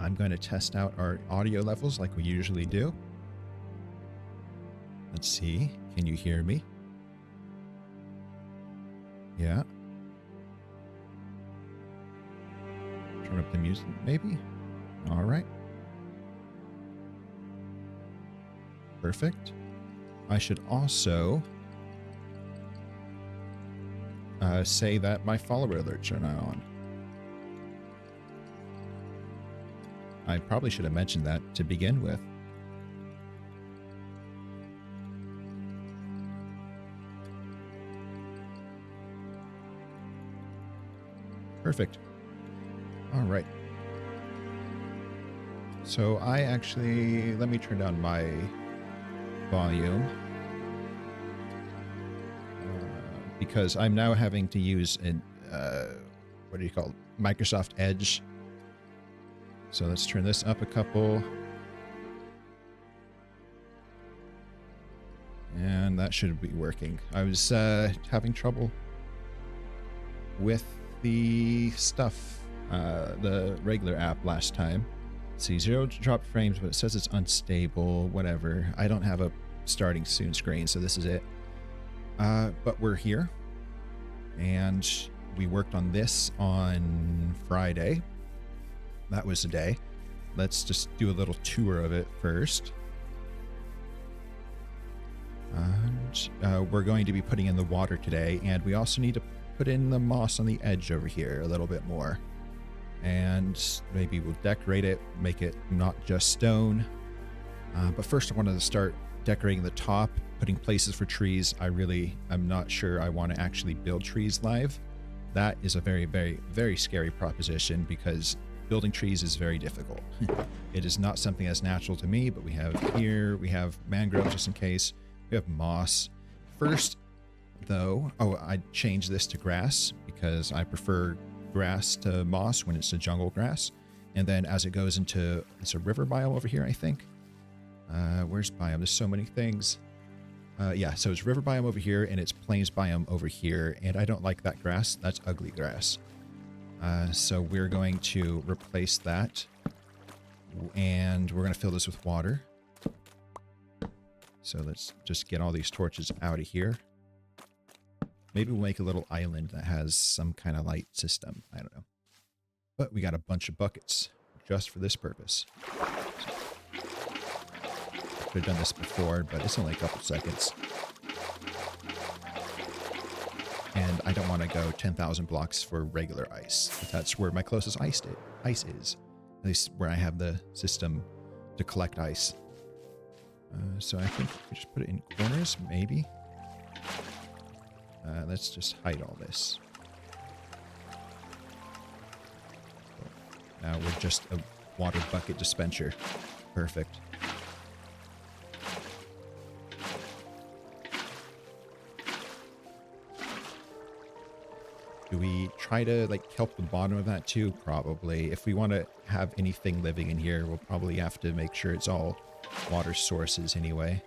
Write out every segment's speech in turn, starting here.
I'm going to test out our audio levels like we usually do. Let's see. Can you hear me? Yeah. Turn up the music, maybe? All right. Perfect. I should also say that my follower alerts are now on. I probably should have mentioned that to begin with. Perfect. All right. So I actually, let me turn down my volume because I'm now having to use an, what do you call it? Microsoft Edge. So let's turn this up a couple. And that should be working. I was having trouble with the stuff, the regular app last time. See, 0 drop frames, but it says it's unstable, whatever. I don't have a starting soon screen, so this is it. But we're here. And we worked on this on Friday. That was the day. Let's just do a little tour of it first. And we're going to be putting in the water today, and we also need to put in the moss on the edge over here a little bit more. And maybe we'll decorate it, make it not just stone. But first I wanted to start decorating the top, putting places for trees. I'm not sure I want to actually build trees live. That is a very, very, very scary proposition because building trees is very difficult. It is not something that's natural to me, but we have mangroves just in case. We have moss. First, though, I changed this to grass because I prefer grass to moss when it's a jungle grass. And then as it goes into, it's a river biome over here, I think. Where's biome? There's so many things. Yeah, so it's river biome over here and it's plains biome over here. And I don't like that grass. That's ugly grass. So we're going to replace that. And we're going to fill this with water. So let's just get all these torches out of here. Maybe we'll make a little island that has some kind of light system. I don't know. But we got a bunch of buckets just for this purpose. Could have done this before, but it's only a couple seconds. And I don't want to go 10,000 blocks for regular ice. But that's where my closest ice is. At least where I have the system to collect ice. So I think we just put it in corners, maybe. Let's just hide all this. Now we're just a water bucket dispenser. Perfect. Do we try to kelp the bottom of that too? Probably. If we want to have anything living in here, we'll probably have to make sure it's all water sources anyway.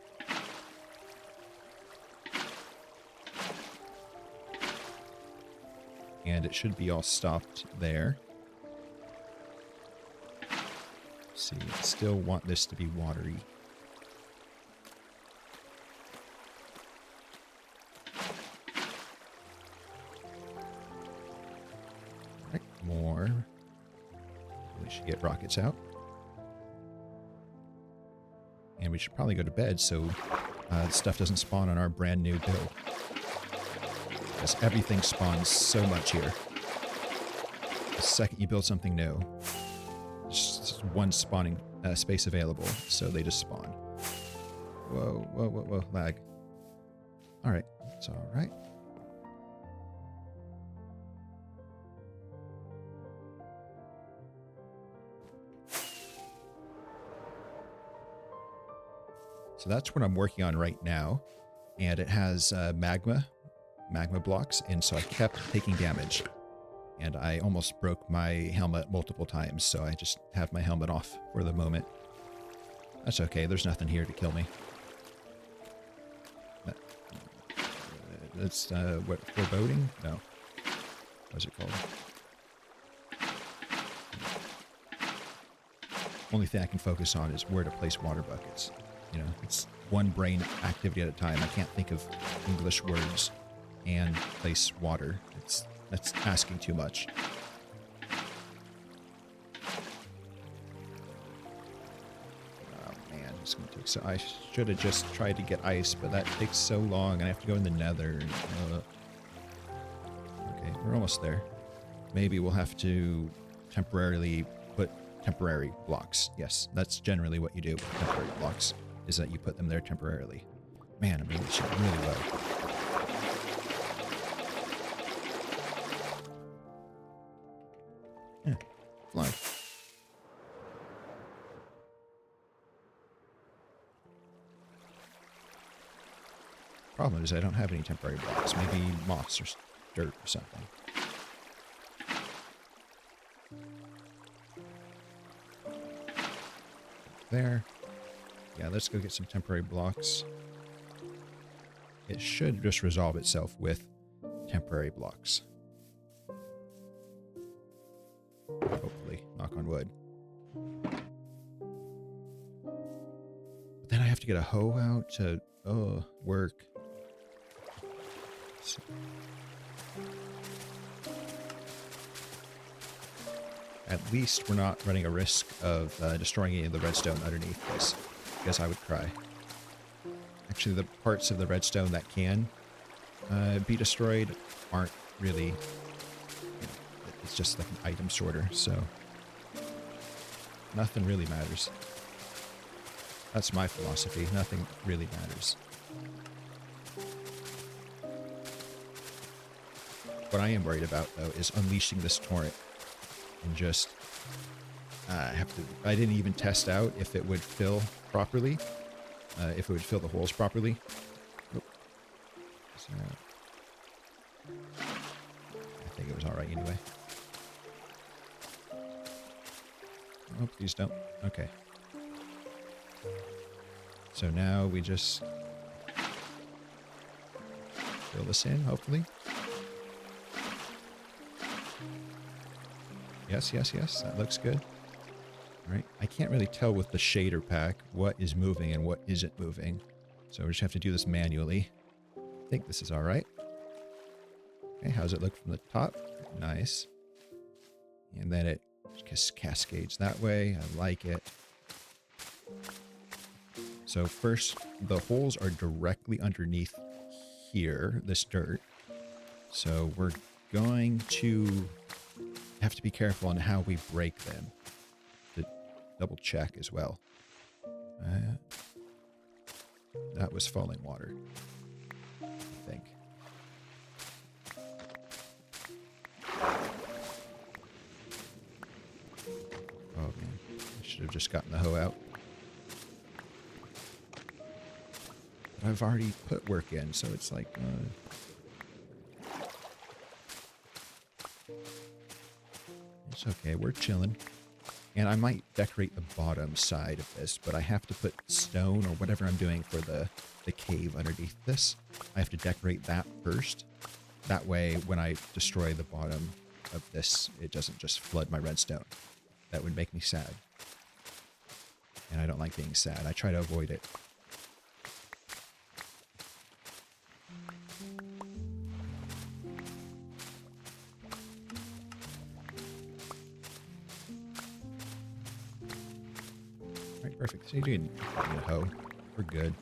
And it should be all stopped there. Let's see, I still want this to be watery. Right, more. We should get rockets out. And we should probably go to bed so stuff doesn't spawn on our brand new build. Because everything spawns so much here. The second you build something new, there's just one spawning space available, so they just spawn. Whoa, whoa, whoa, whoa, lag. Alright, it's alright. So that's what I'm working on right now. And it has magma blocks, and so I kept taking damage. And I almost broke my helmet multiple times, so I just have my helmet off for the moment. That's okay, there's nothing here to kill me. That's, what, foreboding? No. What's it called? only thing I can focus on is where to place water buckets. You know, it's one brain activity at a time. I can't think of English words and place water. That's asking too much. Oh man, it's gonna take so. I should have just tried to get ice, but that takes so long, and I have to go in the Nether. Okay, we're almost there. Maybe we'll have to temporarily put temporary blocks. Yes, that's generally what you do with temporary blocks, is that you put them there temporarily. Man, I'm really shooting really low. Yeah, fly. Problem is I don't have any temporary blocks. Maybe moss or dirt or something. There. Yeah, let's go get some temporary blocks. It should just resolve itself with temporary blocks. Hopefully, knock on wood. But then I have to get a hoe out to, work. So. At least we're not running a risk of destroying any of the redstone underneath this, because I would cry. Actually, the parts of the redstone that can be destroyed aren't really, you know, it's just like an item sorter, so nothing really matters. That's my philosophy. Nothing really matters. What I am worried about, though, is unleashing this torrent and just I didn't even test out if it would fill properly, if it would fill the holes properly. Oh. So, I think it was all right anyway. Oh, please don't. Okay. So now we just fill this in, hopefully. Yes, yes, yes. That looks good. All right. I can't really tell with the shader pack what is moving and what isn't moving. So we just have to do this manually. I think this is all right. Okay, how's it look from the top? Nice. And then it just cascades that way. I like it. So first, the holes are directly underneath here, this dirt. So we're going to have to be careful on how we break them, to double check as well. That was falling water, I think. Oh man, I should have just gotten the hoe out. But I've already put work in, so it's like, it's okay, we're chilling. And I might decorate the bottom side of this, but I have to put stone or whatever I'm doing for the cave underneath this. I have to decorate that first. That way, when I destroy the bottom of this, it doesn't just flood my redstone. That would make me sad. And I don't like being sad. I try to avoid it. Alright, perfect. So you need a hoe. We're good.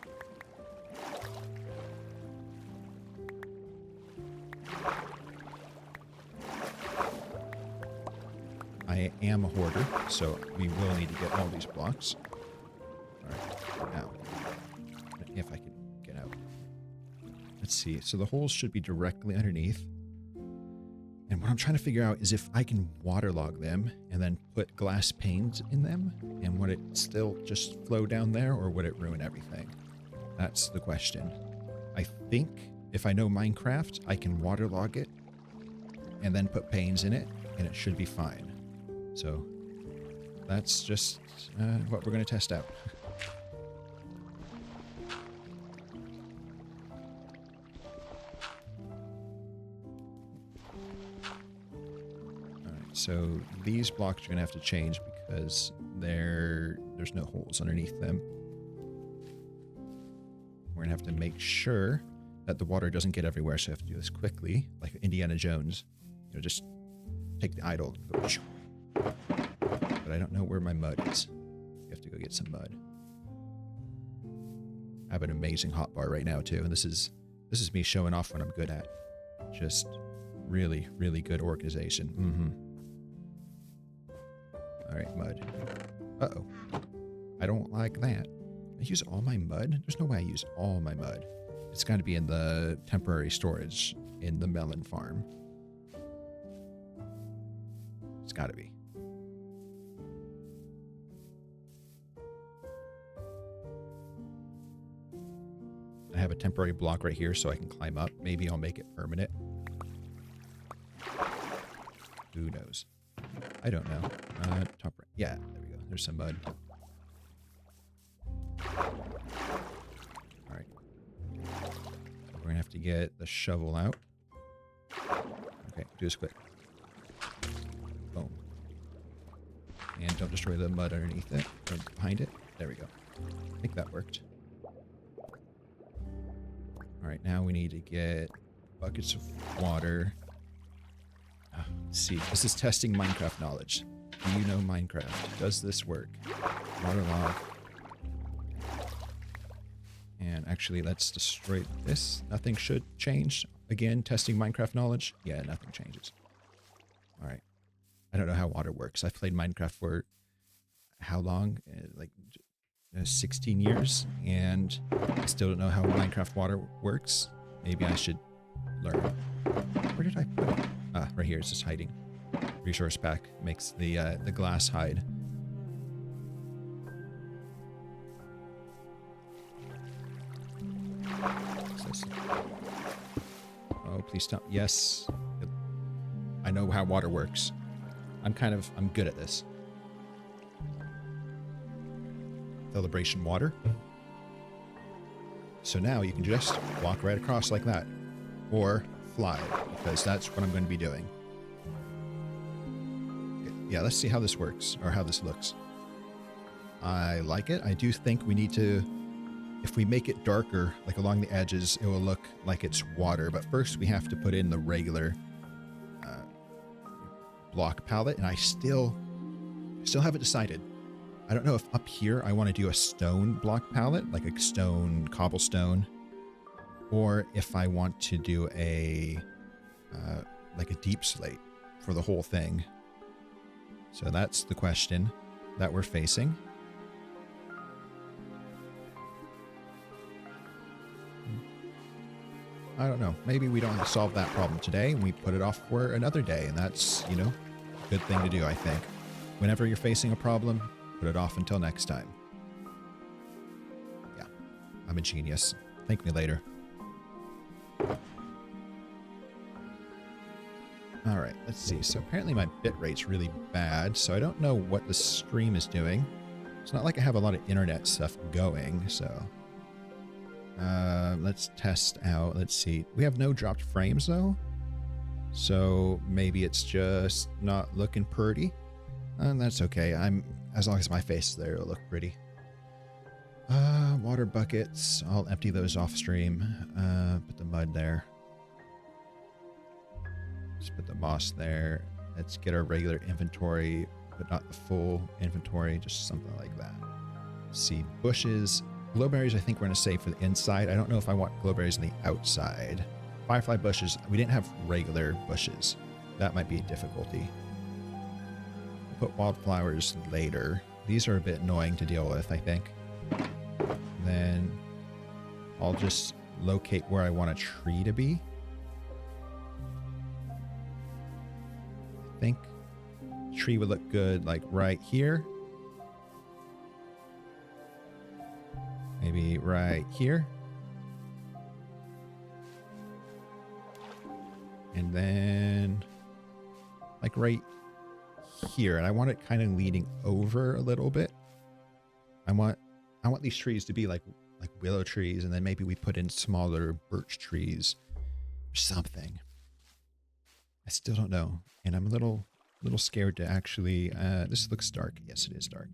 I am a hoarder, so we will need to get all these blocks. Alright, now, if I can get out. Let's see, so the holes should be directly underneath. And what I'm trying to figure out is if I can waterlog them and then put glass panes in them, and would it still just flow down there, or would it ruin everything? That's the question. I think if I know Minecraft, I can waterlog it and then put panes in it, and it should be fine. So that's just what we're going to test out. Alright, so these blocks are going to have to change because there's no holes underneath them. We're gonna have to make sure that the water doesn't get everywhere, so I have to do this quickly, like Indiana Jones. You know, just take the idol. Go, shoo. But I don't know where my mud is. You have to go get some mud. I have an amazing hotbar right now too, and this is me showing off what I'm good at. Just really, really good organization. All right, mud. Uh-oh. I don't like that. I use all my mud? There's no way I use all my mud. It's got to be in the temporary storage in the melon farm. It's got to be. I have a temporary block right here so I can climb up. Maybe I'll make it permanent. Who knows? I don't know. Top right. Yeah, there we go. There's some mud. Alright. We're going to have to get the shovel out. Okay, do this quick. Boom. And don't destroy the mud underneath it, or behind it. There we go. I think that worked. Alright, now we need to get buckets of water. Let's see, this is testing Minecraft knowledge. Do you know Minecraft? Does this work? Water log. And actually, let's destroy this. Nothing should change. Again, testing Minecraft knowledge. Yeah, nothing changes. Alright. I don't know how water works. I've played Minecraft for how long? Like 16 years, and I still don't know how Minecraft water works. Maybe I should learn. Where did I put it? Ah, right here. It's just hiding. Resource pack makes the glass hide. What's this? Oh, please stop. Yes. I know how water works. I'm good at this. Celebration water. So now you can just walk right across like that. Or fly, because that's what I'm going to be doing. Okay, yeah, let's see how this works, or how this looks. I like it. I do think we need to, if we make it darker, like along the edges, it will look like it's water. But first we have to put in the regular block palette, and I still haven't decided. I don't know if up here I want to do a stone block palette, like a stone cobblestone, or if I want to do a like a deep slate for the whole thing. So that's the question that we're facing. I don't know. Maybe we don't solve that problem today and we put it off for another day, and that's, you know, a good thing to do, I think. Whenever you're facing a problem, put it off until next time. Yeah, I'm a genius. Thank me later. Alright, let's see. So apparently my bitrate's really bad, so I don't know what the stream is doing. It's not like I have a lot of internet stuff going, so... let's test out. Let's see. We have no dropped frames, though. So maybe it's just not looking pretty. And that's okay. As long as my face is there, it'll look pretty. Water buckets. I'll empty those off stream. Put the mud there. Just put the moss there. Let's get our regular inventory, but not the full inventory, just something like that. Let's see, bushes. Glowberries, I think we're going to save for the inside. I don't know if I want glowberries on the outside. Firefly bushes. We didn't have regular bushes. That might be a difficulty. Put wildflowers later. These are a bit annoying to deal with, I think. Then I'll just locate where I want a tree to be. I think tree would look good like right here. Maybe right here. And then like right here. And I want it kind of leaning over a little bit. I want these trees to be like willow trees, and then maybe we put in smaller birch trees or something. I still don't know. And I'm a little scared to actually, this looks dark. Yes, it is dark.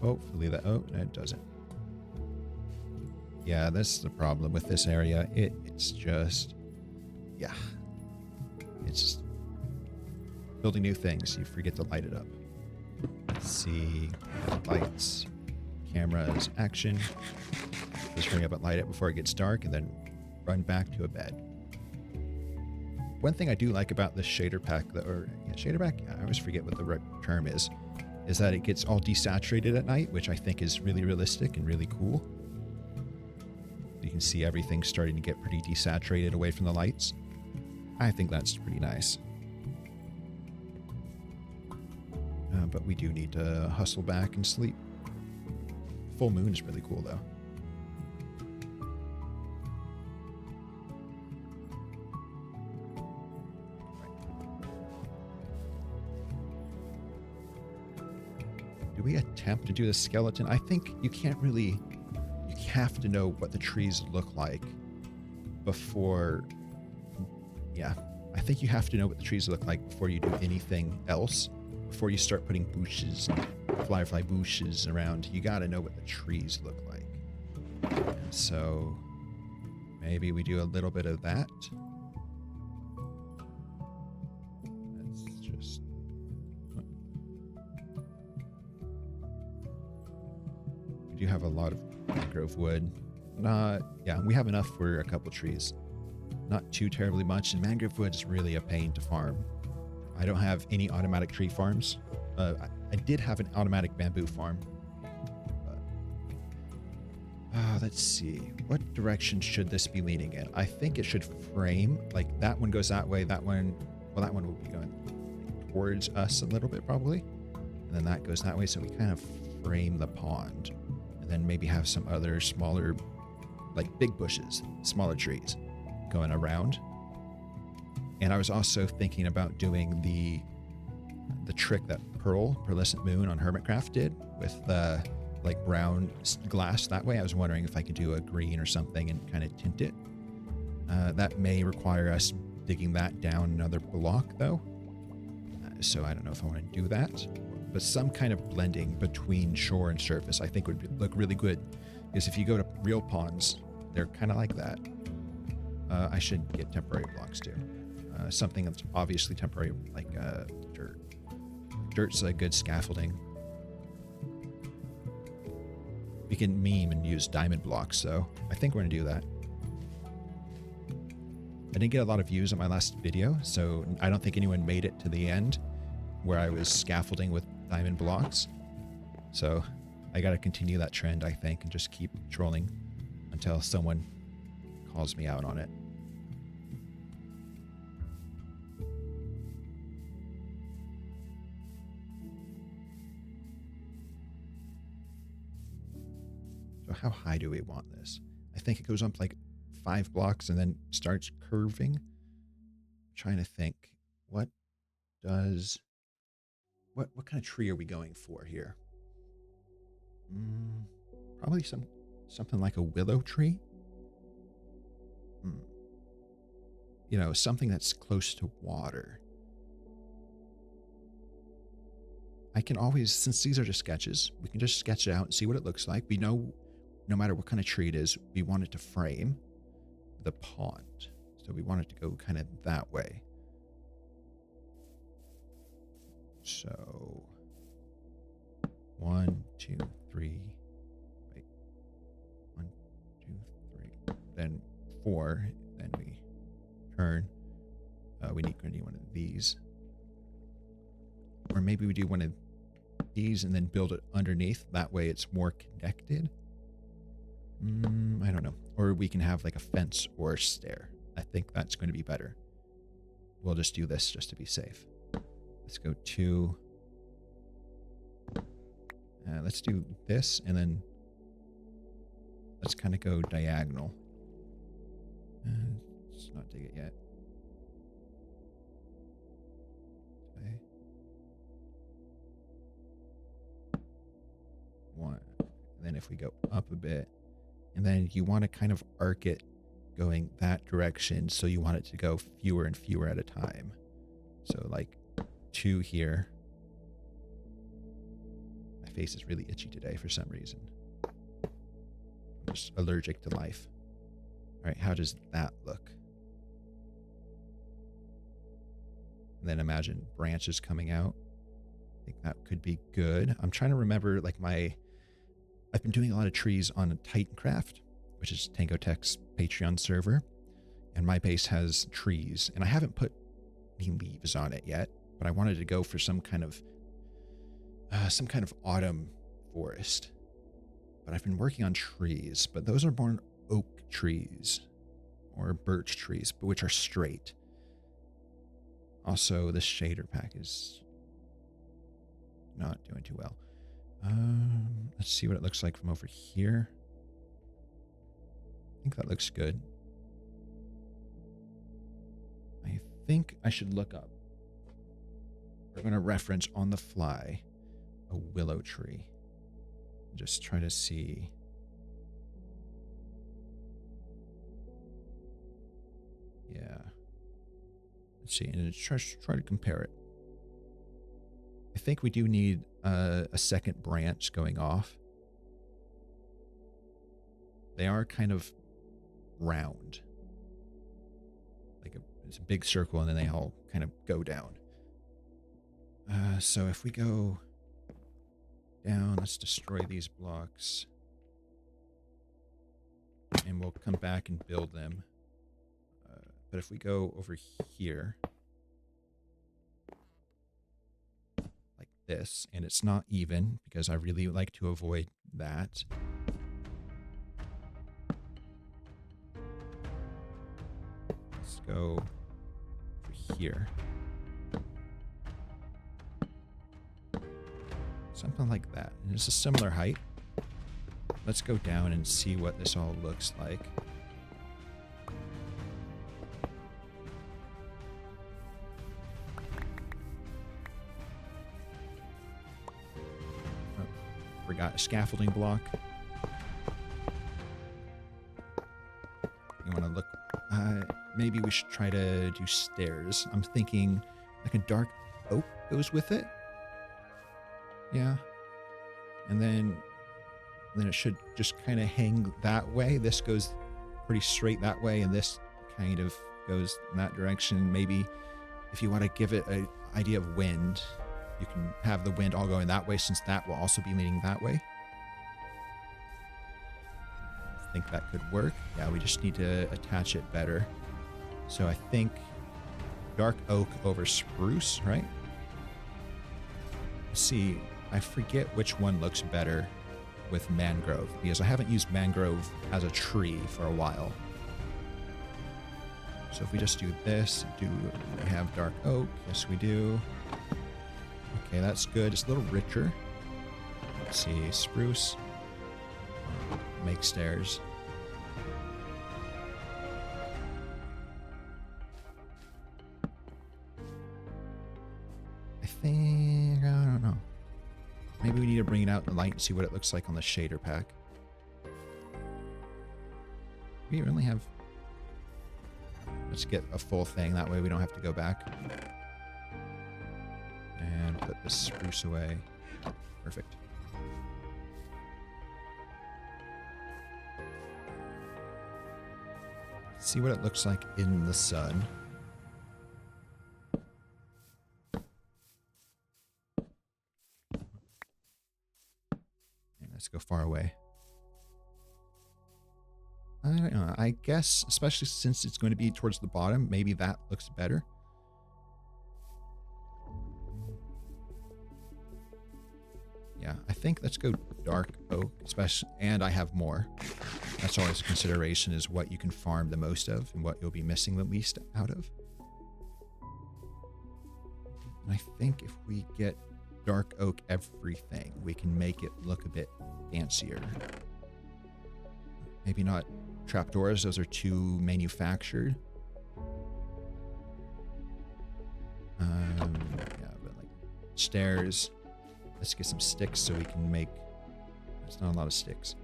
Hopefully that, oh, it doesn't. Yeah, that's the problem with this area. It's just, yeah. It's just building new things. You forget to light it up. Let's see, lights, cameras, action. Just hurry up and light it before it gets dark and then run back to a bed. One thing I do like about this shader pack, shader pack, I always forget what the right term is that it gets all desaturated at night, which I think is really realistic and really cool. You can see everything starting to get pretty desaturated away from the lights. I think that's pretty nice. But we do need to hustle back and sleep. Full moon is really cool though. Do we attempt to do the skeleton? I think you can't really, you have to know what the trees look like before, yeah. I think you have to know what the trees look like before you do anything else. Before you start putting bushes and firefly bushes around, you got to know what the trees look like. And so maybe we do a little bit of that. Let's just... We do have a lot of mangrove wood. Yeah, we have enough for a couple trees. Not too terribly much, and mangrove wood is really a pain to farm. I don't have any automatic tree farms. I did have an automatic bamboo farm. Let's see. What direction should this be leaning in? I think it should frame. Like that one goes that way. That one, well, that one will be going towards us a little bit probably. And then that goes that way. So we kind of frame the pond. And then maybe have some other smaller, like big bushes, smaller trees going around. And I was also thinking about doing the trick that Pearlescent Moon on Hermitcraft did with the like brown glass that way. I was wondering if I could do a green or something and kind of tint it. That may require us digging that down another block though. So I don't know if I want to do that. But some kind of blending between shore and surface I think would look really good. Because if you go to real ponds, they're kind of like that. I should get temporary blocks too. Something that's obviously temporary, like dirt. Dirt's a good scaffolding. We can meme and use diamond blocks, so I think we're going to do that. I didn't get a lot of views on my last video, so I don't think anyone made it to the end where I was scaffolding with diamond blocks. So I got to continue that trend, I think, and just keep trolling until someone calls me out on it. So how high do we want this? I think it goes up like 5 blocks and then starts curving. I'm trying to think, what kind of tree are we going for here? Probably something like a willow tree. You know, something that's close to water. I can always, since these are just sketches, we can just sketch it out and see what it looks like. We know no matter what kind of tree it is, we want it to frame the pond. So we want it to go kind of that way. So 1, 2, 3, wait, 1, 2, 3, then 4, then we turn. We need one of these. Or maybe we do one of these and then build it underneath. That way it's more connected. I don't know. Or we can have like a fence or a stair. I think that's going to be better. We'll just do this just to be safe. Let's go to... let's do this and then let's kind of go diagonal. Let's not dig it yet. Okay. 1. And then if we go up a bit, and then you want to kind of arc it going that direction, so you want it to go fewer and fewer at a time. So like 2 here. I face is really itchy today for some reason. I'm just allergic to life. All right, how does that look? And then imagine branches coming out. I think that could be good. I'm trying to remember, like, I've been doing a lot of trees on Titancraft, which is Tango Tech's Patreon server, and my base has trees, and I haven't put any leaves on it yet, but I wanted to go for some kind of autumn forest. But I've been working on trees, but those are more oak trees or birch trees, but which are straight. Also, this shader pack is not doing too well. Let's see what it looks like from over here. I think that looks good. I think I should look up. We're going to reference on the fly a willow tree. Just try to see. Yeah. Let's see, and try to compare it. I think we do need a second branch going off. They are kind of round. Like it's a big circle, and then they all kind of go down. So if we go down, let's destroy these blocks. And we'll come back and build them. But if we go over here, like this, and it's not even, because I really like to avoid that. Let's go over here. Something like that. And it's a similar height. Let's go down and see what this all looks like. Oh, forgot a scaffolding block. You want to look... maybe we should try to do stairs. I'm thinking like a dark oak goes with it. Yeah. And then it should just kind of hang that way. This goes pretty straight that way, and this kind of goes in that direction. Maybe if you want to give it an idea of wind, you can have the wind all going that way, since that will also be leaning that way. I think that could work. Yeah, we just need to attach it better. So I think dark oak over spruce, right? Let's see. I forget which one looks better with mangrove, because I haven't used mangrove as a tree for a while. So if we just do this, do we have dark oak? Yes, we do. Okay, that's good. It's a little richer. Let's see, spruce. Make stairs. I think, I don't know. Maybe we need to bring it out in the light and see what it looks like on the shader pack. We really have... Let's get a full thing. That way we don't have to go back. And put this spruce away. Perfect. See what it looks like in the sun. Let's go far away. I don't know. I guess, especially since it's going to be towards the bottom, maybe that looks better. Yeah, I think let's go dark oak, especially, and I have more. That's always a consideration, is what you can farm the most of and what you'll be missing the least out of. And I think if we get dark oak everything, we can make it look a bit fancier. Maybe not trapdoors, those are too manufactured. Yeah, but like stairs. Let's get some sticks so we can make... There's not a lot of sticks.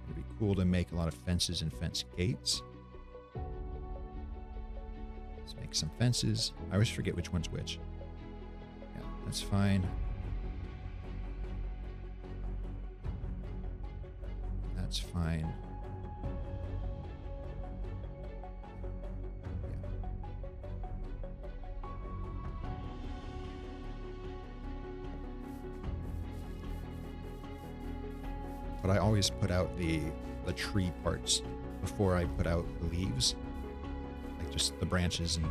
It'd be cool to make a lot of fences and fence gates. Let's make make some fences. I always forget which one's which. Yeah, that's fine. That's fine. But I always put out the tree parts before I put out the leaves, like just the branches and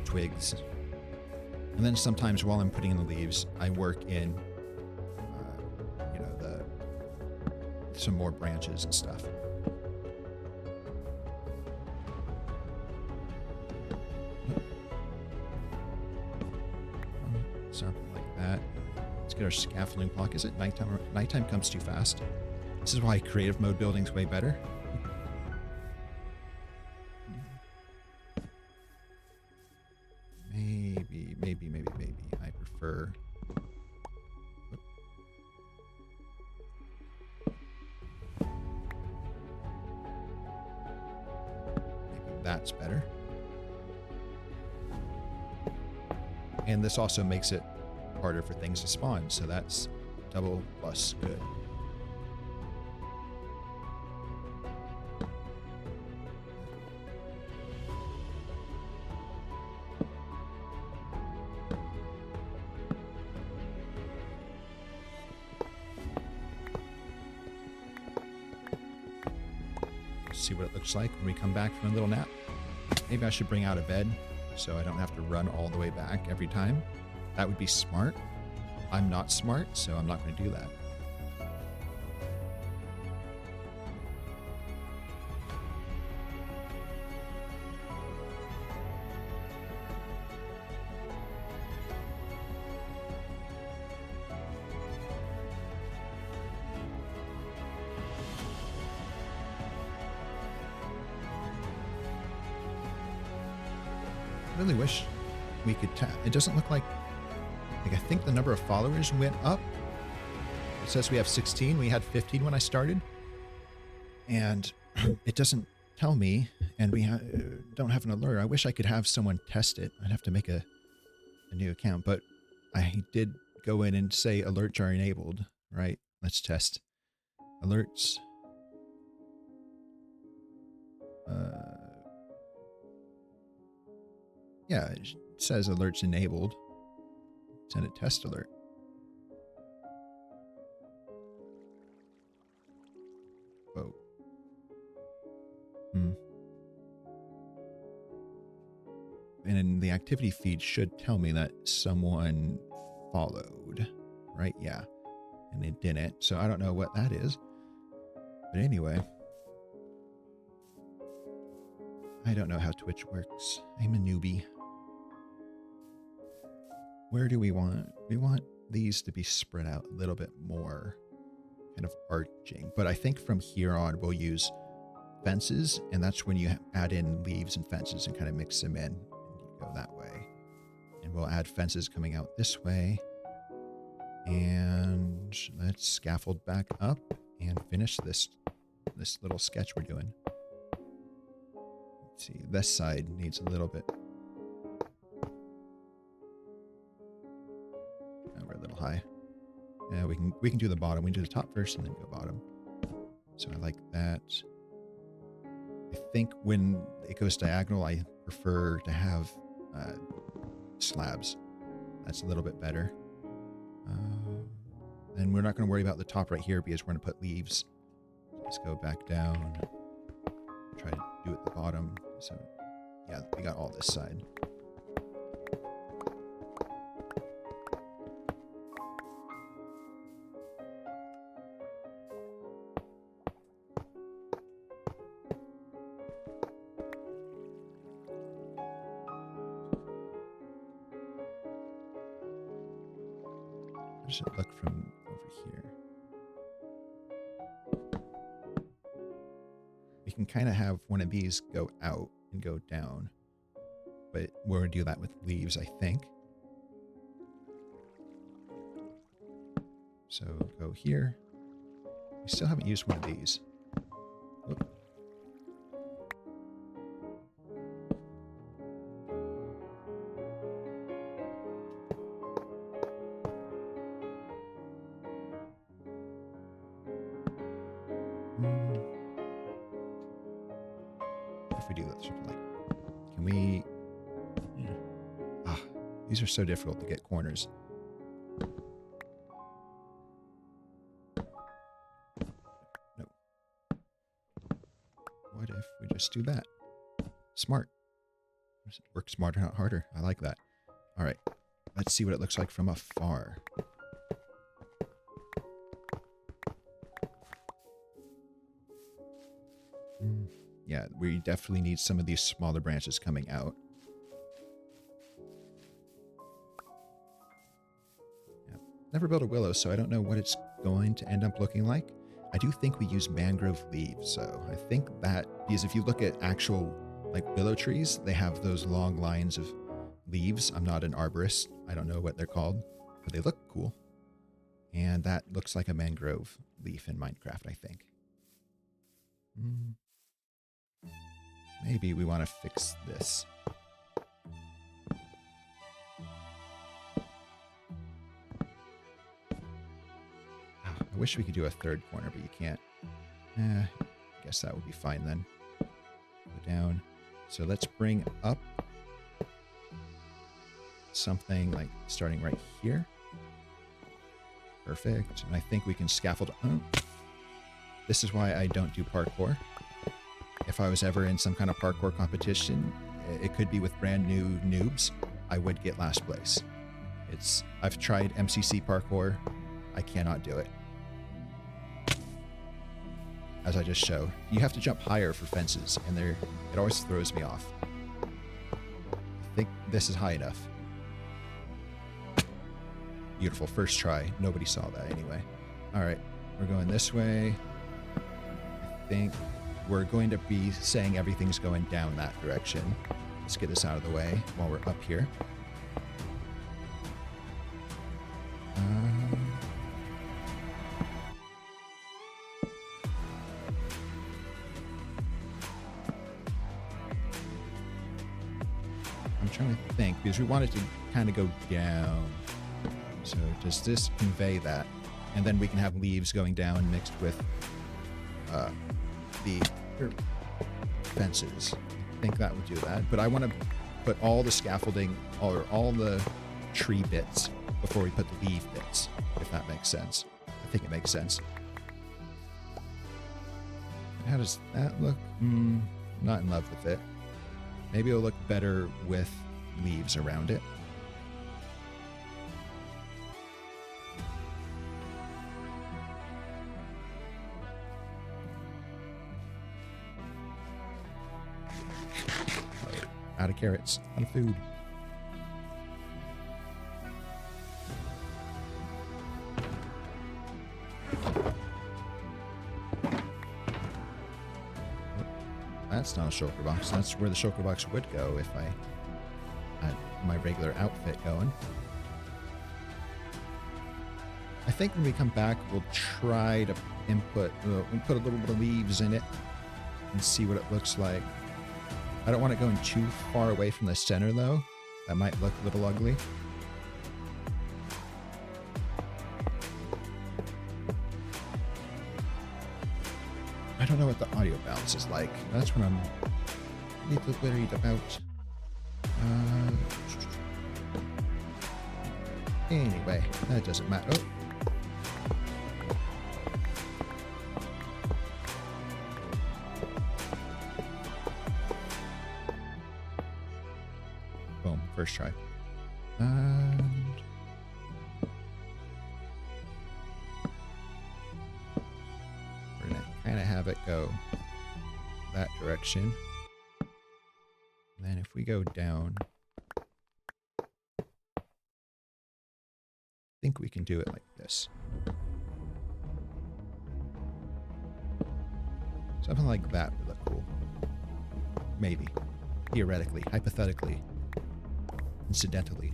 twigs. And then sometimes while I'm putting in the leaves, I work in, you know, some more branches and stuff. Something like that. Let's get our scaffolding block. Is it nighttime? Nighttime comes too fast. This is why creative mode building's way better. Maybe. I prefer... Maybe that's better. And this also makes it harder for things to spawn, so that's double plus good. See what it looks like when we come back from a little nap. Maybe I should bring out a bed so I don't have to run all the way back every time. That would be smart. I'm not smart, so I'm not going to do that. I really wish we could it doesn't look like I think the number of followers went up. It says we have 16. We had 15 when I started. And it doesn't tell me, and we don't have an alert. I wish I could have someone test it. I'd have to make a new account, but I did go in and say alerts are enabled, right? Let's test. Alerts. Yeah, it says alerts enabled. Send a test alert. Whoa. And then the activity feed should tell me that someone followed, right? Yeah. And it didn't, so I don't know what that is. But anyway. I don't know how Twitch works. I'm a newbie. Where do we want? We want these to be spread out a little bit more, kind of arching. But I think from here on, we'll use fences, and that's when you add in leaves and fences and kind of mix them in, and you go that way. And we'll add fences coming out this way. And let's scaffold back up and finish this little sketch we're doing. Let's see, this side needs a little bit. We're a little high. Yeah, we can do the bottom. We can do the top first and then go bottom. So I like that. I think when it goes diagonal, I prefer to have slabs. That's a little bit better. And we're not going to worry about the top right here because we're going to put leaves. Let's go back down. Try to do it at the bottom. So yeah, we got all this side. How does it look from over here? We can kind of have one of these go out and go down, but we'll do that with leaves, I think. So go here. We still haven't used one of these. Whoop. if we do this? Like, can we... Ah, these are so difficult to get corners. No. What if we just do that? Smart. Work smarter, not harder. I like that. All right. Let's see what it looks like from afar. Yeah, we definitely need some of these smaller branches coming out. Yeah. Never built a willow, so I don't know what it's going to end up looking like. I do think we use mangrove leaves, so I think that, because if you look at actual like willow trees, they have those long lines of leaves. I'm not an arborist. I don't know what they're called, but they look cool. And that looks like a mangrove leaf in Minecraft, I think. Maybe we want to fix this. I wish we could do a third corner, but you can't. I guess that would be fine then. Go down. So let's bring up something like starting right here. Perfect. And I think we can scaffold. Oh. This is why I don't do parkour. If I was ever in some kind of parkour competition, it could be with brand new noobs, I would get last place. I've tried MCC parkour. I cannot do it. As I just showed, you have to jump higher for fences, and it always throws me off. I think this is high enough. Beautiful, first try. Nobody saw that anyway. All right, we're going this way. I think we're going to be saying everything's going down that direction. Let's get this out of the way while we're up here. I'm trying to think, because we want it to kind of go down. So does this convey that? And then we can have leaves going down mixed with the fences. I think that would do that. But I want to put all the scaffolding or all the tree bits before we put the leaf bits, if that makes sense. I think it makes sense. How does that look? Not in love with it. Maybe it'll look better with leaves around it. Out of carrots, out of food. That's not a shulker box. That's where the shulker box would go if I had my regular outfit going. I think when we come back, we'll try to we'll put a little bit of leaves in it and see what it looks like. I don't want it going too far away from the center, though. That might look a little ugly. I don't know what the audio balance is like. That's what I'm a little worried about. Anyway, that doesn't matter. Oh. Boom, first try. And we're gonna kind of have it go that direction. And then if we go down, I think we can do it like this. Something like that would look cool. Maybe. Theoretically, hypothetically, incidentally.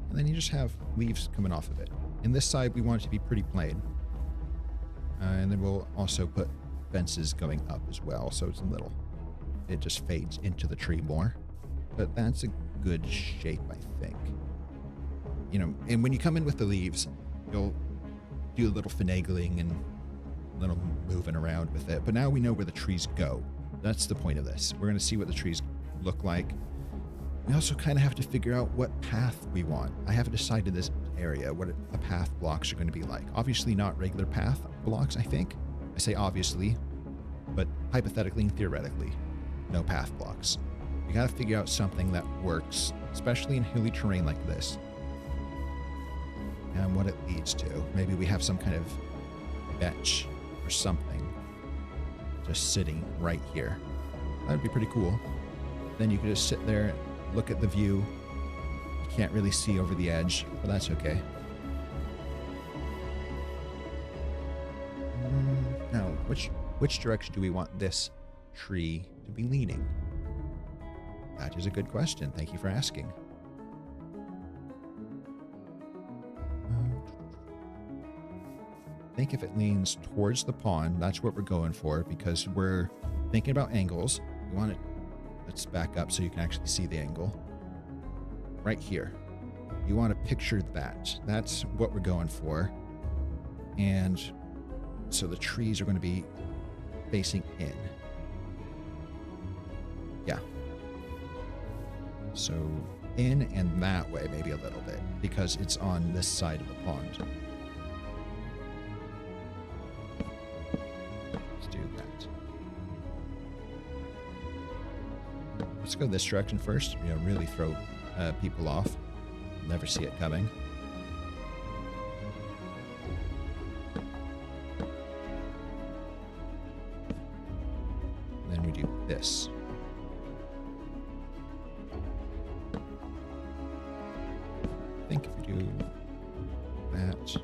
And then you just have leaves coming off of it. In this side, we want it to be pretty plain. And then we'll also put fences going up as well, so it's a little, it just fades into the tree more. But that's a good shape, I think. You know, and when you come in with the leaves, you'll do a little finagling and little moving around with it. But now we know where the trees go. That's the point of this. We're going to see what the trees look like. We also kind of have to figure out what path we want. I haven't decided this area what the path blocks are going to be like. Obviously not regular path blocks, I think. I say obviously, but hypothetically and theoretically, no path blocks. You got to figure out something that works, especially in hilly terrain like this. And what it leads to. Maybe we have some kind of bench or something just sitting right here. That would be pretty cool. Then you could just sit there, look at the view. You can't really see over the edge, but that's okay. Now, which direction do we want this tree to be leaning? That is a good question. Thank you for asking. I think if it leans towards the pond, that's what we're going for, because we're thinking about angles. We want it. Let's back up so you can actually see the angle. Right here. You want to picture that. That's what we're going for. And so the trees are going to be facing in. Yeah. So in and that way, maybe a little bit, because it's on this side of the pond. Let's do that. Let's go this direction first. You know, really throw people off. Never see it coming. And then we do this. I think if we do that.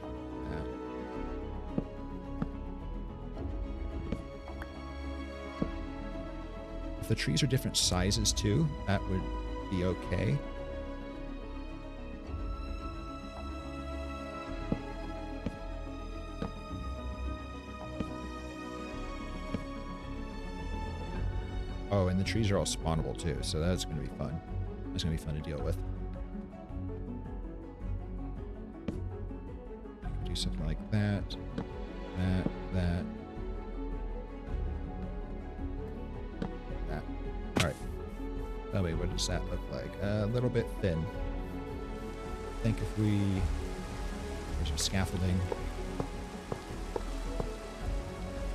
If the trees are different sizes too, that would be okay. Oh, and the trees are all spawnable too, so that's going to be fun. That's going to be fun to deal with. Do something like that, that. All right. Tell me, what does that look like? A little bit thin. I think if we... There's some scaffolding.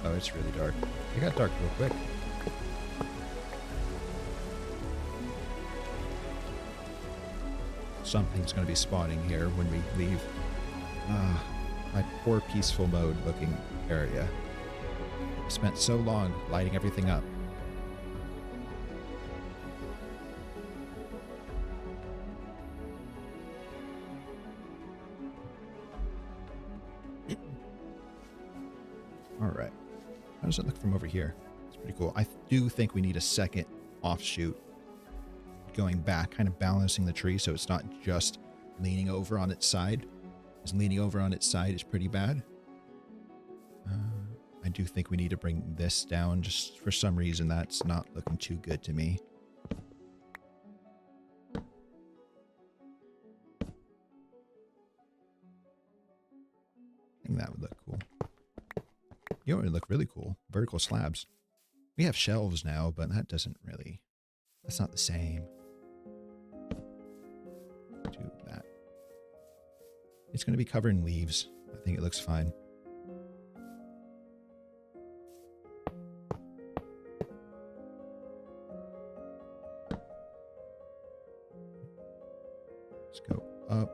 Oh, it's really dark. It got dark real quick. Something's going to be spawning here when we leave. My poor peaceful mode looking area. I spent so long lighting everything up. Alright. How does it look from over here? It's pretty cool. I do think we need a second offshoot going back, kind of balancing the tree so it's not just leaning over on its side. Because leaning over on its side is pretty bad. I do think we need to bring this down. Just for some reason, that's not looking too good to me. I think that would look cool. You know, it would look really cool. Vertical slabs. We have shelves now, but that doesn't really... That's not the same. Do that. It's going to be covered in leaves. I think it looks fine. Let's go up.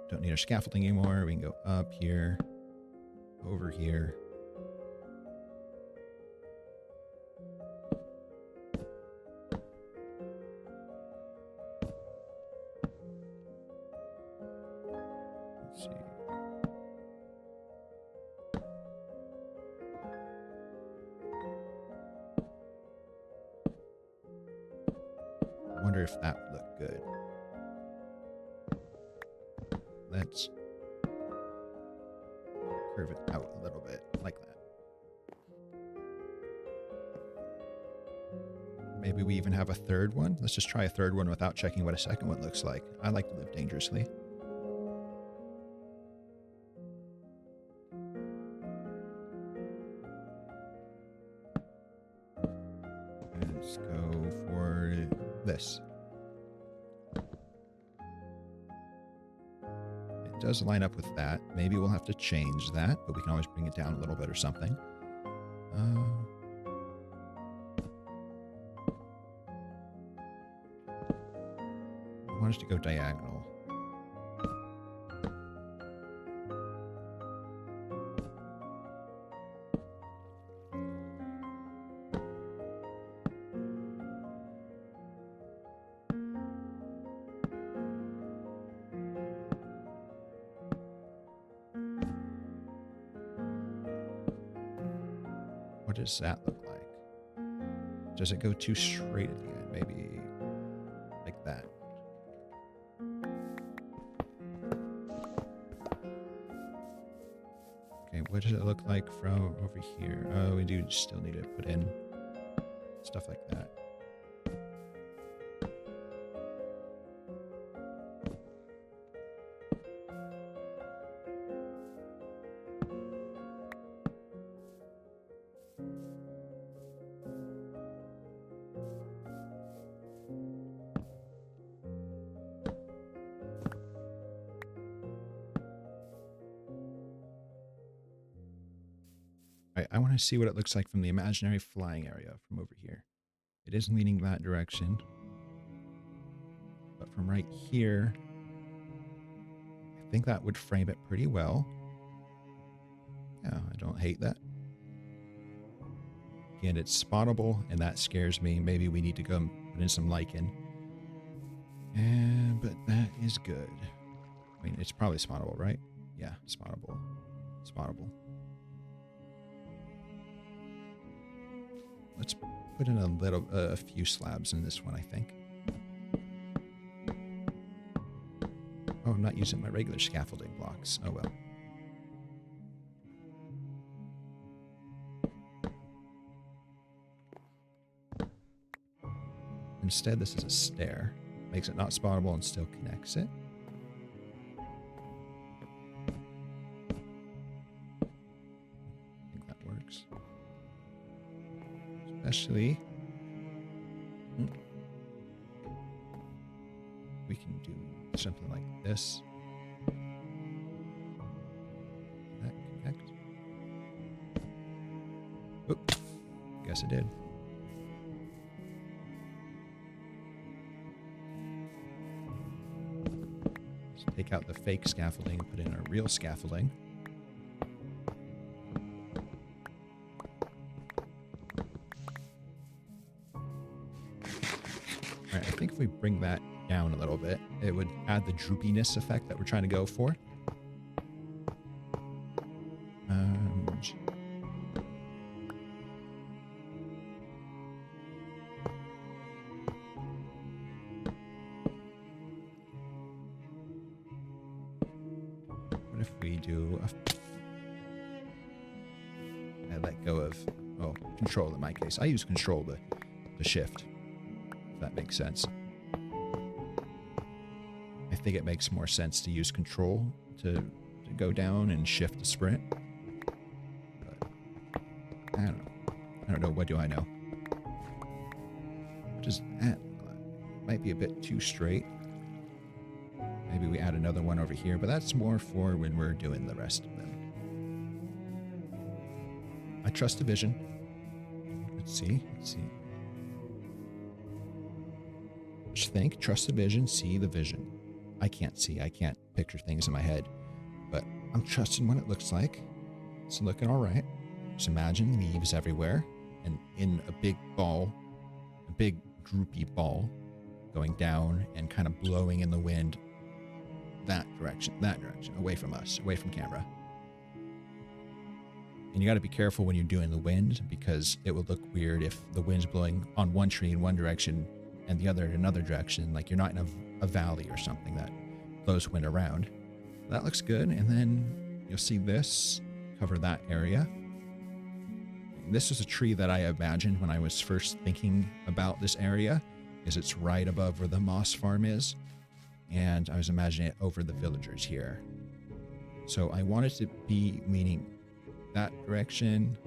Don't need our scaffolding anymore. We can go up here, over here. Let's see. I wonder if that would look good. Let's curve it out a little bit, like that. Maybe we even have a third one. Let's just try a third one without checking what a second one looks like. I like to live dangerously. Let's go for this. It does line up with that. Maybe we'll have to change that, but we can always bring it down a little bit or something. I want us to go diagonal. What does that look like? Does it go too straight at the end? Maybe like that. Okay, what does it look like from over here? Oh, we do still need to put in stuff like that. I want to see what it looks like from the imaginary flying area from over here. It is leaning that direction. But from right here, I think that would frame it pretty well. Yeah, I don't hate that. Again, it's spottable, and that scares me. Maybe we need to go and put in some lichen. But that is good. I mean, it's probably spottable, right? Yeah, spottable. Spottable. Let's put in a few slabs in this one, I think. Oh, I'm not using my regular scaffolding blocks. Oh well. Instead, this is a stair. Makes it not spottable and still connects it. I think that works. Especially, we can do something like this. Did that connect? Oop, guess it did. Let's take out the fake scaffolding and put in our real scaffolding. Alright, I think if we bring that down a little bit, it would add the droopiness effect that we're trying to go for. What if we do I let go of, control in my case. I use control to shift. That makes sense. I think it makes more sense to use control to go down and shift the sprint. But I don't know. I don't know. What do I know? Just that might be a bit too straight. Maybe we add another one over here, but that's more for when we're doing the rest of them. I trust the vision. Let's see. Just think, trust the vision, see the vision. I can't see, I can't picture things in my head, but I'm trusting what it looks like. It's looking all right. Just imagine leaves everywhere and in a big ball, a big droopy ball going down and kind of blowing in the wind that direction, away from us, away from camera. And you got to be careful when you're doing the wind because it would look weird if the wind's blowing on one tree in one direction and the other in another direction, like you're not in a valley or something that blows wind around. That looks good. And then you'll see this cover that area. This is a tree that I imagined when I was first thinking about this area, is it's right above where the moss farm is. And I was imagining it over the villagers here. So I wanted to be leaning that direction.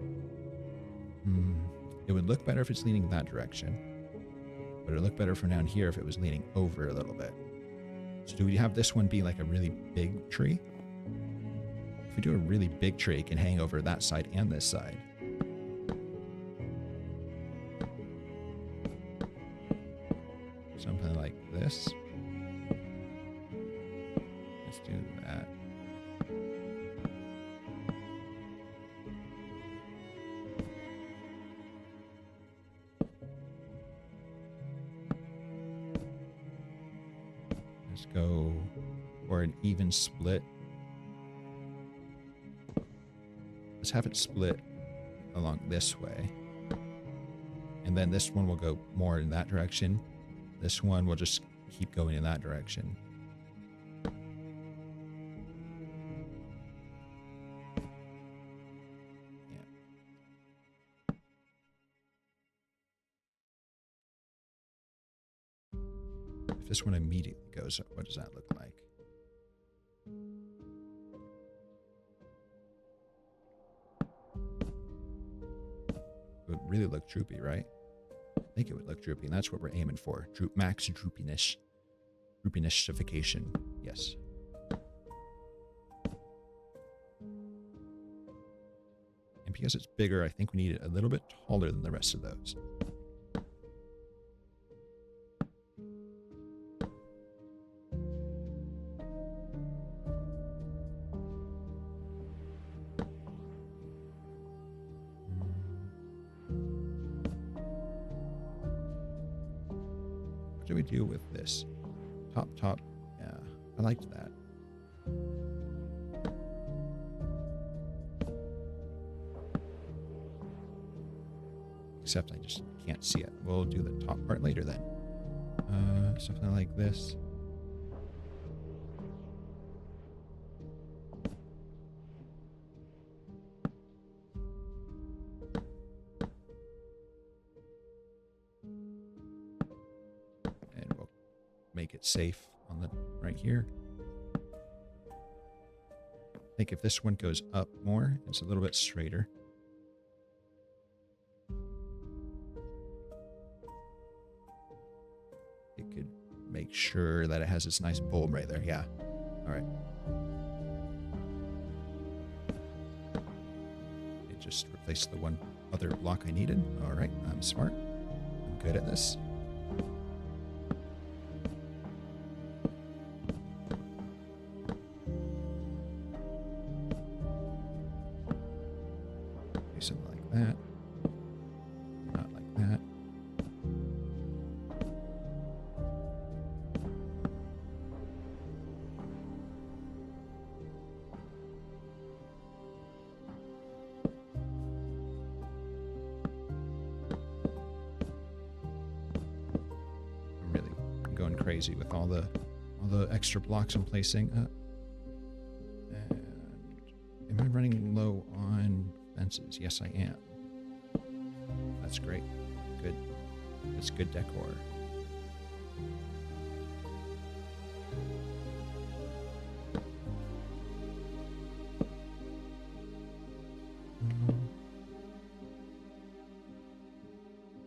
It would look better if it's leaning that direction, but it would look better from down here if it was leaning over a little bit. So do we have this one be like a really big tree? If we do a really big tree, it can hang over that side and this side. Something like this. Let's do that. Let's go for an even split. Let's have it split along this way. And then this one will go more in that direction. This one will just keep going in that direction. Yeah. If this one immediately goes up, what does that look like? It would really look droopy, right? I think it would look droopy, and that's what we're aiming for. Max droopiness. Droopinessification. Yes. And because it's bigger, I think we need it a little bit taller than the rest of those. What do we do with this? Top. Yeah, I liked that. Except I just can't see it. We'll do the top part later then. Something like this. And we'll make it safe on the right here. I think if this one goes up more, it's a little bit straighter. It could make sure that it has this nice bulb right there. Yeah. All right. It just replaced the one other block I needed. All right. I'm smart. I'm good at this. Do something like that. Not like that. I'm going crazy with all the extra blocks I'm placing. And am I running low on fences? Yes, I am. That's great. Good. That's good decor.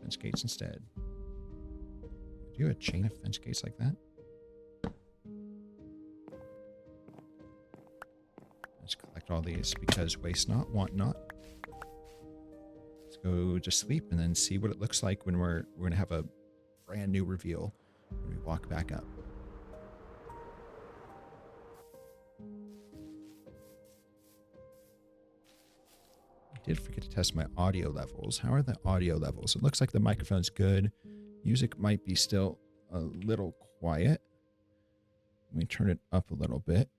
Fence gates instead. Do you have a chain of fence gates like that? Let's collect all these because waste not, want not. Let's go to sleep and then see what it looks like when we're gonna have a brand new reveal when we walk back up. I did forget to test my audio levels. How are the audio levels? It looks like the microphone's good. Music might be still a little quiet. Let me turn it up a little bit.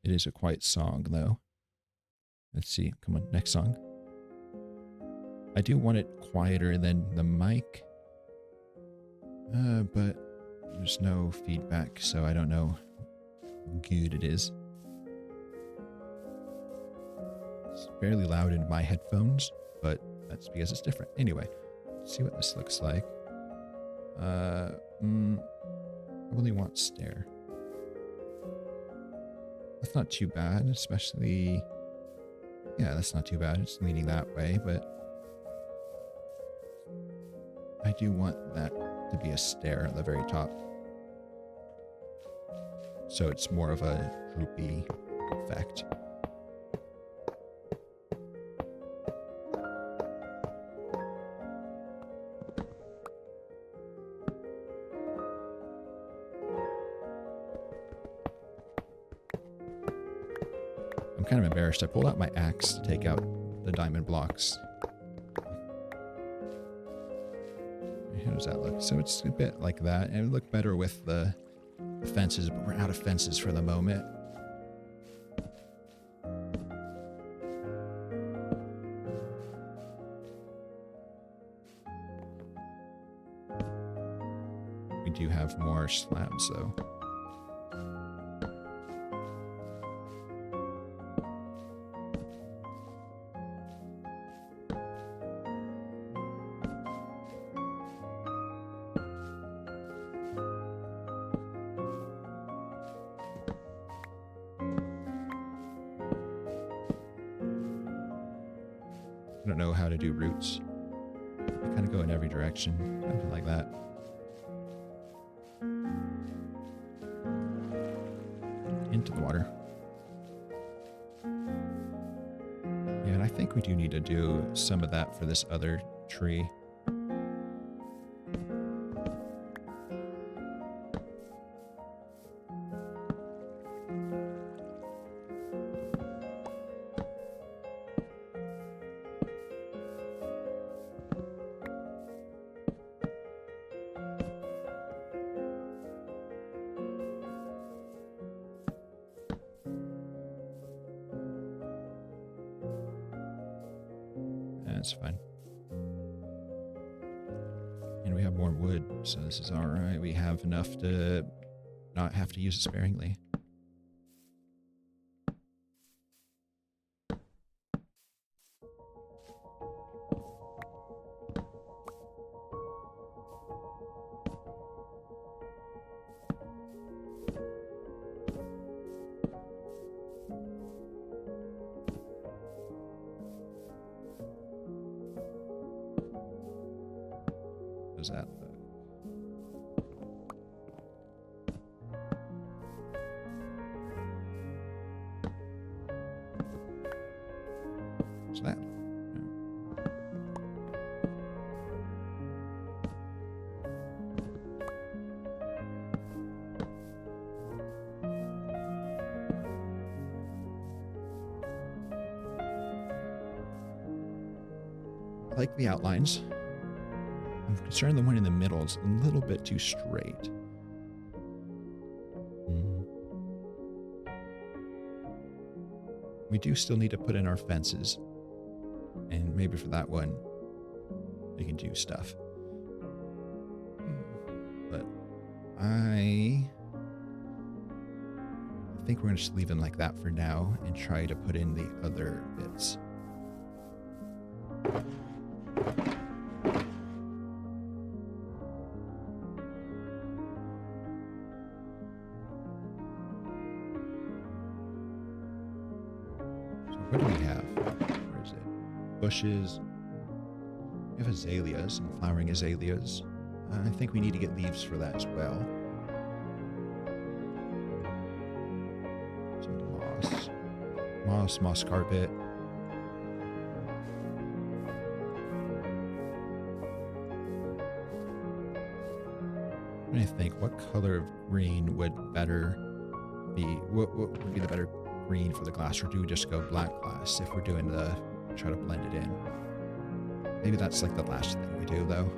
It is a quiet song, though. Let's see. Come on, next song. I do want it quieter than the mic. But there's no feedback, so I don't know how good it is. It's fairly loud in my headphones, but that's because it's different. Anyway, let's see what this looks like. I really want stair. That's not too bad, especially... Yeah, that's not too bad. It's leaning that way, but... I do want that to be a stair at the very top. So it's more of a droopy effect. I'm kind of embarrassed. I pulled out my axe to take out the diamond blocks. How does that look? So it's a bit like that. And it would look better with the fences, but we're out of fences for the moment. We do have more slabs though. I don't know how to do roots. I kind of go in every direction, something like that. Into the water. Yeah, and I think we do need to do some of that for this other tree. That's fine. And we have more wood, so this is alright. We have enough to not have to use it sparingly. Does that look? What's that? I like the outlines. I'm concerned the one in the middle is a little bit too straight. We do still need to put in our fences. And maybe for that one, we can do stuff. But I think we're going to just leave them like that for now and try to put in the other bits. What do we have? Where is it? Bushes. We have azaleas and flowering azaleas. I think we need to get leaves for that as well. Some moss. Moss carpet. I'm trying to think what color of green would better be. What would be the better green for the glass, or do we just go black glass if we're doing the try to blend it in? Maybe that's like the last thing we do though.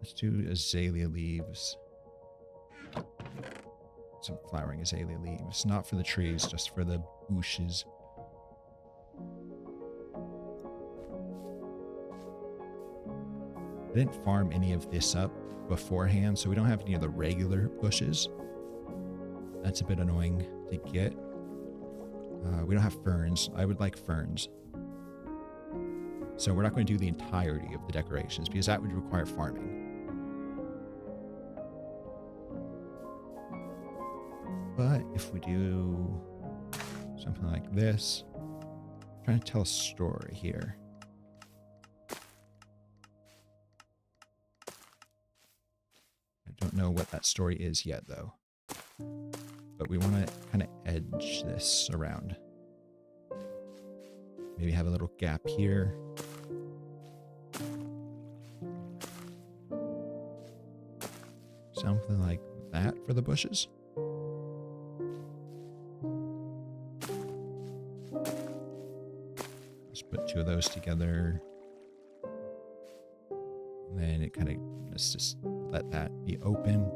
Let's do azalea leaves. Some flowering azalea leaves, not for the trees, just for the bushes. I didn't farm any of this up beforehand, so we don't have any of the regular bushes. That's a bit annoying to get. We don't have ferns. I would like ferns. So we're not going to do the entirety of the decorations because that would require farming. But if we do something like this, trying to tell a story here. I don't know what that story is yet, though. But we want to kind of edge this around. Maybe have a little gap here. Something like that for the bushes. Let's put two of those together. And then it kind of, let's just let that be open.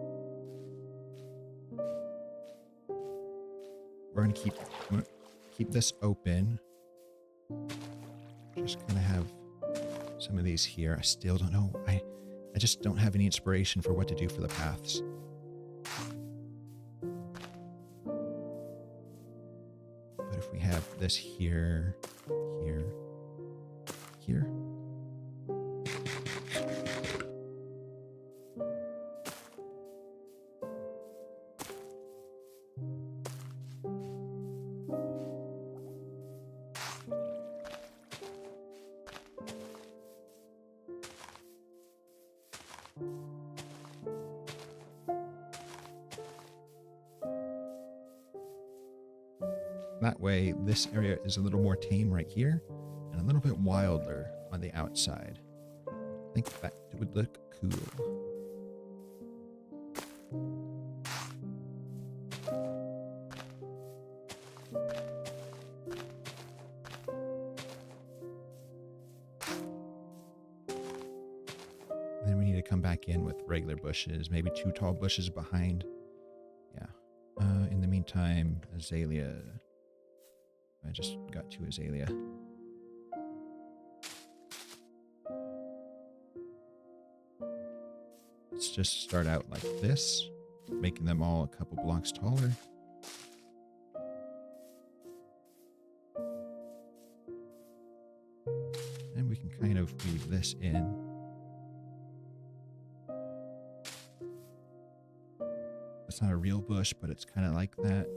We're going to keep this open. Just kind of have some of these here. I still don't know. I just don't have any inspiration for what to do for the paths. But if we have this here, here, here. That way, this area is a little more tame right here, and a little bit wilder on the outside. I think that would look cool. Then we need to come back in with regular bushes, maybe 2 tall bushes behind. Yeah. In the meantime, azalea. I just got 2 azalea. Let's just start out like this, making them all a couple blocks taller. And we can kind of weave this in. It's not a real bush, but it's kind of like that.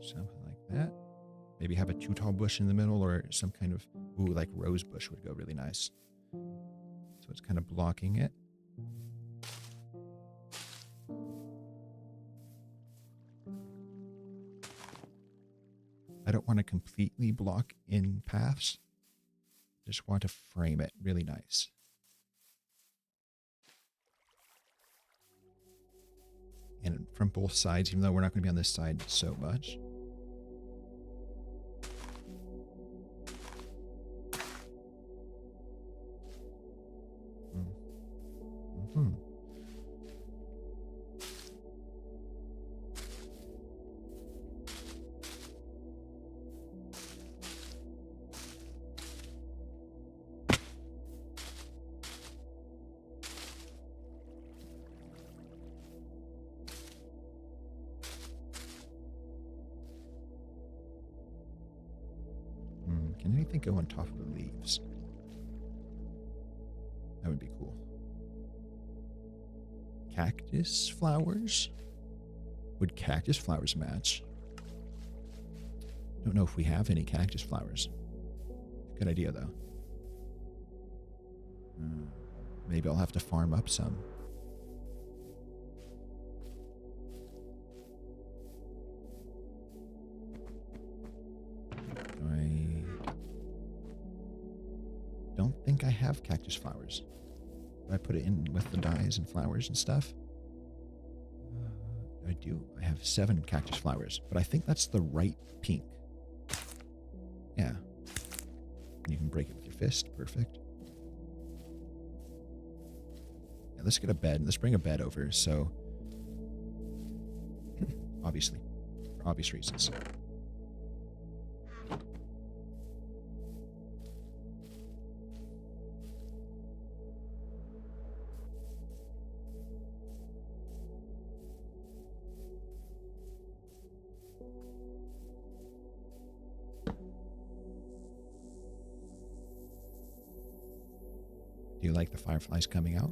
Something like that. Maybe have a 2 tall bush in the middle, or some kind of, ooh, like rose bush would go really nice. So it's kind of blocking it. I don't want to completely block in paths. Just want to frame it really nice. And from both sides, even though we're not going to be on this side so much. Mm-hmm. Can anything go on top of the leaves? That would be cool. Cactus flowers? Would cactus flowers match? Don't know if we have any cactus flowers. Good idea, though. Maybe I'll have to farm up some. Don't think I have cactus flowers. Do I put it in with the dyes and flowers and stuff? I do. I have 7 cactus flowers, but I think that's the right pink. Yeah. You can break it with your fist. Perfect. Yeah, let's get a bed. Let's bring a bed over. So, obviously, for obvious reasons. Do you like the fireflies coming out?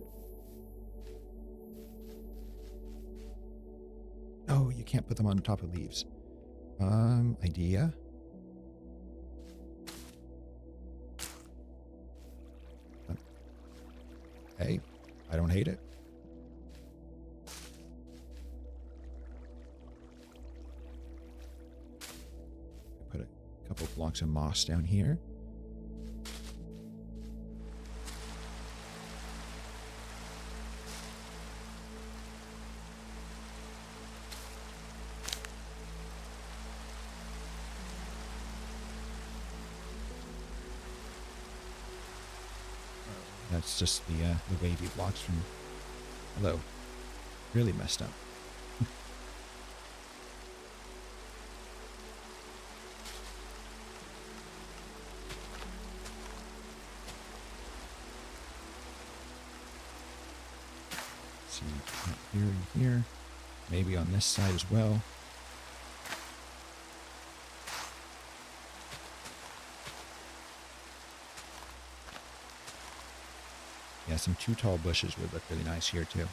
Oh, you can't put them on top of leaves. Idea? Hey, I don't hate it. Put a couple blocks of moss down here. That's just the wavy blocks from... Hello. Really messed up. See, here and here. Maybe on this side as well. Yeah, some too tall bushes would look really nice here too.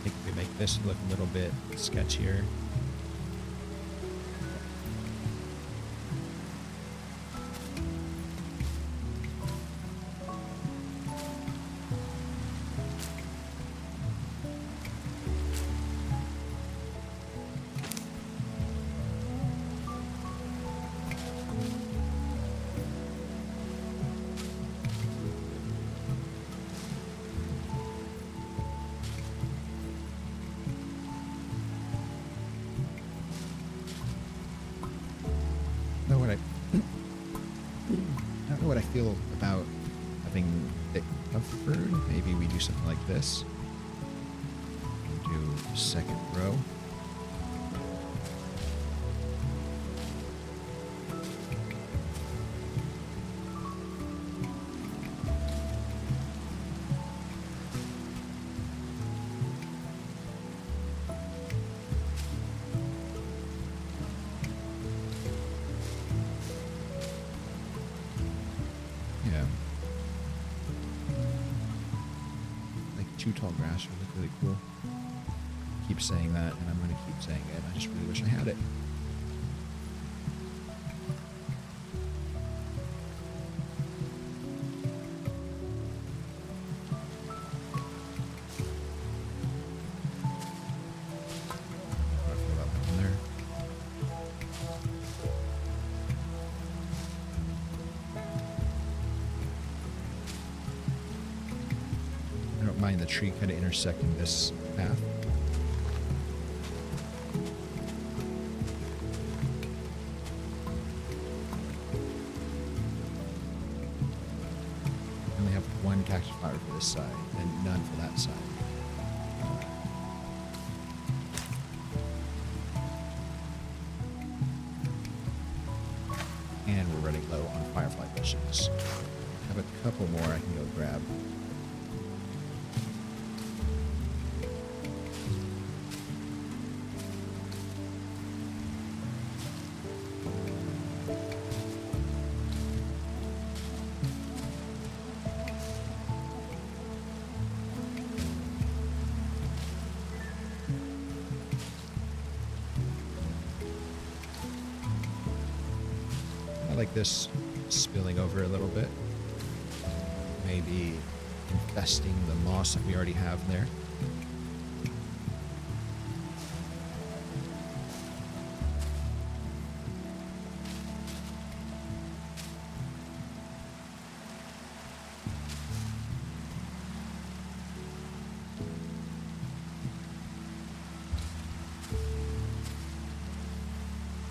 I think we make this look a little bit sketchier. I don't know what I feel about having it covered. Maybe we do something like this. Do second row. Too tall grass would look really cool. Keep saying that, and I'm going to keep saying it. I just really wish I had it. How do I feel about that one there? I don't mind the tree kind of intersecting this path. I only have one cactus flower for this side and none for that side. And we're running low on firefly bushes. I have a couple more I can go grab. I like this spilling over a little bit. Maybe infesting the moss that we already have there.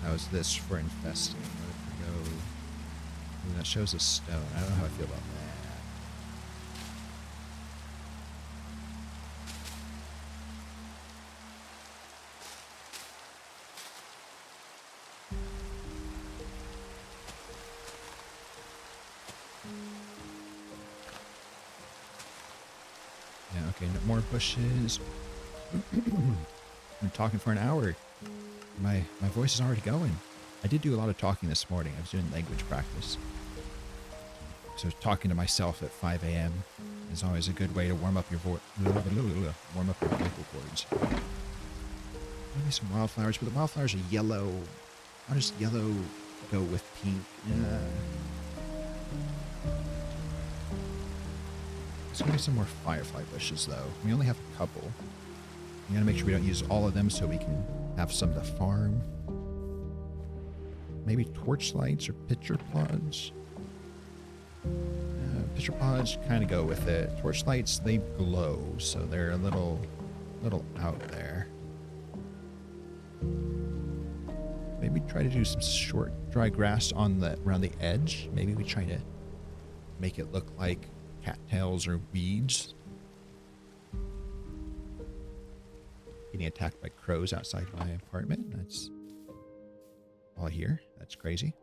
How's this for infesting? Ooh, that shows a stone. I don't know how I feel about that. Okay, no more bushes. I'm talking for an hour. My voice is already going. I did do a lot of talking this morning. I was doing language practice. So talking to myself at 5 a.m. is always a good way to warm up your voice. Warm up your vocal cords. Maybe some wildflowers, but the wildflowers are yellow. How does yellow go with pink? There's gonna be some more firefly bushes though. We only have a couple. We gotta make sure we don't use all of them so we can have some to farm. Maybe torch lights or pitcher pods. Pitcher pods kind of go with it. Torch lights, they glow, so they're a little out there. Maybe try to do some short dry grass on around the edge. Maybe we try to make it look like cattails or weeds. Getting attacked by crows outside my apartment. That's all I hear. That's crazy.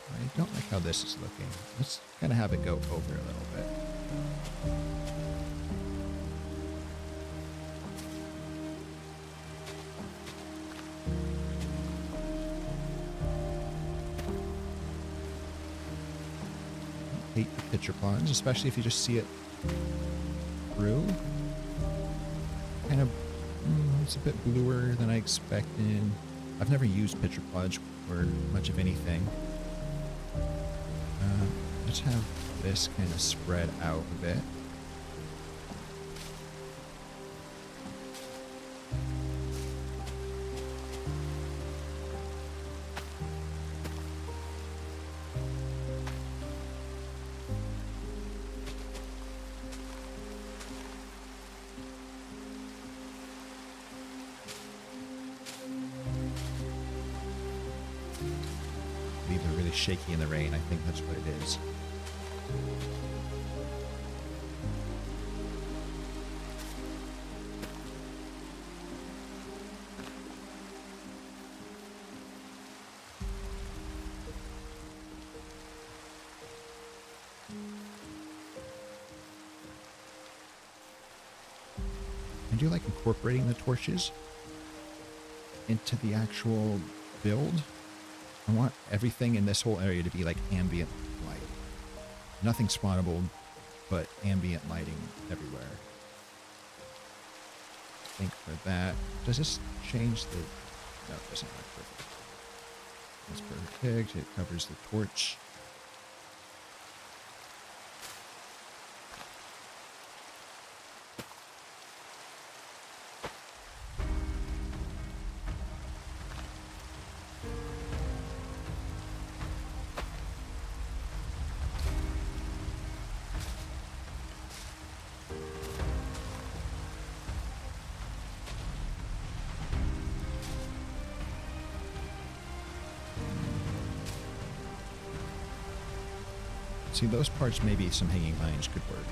I don't like how this is looking. Let's kind of have it go over a little bit. I hate the pitcher ponds, especially if you just see it through. Kind of, it's a bit bluer than I expected. I've never used pitcher pods for much of anything. Let's have this kind of spread out a bit. Leaves are really shaky in the rain. I think that's what it is. I do like incorporating the torches into the actual build. I want everything in this whole area to be like ambient light. Nothing spawnable, but ambient lighting everywhere. I think for that, does this change the... No, it doesn't look perfect. That's perfect. It covers the torch. See, those parts, maybe some hanging vines could work.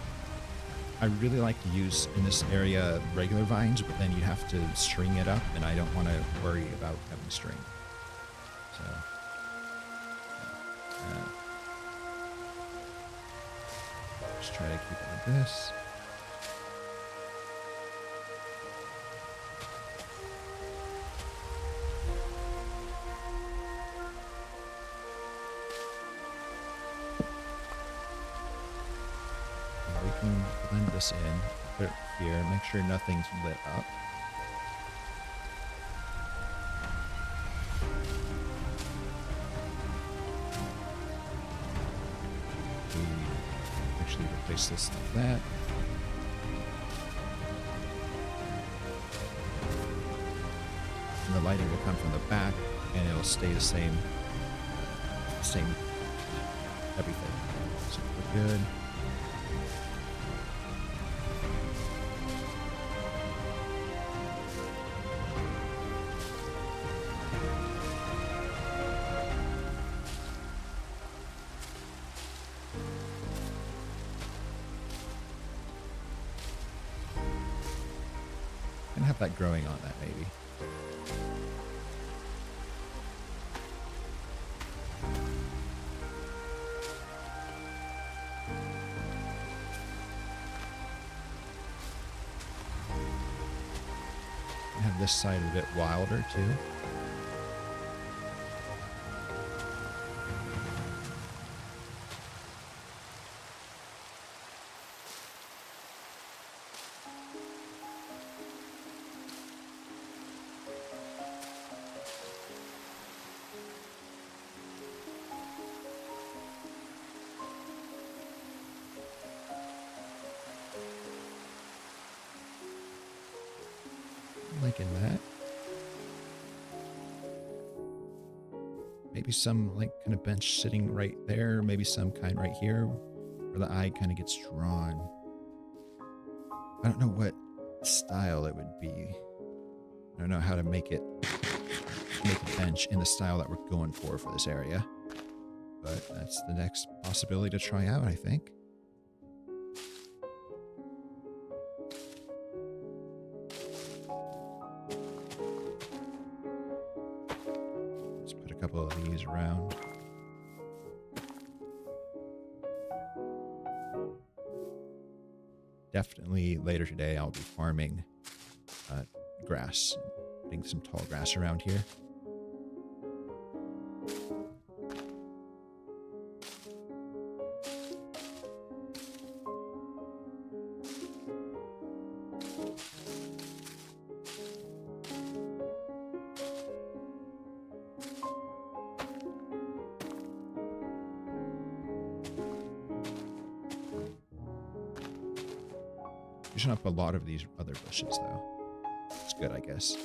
I really like to use, in this area, regular vines, but then you have to string it up, and I don't want to worry about having string. So, just try to keep it like this. Blend this in, put it here, make sure nothing's lit up. We actually replace this like that. And the lighting will come from the back, and it'll stay the same everything. So we're good. have that growing on that, maybe. Have this side a bit wilder too. Liking that. Maybe some like kind of bench sitting right there. Maybe some kind right here where the eye kind of gets drawn. I don't know what style it would be. I don't know how to make a bench in the style that we're going for this area. But that's the next possibility to try out, I think. Couple of these around. Definitely later today I'll be farming grass, putting some tall grass around here. Using up a lot of these other bushes, though. It's good, I guess.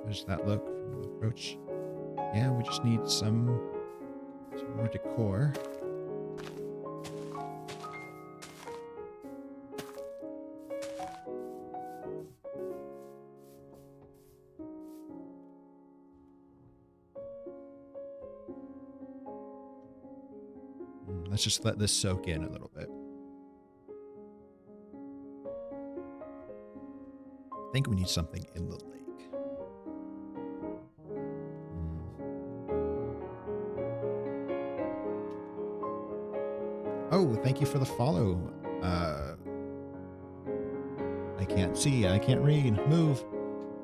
There's that look from the approach. Yeah, we just need some more decor. Let's just let this soak in a little bit. I think we need something in the lake. Oh, thank you for the follow. I can't see. I can't read. Move.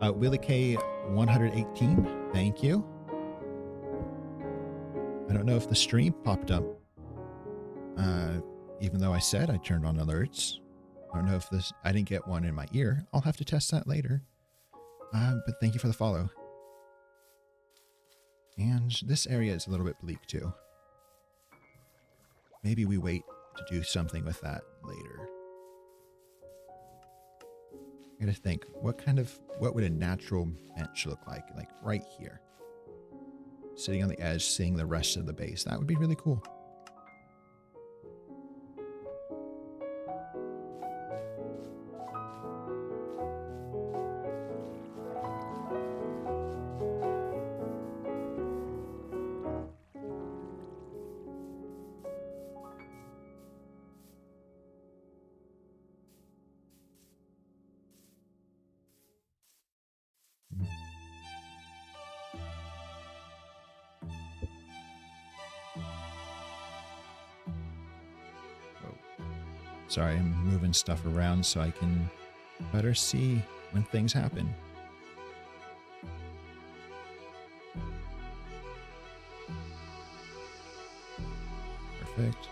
Willie K 118. Thank you. I don't know if the stream popped up. Even though I said I turned on alerts. I don't know if I didn't get one in my ear. I'll have to test that later. But thank you for the follow. And this area is a little bit bleak too. Maybe we wait to do something with that later. I gotta think, what would a natural bench look like? Like right here. Sitting on the edge, seeing the rest of the base. That would be really cool. Sorry, I'm moving stuff around so I can better see when things happen. Perfect.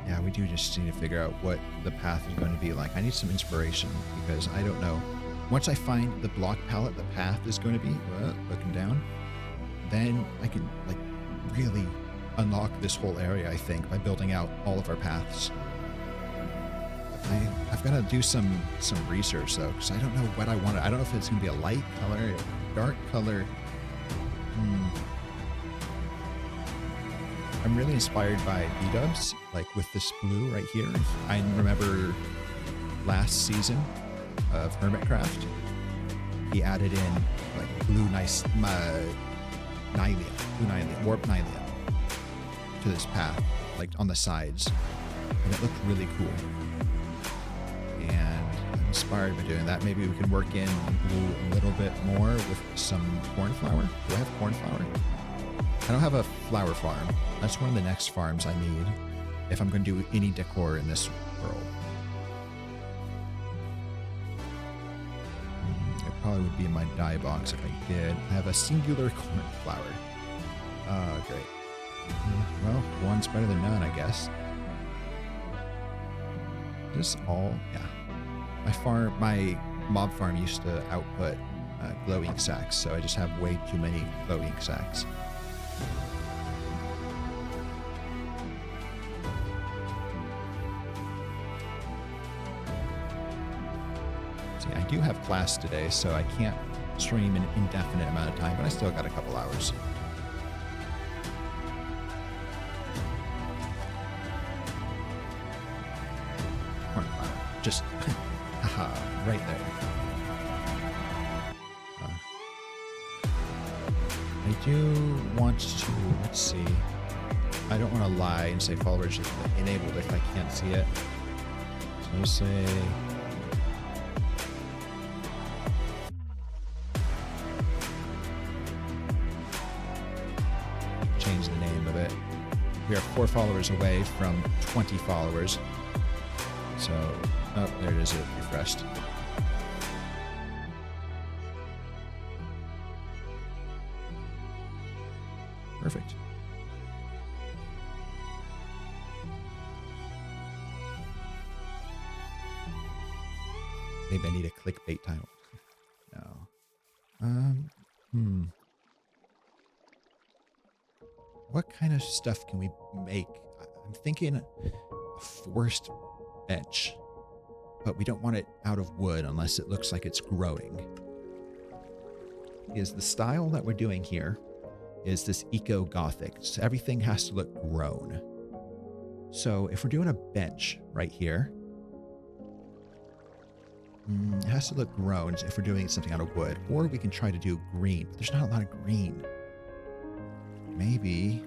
Yeah, we do just need to figure out what the path is going to be like. I need some inspiration because I don't know. Once I find the block palette the path is going to be, looking down, then I can like really unlock this whole area, I think, by building out all of our paths. I've got to do some research though, because I don't know what I want. I don't know if it's going to be a light color, a dark color. I'm really inspired by V-dubs, like with this blue right here. I remember last season of Hermitcraft, he added in like blue nylium, warp nylium to this path, like on the sides, and it looked really cool. And I'm inspired by doing that. Maybe we can work in blue a little bit more with some cornflower. Do I have cornflower? I don't have a flower farm. That's one of the next farms I need if I'm going to do any decor in this world. It probably would be in my dye box if I did. I have a singular cornflower. Great. Well, one's better than none, I guess. This all, yeah. My mob farm used to output glowing sacks, so I just have way too many glowing sacks. See, I do have class today, so I can't stream an indefinite amount of time, but I still got a couple hours. Just, haha, right there. I do want to, let's see. I don't want to lie and say followers is enabled if I can't see it. So I'll say, change the name of it. We are 4 followers away from 20 followers. So, oh, there it is, it refreshed. Perfect. Maybe I need a clickbait title. No. What kind of stuff can we make? I'm thinking a forest bench, but we don't want it out of wood unless it looks like it's growing. Is the style that we're doing here is this eco-gothic. So everything has to look grown. So if we're doing a bench right here, it has to look grown if we're doing something out of wood. Or we can try to do green, but there's not a lot of green. Maybe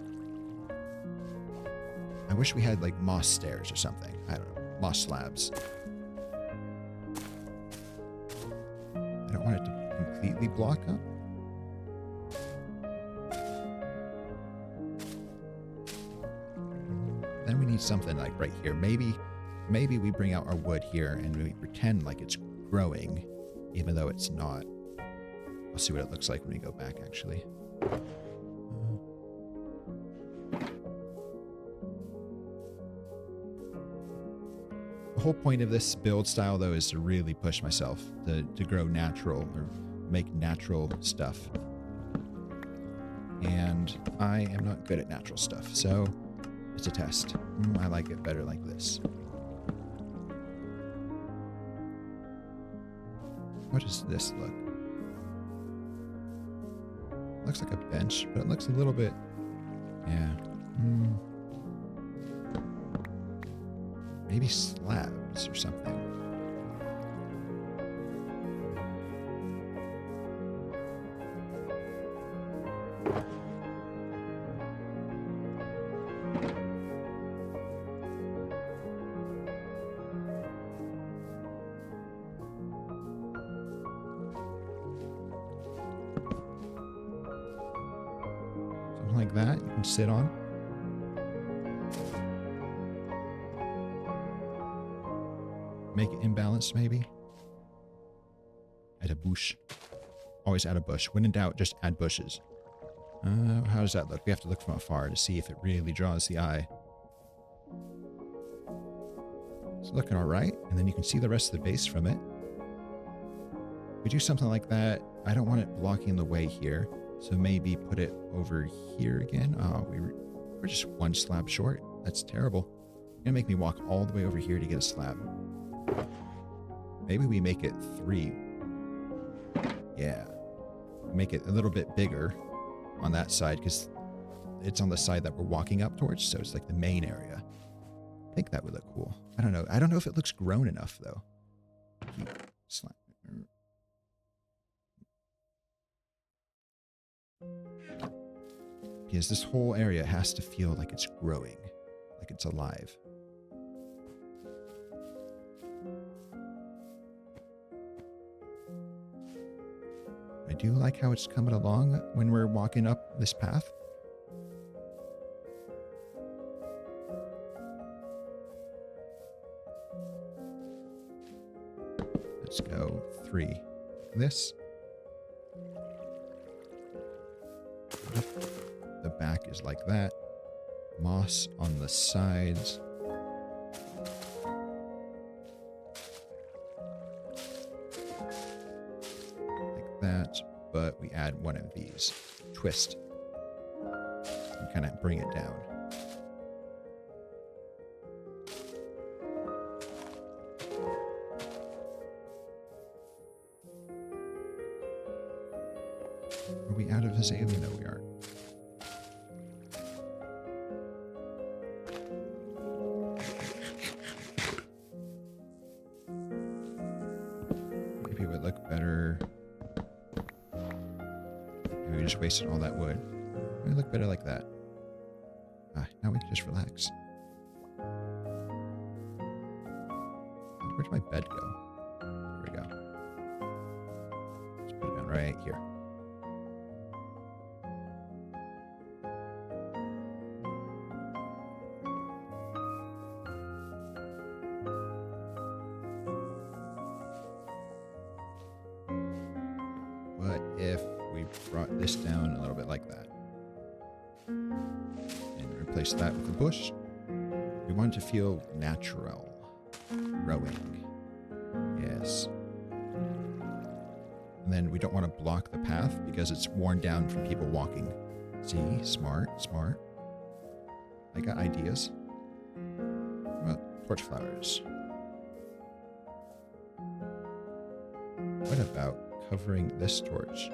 I wish we had like moss stairs or something. I don't know, moss slabs. I don't want it to completely block up. Then we need something like right here. Maybe we bring out our wood here and we pretend like it's growing, even though it's not. I'll see what it looks like when we go back, actually. The whole point of this build style, though, is to really push myself to grow natural or make natural stuff. And I am not good at natural stuff, so it's a test. I like it better like this. What does this look? Looks like a bench, but it looks a little bit, yeah. Maybe slabs or something. Something like that you can sit on. Make it imbalanced, maybe. Add a bush. Always add a bush. When in doubt, just add bushes. How does that look? We have to look from afar to see if it really draws the eye. It's looking all right. And then you can see the rest of the base from it. We do something like that. I don't want it blocking the way here. So maybe put it over here again. Oh, we're just one slab short. That's terrible. You're gonna make me walk all the way over here to get a slab. Maybe we make it 3. Yeah. Make it a little bit bigger on that side because it's on the side that we're walking up towards, so it's like the main area. I think that would look cool. I don't know. I don't know if it looks grown enough, though. Because this whole area has to feel like it's growing, like it's alive. I do like how it's coming along when we're walking up this path. Let's go 3. This. The back is like that. Moss on the sides. Like that. But we add one of these. Twist. And kind of bring it down. Are we out of azalea? No, we aren't. Maybe it would look better. Maybe we just wasted all that wood. It would look better like that. Ah, now we can just relax. Where'd my bed go? Here we go. Let's put it down right here. What if we brought this down a little bit like that? And replace that with a bush? We want it to feel natural. Growing. Yes. And then we don't want to block the path because it's worn down from people walking. See? Smart, smart. I got ideas. What about torch flowers? What about covering this torch?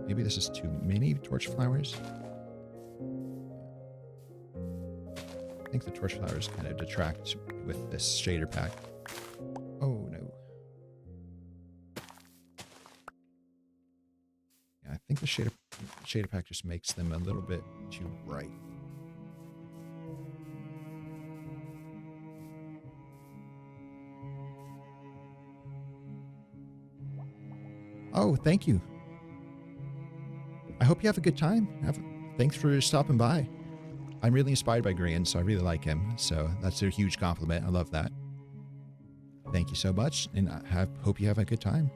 Maybe this is too many torch flowers. I think the torch flowers kind of detract with this shader pack. Oh no. Yeah, I think the shader pack just makes them a little bit too bright. Oh, thank you. I hope you have a good time. Thanks for stopping by. I'm really inspired by Grian, so I really like him. So that's a huge compliment. I love that. Thank you so much, and I hope you have a good time.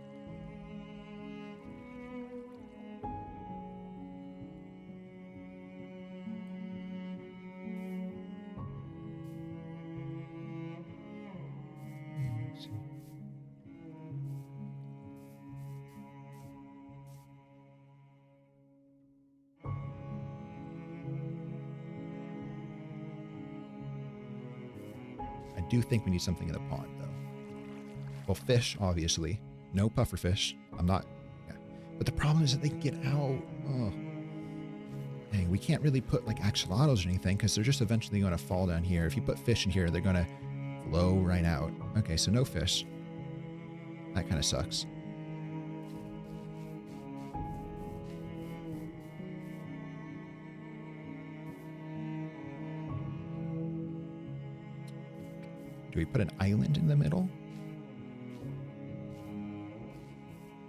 I do think we need something in the pond, though. Well, fish, obviously. No puffer fish. I'm not... Yeah. But the problem is that they can get out. Oh. Dang, we can't really put, like, axolotls or anything, because they're just eventually going to fall down here. If you put fish in here, they're going to flow right out. Okay, so no fish. That kind of sucks. Do we put an island in the middle?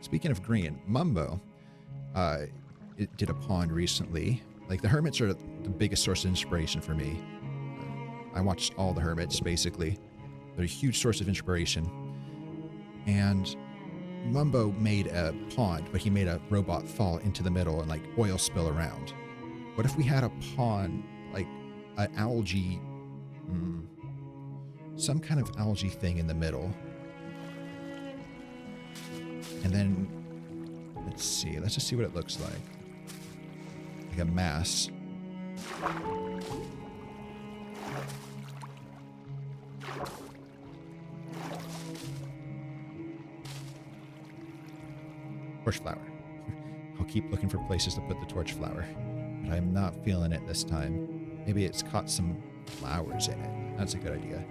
Speaking of green, Mumbo it did a pond recently. Like, the hermits are the biggest source of inspiration for me. I watched all the hermits, basically. They're a huge source of inspiration. And Mumbo made a pond, but he made a robot fall into the middle and, like, oil spill around. What if we had a pond, like, an algae... some kind of algae thing in the middle. And then, let's see. Let's just see what it looks like. Like a mass. Torch flower. I'll keep looking for places to put the torch flower, but I'm not feeling it this time. Maybe it's caught some flowers in it. That's a good idea.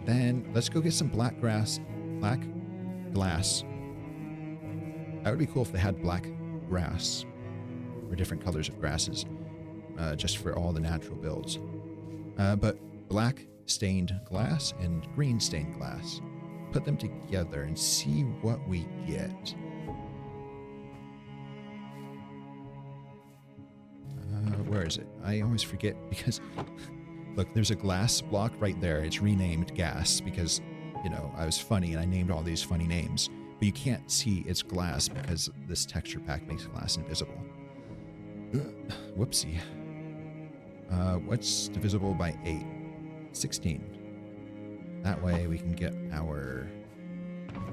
Then let's go get some black glass. That would be cool if they had black grass or different colors of grasses, just for all the natural builds. But black stained glass and green stained glass. Put them together and see what we get. Where is it? I always forget because, look, there's a glass block right there. It's renamed gas because, you know, I was funny and I named all these funny names. But you can't see it's glass because this texture pack makes glass invisible. Whoopsie. What's divisible by 8? 16. That way we can get our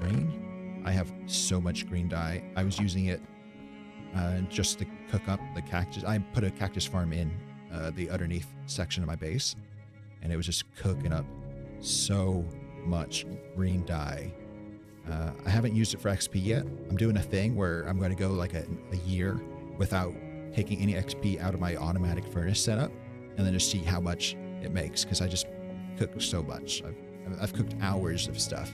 green. I have so much green dye. I was using it just to cook up the cactus. I put a cactus farm in the underneath section of my base, and it was just cooking up so much green dye. I haven't used it for XP yet. I'm doing a thing where I'm going to go like a year without taking any XP out of my automatic furnace setup, and then just see how much it makes, because I just cook so much. I've cooked hours of stuff.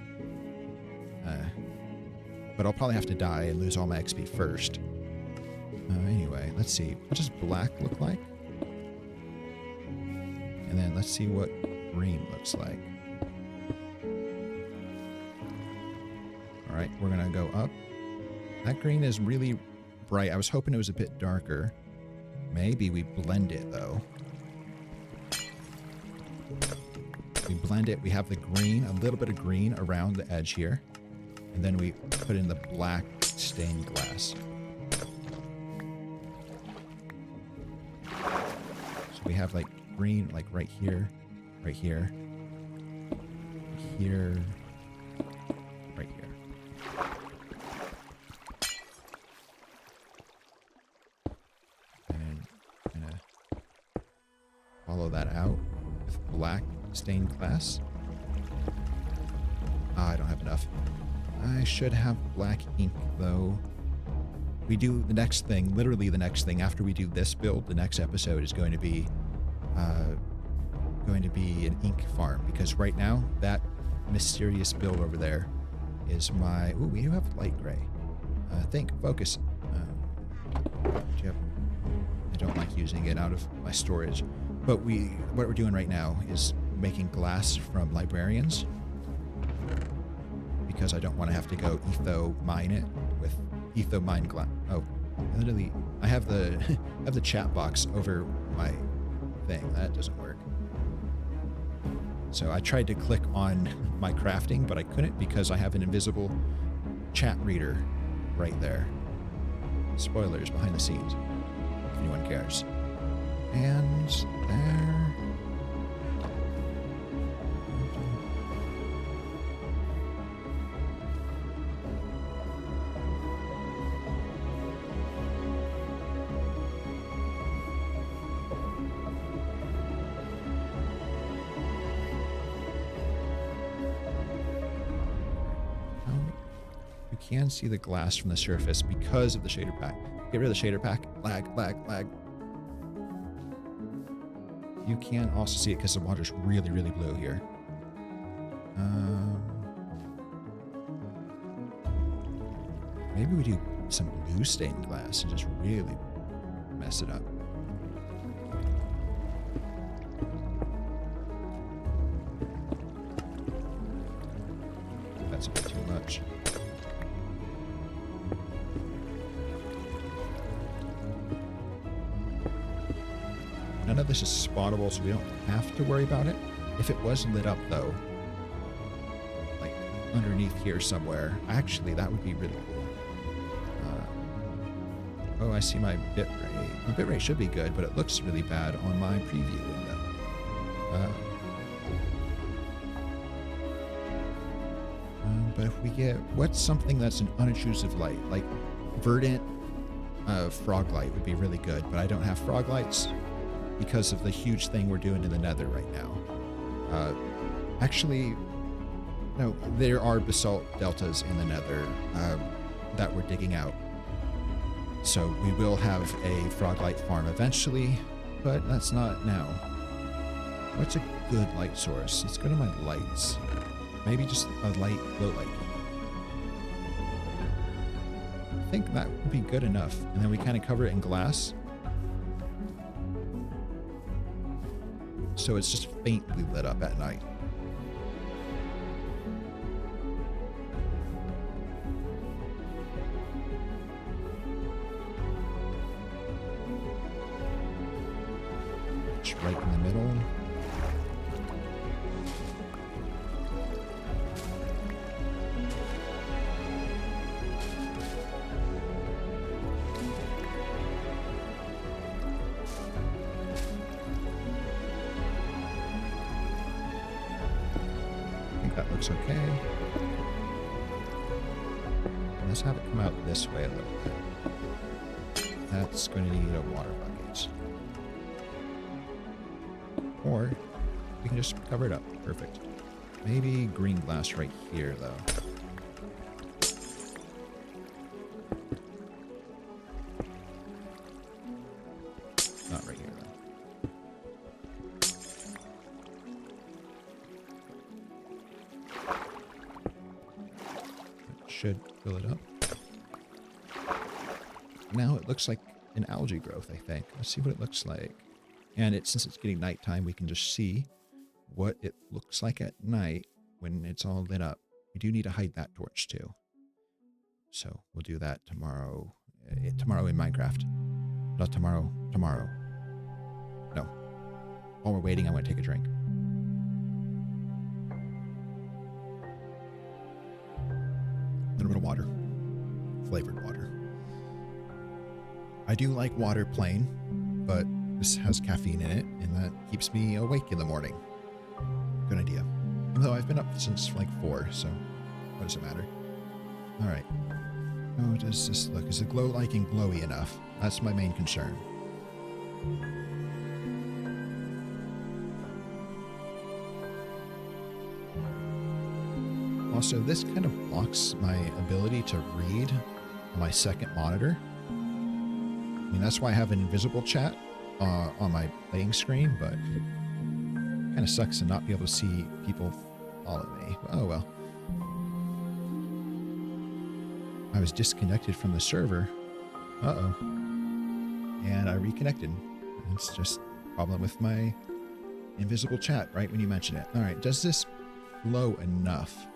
But I'll probably have to die and lose all my XP first. Anyway, let's see. What does black look like? And then let's see what green looks like. Alright, we're gonna go up. That green is really bright. I was hoping it was a bit darker. Maybe we blend it, though. We blend it. We have the green, a little bit of green around the edge here. And then we put in the black stained glass. So we have like green, like right here, right here, here, right here. And I'm gonna follow that out with black stained glass. I don't have enough. I should have black ink, though. We do the next thing, literally the next thing after we do this build. The next episode is going to be an ink farm, because right now that mysterious build over there is my. Ooh, we do have light gray. Focus. I don't like using it out of my storage, but what we're doing right now is making glass from librarians, because I don't want to have to go etho mine it with etho mine glass. Oh, literally, I have the chat box over my thing. That doesn't work. So I tried to click on my crafting, but I couldn't because I have an invisible chat reader right there. Spoilers behind the scenes, if anyone cares. And there. You can see the glass from the surface because of the shader pack. Get rid of the shader pack. Lag, lag, lag. You can also see it because the water's really, really blue here. Maybe we do some blue stained glass and just really mess it up. That's a bit too much. None of this is spottable, so we don't have to worry about it. If it was lit up, though, like underneath here somewhere, actually, that would be really cool. Oh, I see my bitrate. My bitrate should be good, but it looks really bad on my preview window. But if we get, what's something that's an unintrusive light? Like verdant frog light would be really good, but I don't have frog lights because of the huge thing we're doing in the nether right now. Actually, no, there are basalt deltas in the nether that we're digging out. So we will have a frog light farm eventually, but that's not now. What's a good light source? Let's go to my lights. Maybe just a light, low light. I think that would be good enough. And then we kind of cover it in glass. So it's just faintly lit up at night. It's right in the middle. That looks okay. Let's have it come out this way a little bit. That's going to need a water bucket. Or we can just cover it up. Perfect. Maybe green glass right here, though. Not right here, though. Should fill it up. Now it looks like an algae growth, I think. Let's see what it looks like. And since it's getting nighttime, we can just see what it looks like at night when it's all lit up. We do need to hide that torch too. So we'll do that tomorrow. Tomorrow in Minecraft. Not tomorrow. Tomorrow. No. While we're waiting, I want to take a drink. A little bit of water. Flavored water. I do like water plain, but this has caffeine in it, and that keeps me awake in the morning. Good idea. Even though I've been up since like 4, so what does it matter? Alright. How does this look? Is the glow liking glowy enough? That's my main concern. Also, this kind of blocks my ability to read on my second monitor. I mean, that's why I have an invisible chat on my playing screen, but it kind of sucks to not be able to see people follow me. Oh well. I was disconnected from the server. Uh-oh. And I reconnected. It's just a problem with my invisible chat right when you mention it. Alright, does this glow enough?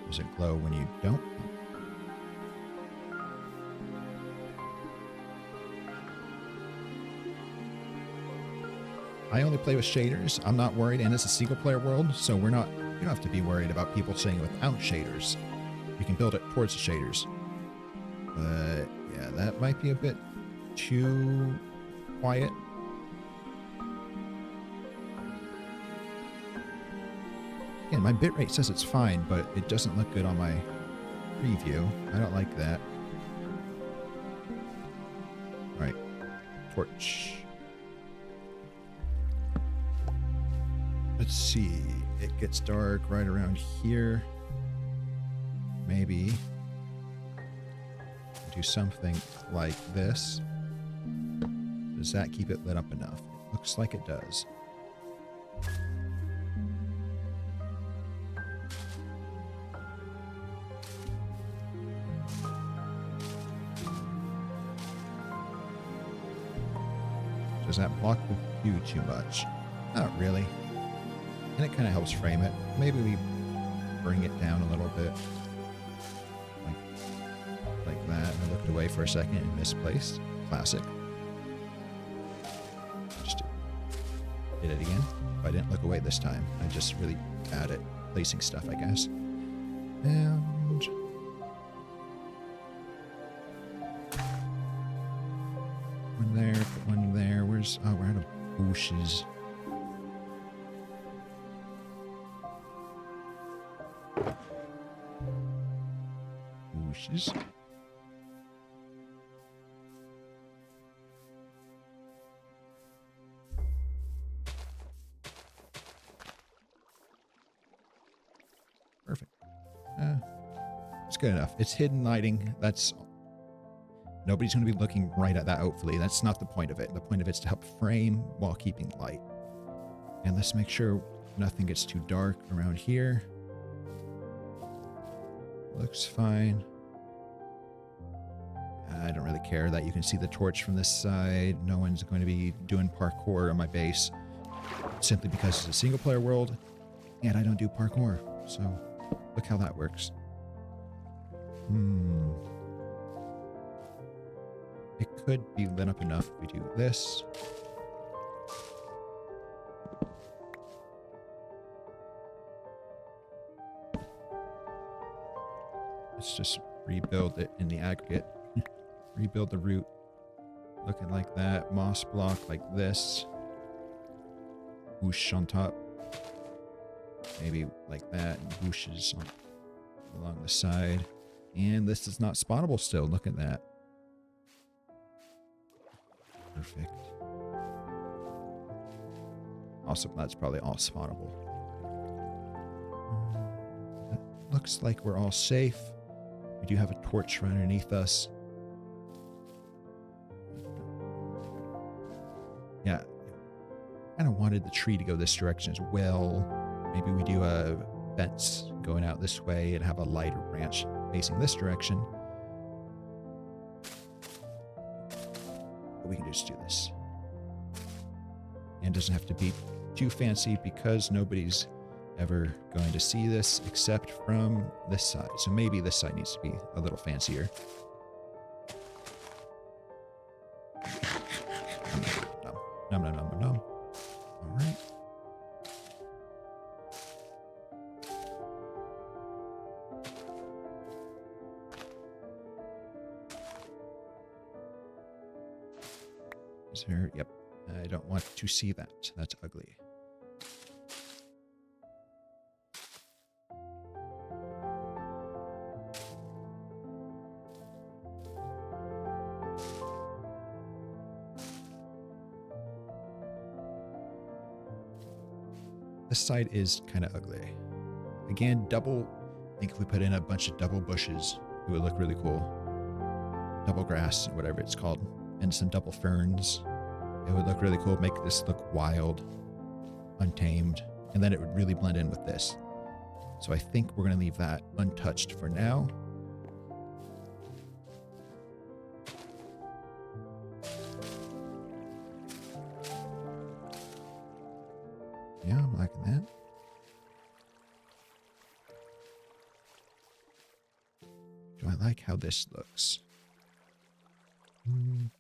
Does it glow when you don't? I only play with shaders. I'm not worried, and it's a single player world, so you don't have to be worried about people saying without shaders. You can build it towards the shaders. But yeah, that might be a bit too quiet. Again, my bitrate says it's fine, but it doesn't look good on my preview. I don't like that. Alright. Torch. Let's see. It gets dark right around here. Maybe do something like this. Does that keep it lit up enough? It looks like it does. Does that block the view too much? Not really. And it kind of helps frame it. Maybe we bring it down a little bit. Like that. I looked away for a second and misplaced. Classic. Just did it again. But I didn't look away this time. I'm just really bad at placing stuff, I guess. And one there, put one there. Where's... Oh, we're out of bushes. bushes. Perfect. It's good enough. It's hidden lighting. That's... Nobody's going to be looking right at that, hopefully. That's not the point of it. The point of it is to help frame while keeping light. And let's make sure nothing gets too dark around here. Looks fine. I don't really care that you can see the torch from this side. No one's going to be doing parkour on my base simply because it's a single player world and I don't do parkour. So look how that works. It could be lit up enough if we do this. Let's just rebuild it in the aggregate. Rebuild the root. Looking like that. Moss block like this. Whoosh on top. Maybe like that. And whooshes along the side. And this is not spawnable still. Look at that. Perfect. Also, that's probably all spawnable. Looks like we're all safe. We do have a torch right underneath us. Yeah. I kind of wanted the tree to go this direction as well. Maybe we do a fence going out this way and have a lighter branch facing this direction. But we can just do this. And it doesn't have to be too fancy because nobody's ever going to see this except from this side. So maybe this side needs to be a little fancier. Nom nom nom nom nom. All right. Is there? Yep. I don't want to see that. That's ugly. This side is kind of ugly. Again, I think if we put in a bunch of double bushes, it would look really cool. Double grass, whatever it's called, and some double ferns. It would look really cool, make this look wild, untamed, and then it would really blend in with this. So I think we're going to leave that untouched for now. Yeah, I'm liking that. Do I like how this looks?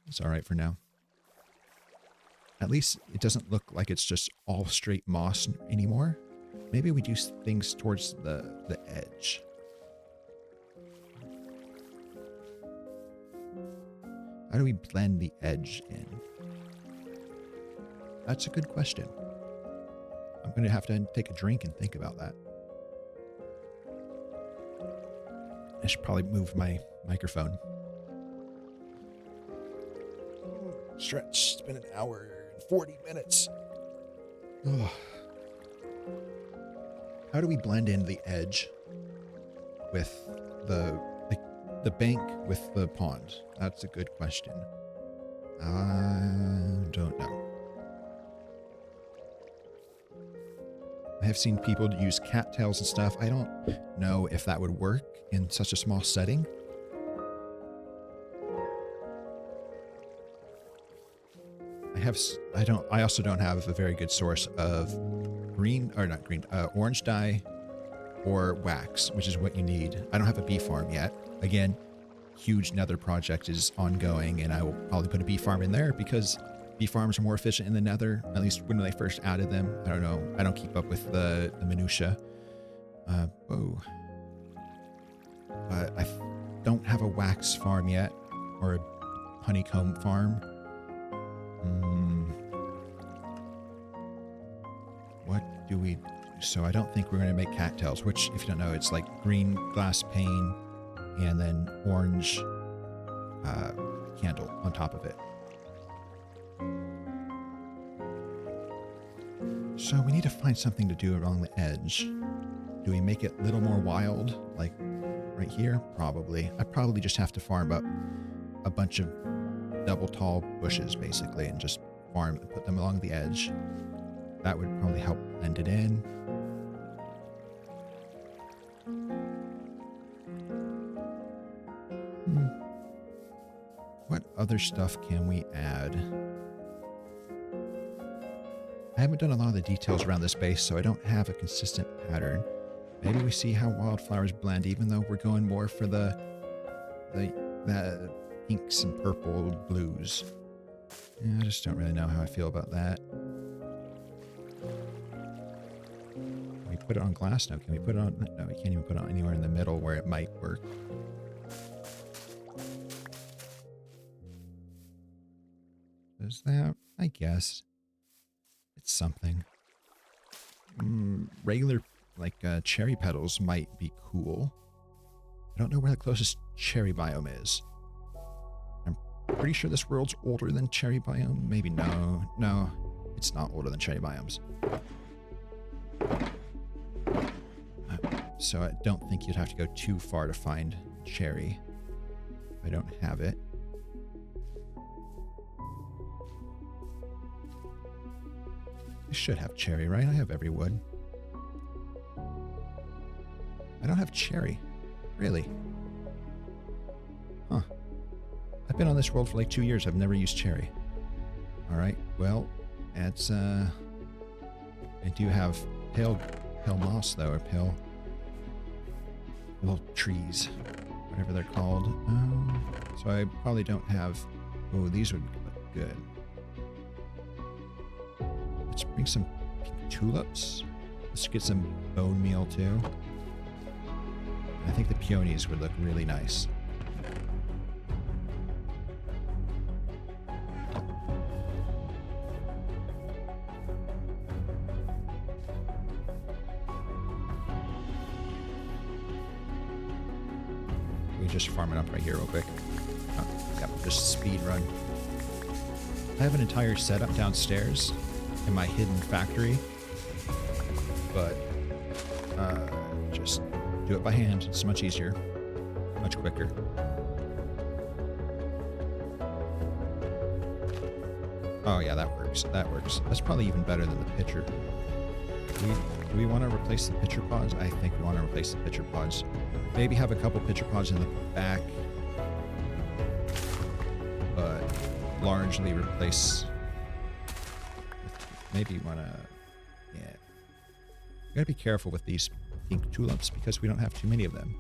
It's all right for now. At least it doesn't look like it's just all straight moss anymore. Maybe we do things towards the edge. How do we blend the edge in? That's a good question. I'm going to have to take a drink and think about that. I should probably move my microphone. Stretch. It's been an hour and 40 minutes. Ugh. How do we blend in the edge with the bank with the pond? That's a good question. I don't know. I have seen people use cattails and stuff. I don't know if that would work in such a small setting. I also don't have a very good source of orange dye or wax, which is what you need. I don't have a bee farm yet. Again, huge nether project is ongoing, and I will probably put a bee farm in there because bee farms are more efficient in the nether, at least when they first added them. I don't know. I don't keep up with the minutia. Whoa. But I don't have a wax farm yet, or a honeycomb farm. What do we do? So I don't think we're going to make cattails, which, if you don't know, it's like green glass pane and then orange candle on top of it. So we need to find something to do along the edge. Do we make it a little more wild, like right here? Probably. I probably just have to farm up a bunch of double tall bushes, basically, and just farm and put them along the edge. That would probably help blend it in. What other stuff can we add? I haven't done a lot of the details around this base, so I don't have a consistent pattern. Maybe we see how wildflowers blend, even though we're going more for the pinks and purple blues. Yeah, I just don't really know how I feel about that. Can we put it on glass? No. Can we put it on? No, we can't even put it on anywhere in the middle where it might work. Is that? I guess. It's something. Regular, like, cherry petals might be cool. I don't know where the closest cherry biome is. I'm pretty sure this world's older than cherry biome. Maybe no. No, it's not older than cherry biomes. So I don't think you'd have to go too far to find cherry. I don't have it. I should have cherry, right? I have every wood. I don't have cherry. Really? Huh. I've been on this world for like 2 years. I've never used cherry. Alright, well, it's, I do have pale moss, though, or pale little trees, whatever they're called. So I probably don't have... Oh, these would look good. Let's bring some pink tulips. Let's get some bone meal, too. I think the peonies would look really nice. We just farm it up right here real quick. Oh, yep, just speed run. I have an entire setup downstairs in my hidden factory, but just do it by hand. It's much easier, much quicker. Oh yeah, that works. That works. That's probably even better than the pitcher. Do we want to replace the pitcher pods? I think we want to replace the pitcher pods. Maybe have a couple pitcher pods in the back, but largely replace. Maybe you want to, yeah. You gotta be careful with these pink tulips because we don't have too many of them.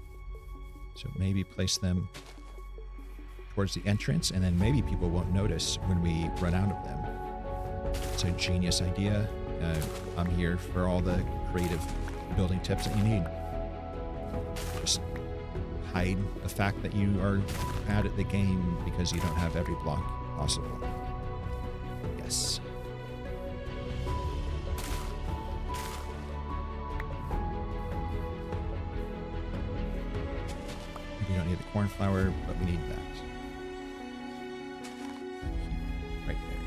So maybe place them towards the entrance, and then maybe people won't notice when we run out of them. It's a genius idea. I'm here for all the creative building tips that you need. Just hide the fact that you are bad at the game because you don't have every block possible. Yes. We don't need the cornflower, but we need that. Right there.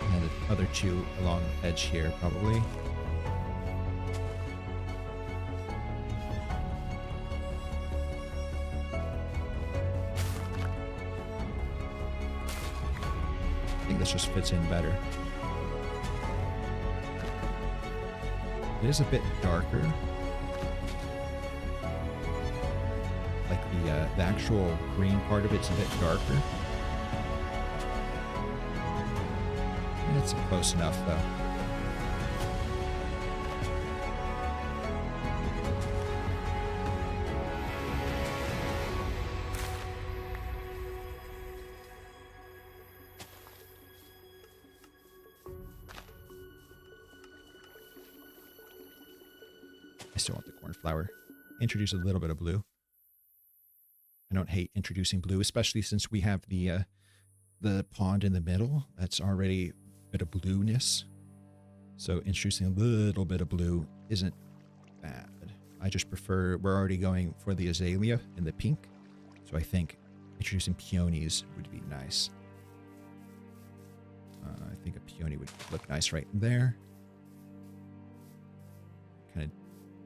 And then the other two along the edge here, probably. I think this just fits in better. It is a bit darker. Like the actual green part of it's a bit darker. It's close enough, though. I still want the cornflower. Introduce a little bit of blue. I don't hate introducing blue, especially since we have the pond in the middle. That's already a bit of blueness. So introducing a little bit of blue isn't bad. I just prefer, we're already going for the azalea in the pink. So I think introducing peonies would be nice. I think a peony would look nice right there. Kind of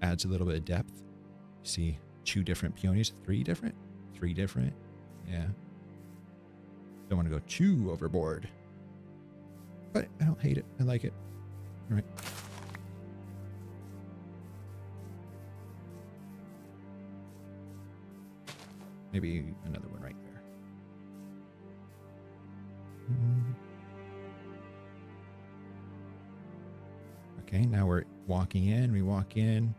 adds a little bit of depth. See, 2 different peonies, 3 different? 3 different, yeah. Don't want to go too overboard. But I don't hate it, I like it. All right. Maybe another one right there. Okay, now we're walking in. We walk in,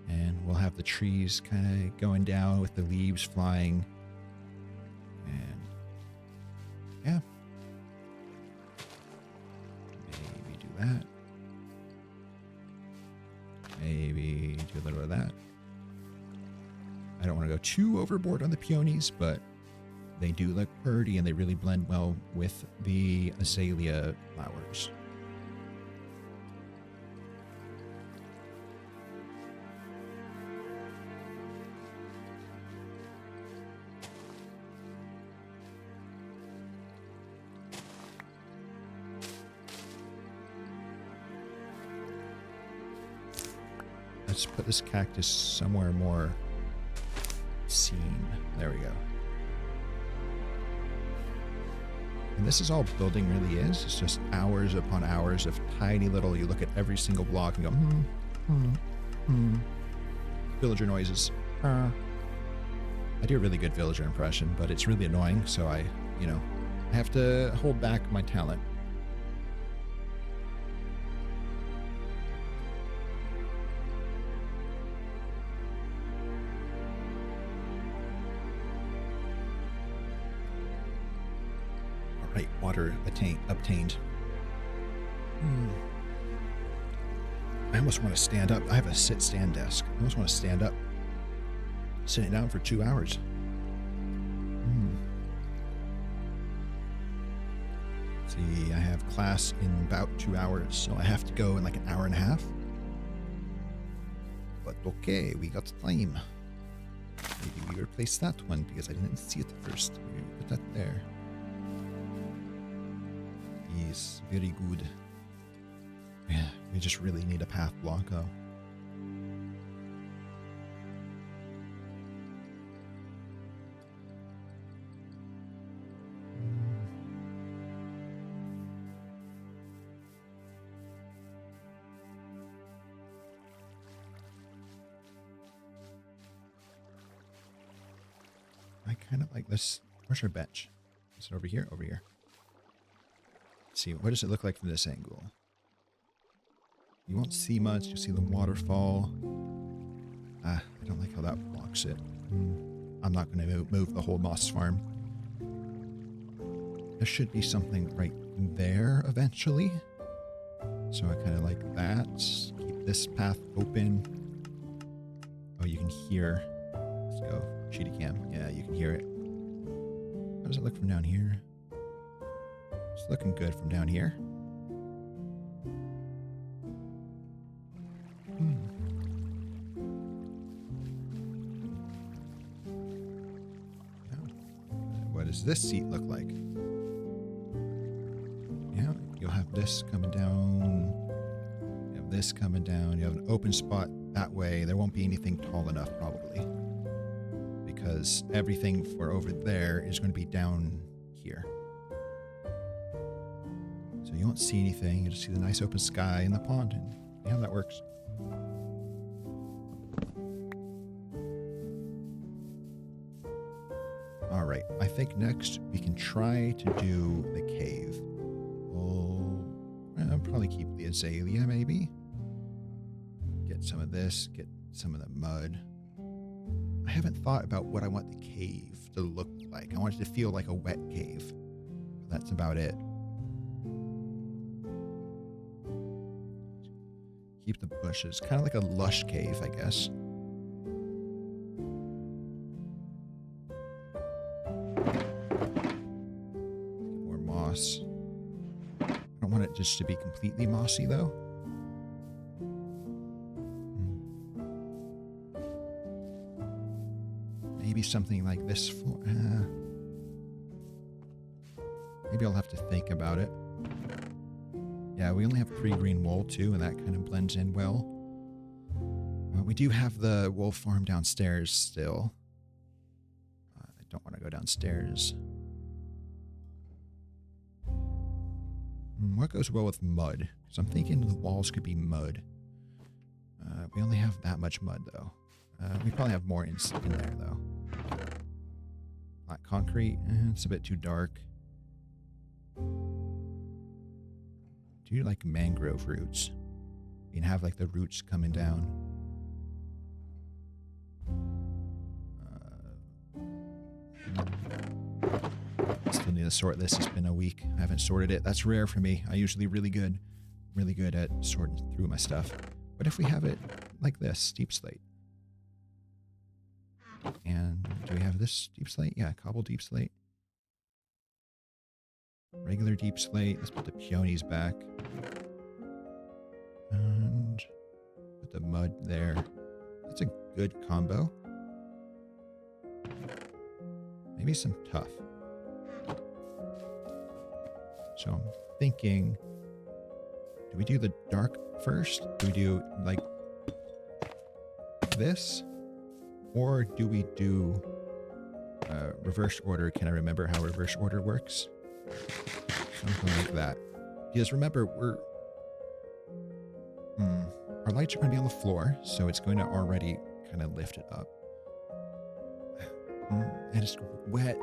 and we'll have the trees kind of going down with the leaves flying. And yeah. Maybe do that. Maybe do a little bit of that. I don't want to go too overboard on the peonies, but they do look pretty and they really blend well with the azalea flowers. Let's put this cactus somewhere more seen. There we go. And this is all building really is. It's just hours upon hours of tiny little, you look at every single block and go, villager noises. I do a really good villager impression, but it's really annoying. So I have to hold back my talent. Right, water obtained. I almost want to stand up. I have a sit-stand desk. I almost want to stand up. Sitting down for 2 hours. See, I have class in about 2 hours, so I have to go in like an hour and a half. But okay, we got time. Maybe we replace that one because I didn't see it first. Maybe we put that there. Yes, very good. Yeah, we just really need a path block though. I kind of like this. Where's our bench? Is it over here? Over here. Let's see, what does it look like from this angle? You won't see much. You'll see the waterfall. I don't like how that blocks it. I'm not going to move the whole moss farm. There should be something right there eventually. So I kind of like that. Keep this path open. Oh, you can hear. Let's go. Cheetah cam. Yeah, you can hear it. How does it look from down here? It's looking good from down here. What does this seat look like? Yeah, you'll have this coming down. You have this coming down. You have an open spot that way. There won't be anything tall enough probably, because everything for over there is going to be down here. So you won't see anything. You just see the nice open sky and the pond, and yeah, that works. All right, I think next we can try to do the cave. I'll probably keep the azalea maybe. Get some of this, get some of the mud. I haven't thought about what I want the cave to look like. I want it to feel like a wet cave. That's about it. Keep the bushes. Kind of like a lush cave, I guess. More moss. I don't want it just to be completely mossy, though. something like this floor. Maybe I'll have to think about it. Yeah, we only have 3 green wool too, and that kind of blends in well. We do have the wool farm downstairs still. I don't want to go downstairs. What goes well with mud? Because I'm thinking the walls could be mud. We only have that much mud though. We probably have more in there though. Black concrete, it's a bit too dark. Do you like mangrove roots? You can have like the roots coming down. Still need to sort this. It's been a week. I haven't sorted it. That's rare for me. I'm usually really good at sorting through my stuff. What if we have it like this? Deep slate. And do we have this deep slate? Yeah, cobble deep slate. Regular deep slate. Let's put the peonies back. And put the mud there. That's a good combo. Maybe some tough. So I'm thinking, do we do the dark first? Do we do like this? Or do we do reverse order? Can I remember how reverse order works? Something like that. Because remember, our lights are going to be on the floor, so it's going to already kind of lift it up. And it's wet.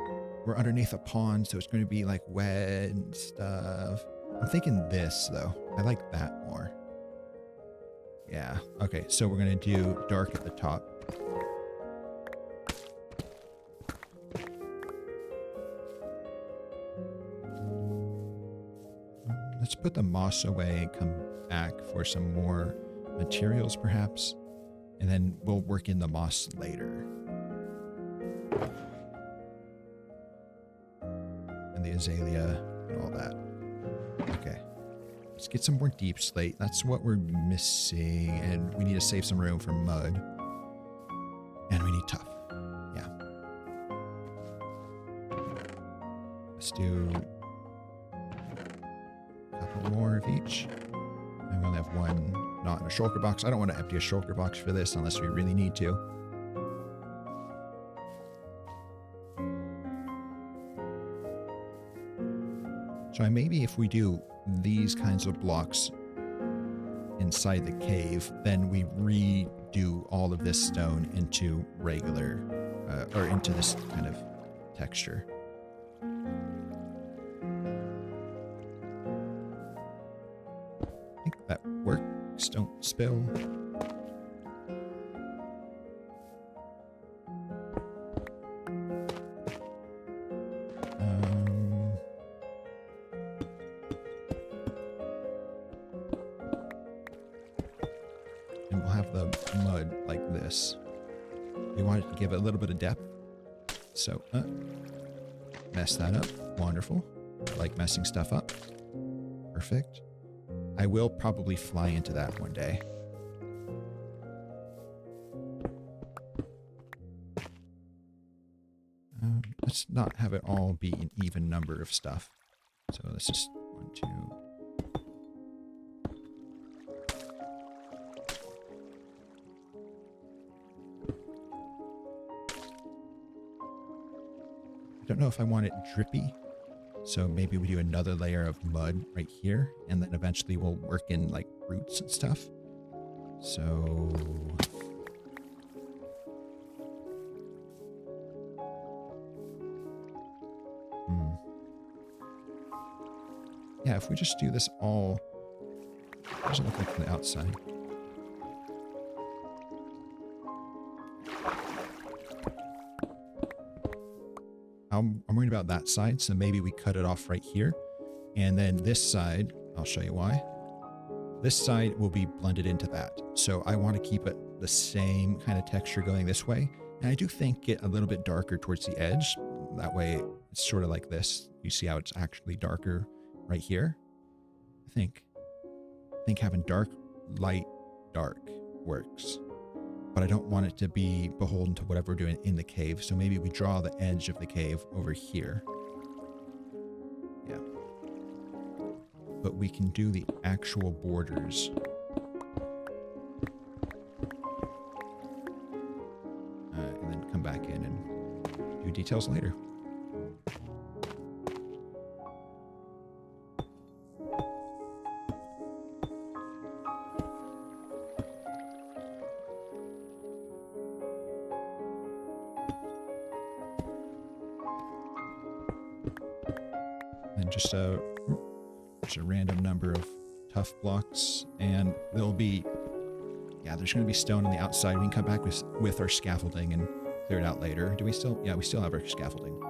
We're underneath a pond, so it's going to be like wet and stuff. I'm thinking this, though. I like that more. Yeah. Okay, so we're going to do dark at the top. Let's put the moss away and come back for some more materials, perhaps. And then we'll work in the moss later. And the azalea and all that. Okay. Let's get some more deep slate. That's what we're missing. And we need to save some room for mud. And we need tough. Yeah. Let's do a couple more of each. And we only have one not in a shulker box. I don't want to empty a shulker box for this unless we really need to. So maybe if we do these kinds of blocks inside the cave, then we redo all of this stone into regular, or into this kind of texture. I think that works. Don't spill. And we'll have the mud like this. We want it to give it a little bit of depth. So, mess that up. Wonderful. I like messing stuff up. Perfect. I will probably fly into that one day. Let's not have it all be an even number of stuff. So let's just 1, 2. I don't know if I want it drippy. So maybe we do another layer of mud right here, and then eventually we'll work in like roots and stuff. So yeah, if we just do this all, what does it look like from the outside? I'm worried about that side, so maybe we cut it off right here. And then this side, I'll show you why. This side will be blended into that. So I want to keep it the same kind of texture going this way. And I do think get a little bit darker towards the edge. That way it's sort of like this. You see how it's actually darker right here? I think having dark, light, dark works. but I don't want it to be beholden to whatever we're doing in the cave. So maybe we draw the edge of the cave over here. Yeah. But we can do the actual borders. And then come back in and do details later. And just a random number of tough blocks, and there'll be, yeah, there's going to be stone on the outside. We can come back with our scaffolding and clear it out later. Do we still? Yeah, we still have our scaffolding.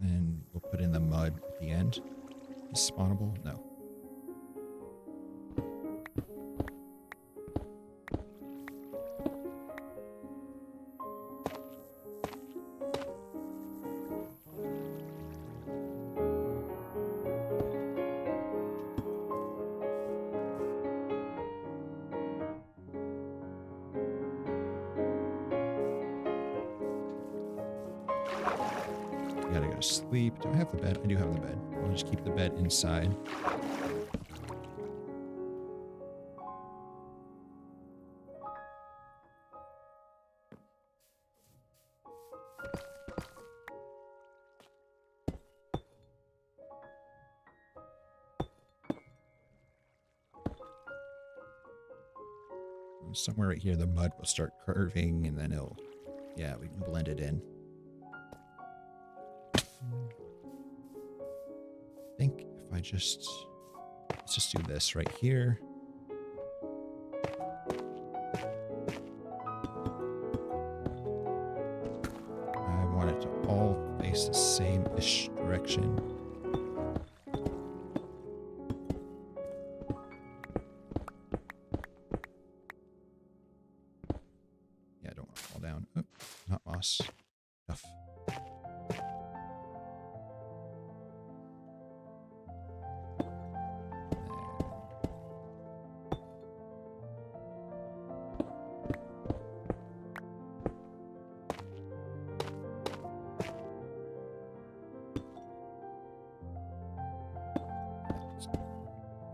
And we'll put in the mud at the end. Is spawnable? No. Gotta go to sleep. Do I have the bed? I do have the bed. We'll just keep the bed inside. And somewhere right here, the mud will start curving, and then it'll, yeah, we can blend it in. I think if I let's just do this right here. I want it to all face the same-ish direction. Yeah, I don't want to fall down. Oh, not moss. Stuff.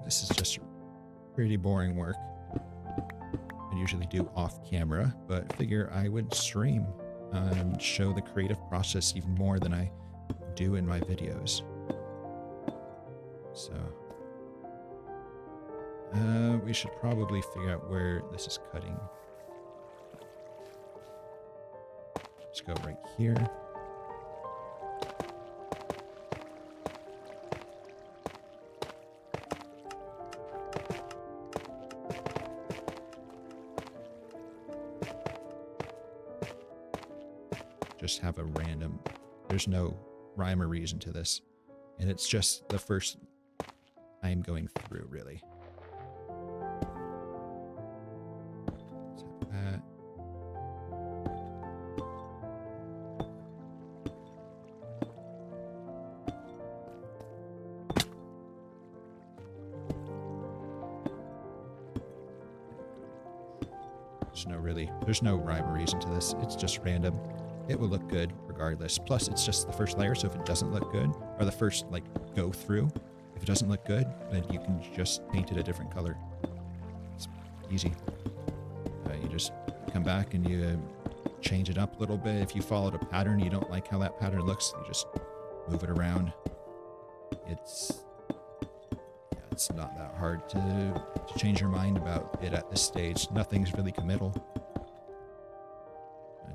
This is just pretty boring work. I usually do off camera, but figure I would stream and show the creative process even more than I do in my videos. So, we should probably figure out where this is cutting. Let's go right here. Just have a random, there's no rhyme or reason to this, and it's just the first I'm going through, really. Let's have that. There's no rhyme or reason to this. It's just random. It will look good regardless. Plus, it's just the first layer, so if it doesn't look good, or the first, like, go through, if it doesn't look good, then you can just paint it a different color. It's easy. You just come back and you change it up a little bit. If you followed a pattern, you don't like how that pattern looks, you just move it around. It's not that hard to change your mind about it at this stage. Nothing's really committal.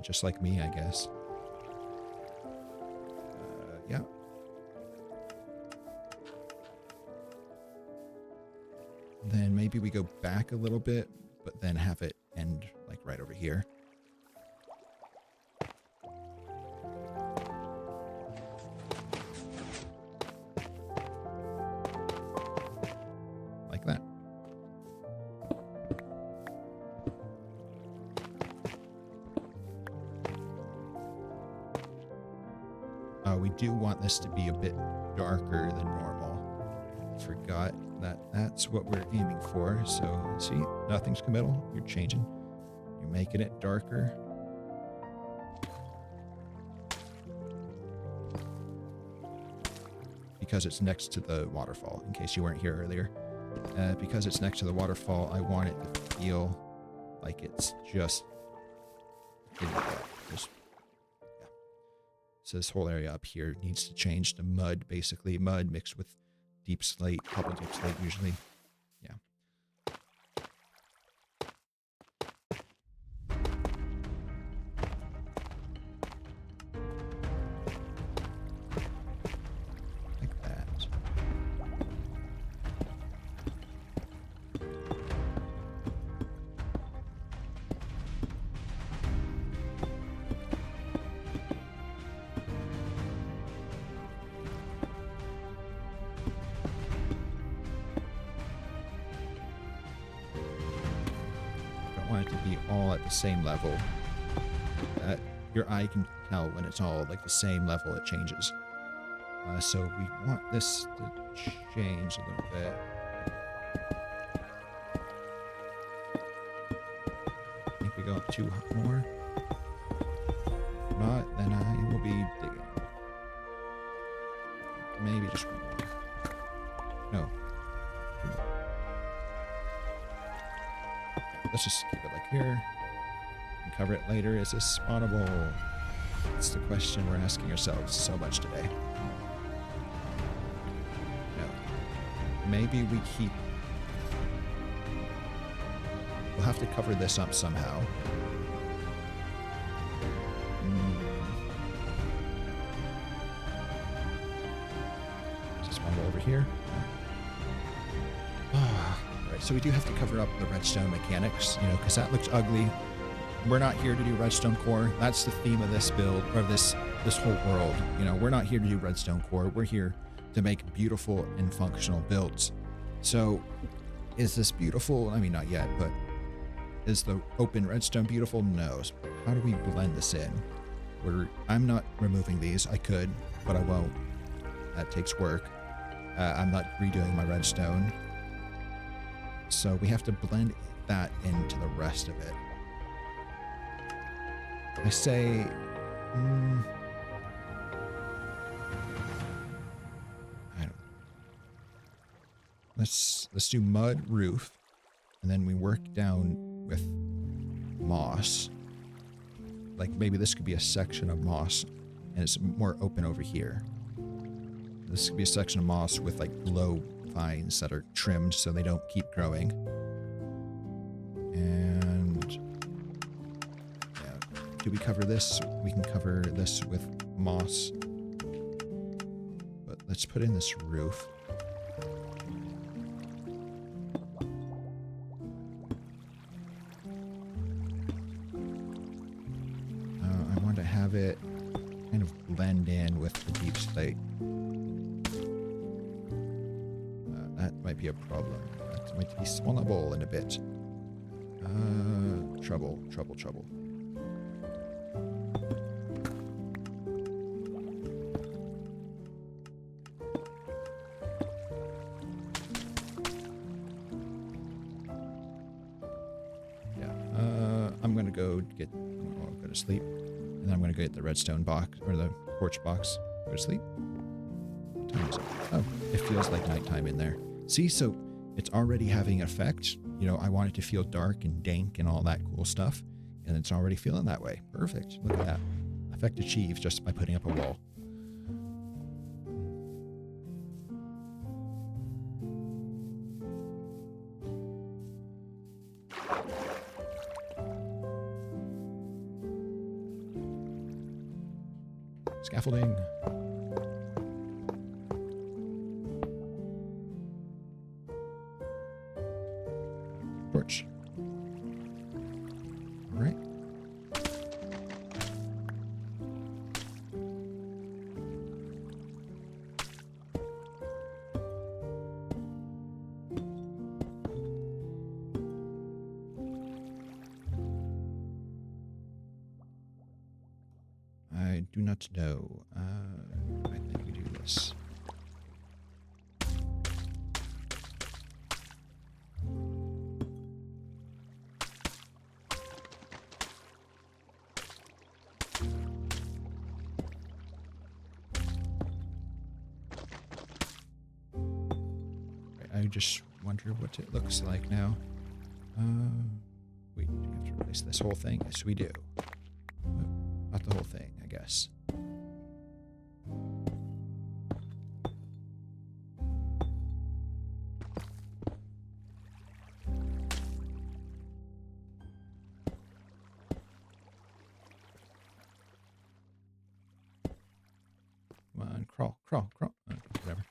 Just like me, I guess. Yeah. Then maybe we go back a little bit, but then have it end like right over here. Like that. we do want this to be a bit darker than normal. Forgot that that's what we're aiming for. So see, nothing's committal. You're changing. You're making it darker. Because it's next to the waterfall, in case you weren't here earlier. Because it's next to the waterfall, I want it to feel like it's just in the water. Yeah. So this whole area up here needs to change to mud, basically. Mud mixed with deep slate, couple deep slate usually. Yeah. Like that. Want it to be all at the same level. Your eye can tell when it's all like the same level, it changes. So we want this to change a little bit. I think we go up 2 more. If not, then I will be digging. Maybe just 1 more. No. Let's just keep it like here and cover it later. Is this spawnable? That's the question we're asking ourselves so much today. No. Maybe we keep... We'll have to cover this up somehow. Is this spawnable over here? So we do have to cover up the redstone mechanics, you know, because that looks ugly. We're not here to do redstone core. That's the theme of this build, or this whole world. You know, we're not here to do redstone core. We're here to make beautiful and functional builds. So is this beautiful? I mean, not yet, but is the open redstone beautiful? No. How do we blend this in? I'm not removing these. I could, but I won't. That takes work. I'm not redoing my redstone. So we have to blend that into the rest of it. I say, I don't. Let's do mud roof, and then we work down with moss. Like maybe this could be a section of moss, and it's more open over here. This could be a section of moss with like low vines that are trimmed so they don't keep growing. And yeah, do we cover this? We can cover this with moss. But let's put in this roof. I want to have it kind of blend in with the deep slate. That might be a problem. That might be spawnable in a bit. Trouble. Yeah. I'm gonna go to sleep, and then I'm gonna go get the redstone box or the torch box. Go to sleep. What time is it? Oh, it feels like nighttime in there. See, so it's already having an effect. You know, I want it to feel dark and dank and all that cool stuff, and it's already feeling that way. Perfect. Look at that. Effect achieved just by putting up a wall. Scaffolding. Torch. All right. I do not know. this. I just wonder what it looks like now. Wait, do we have to replace this whole thing? Yes, we do. Not the whole thing, I guess. Come on, crawl, crawl, crawl. Whatever.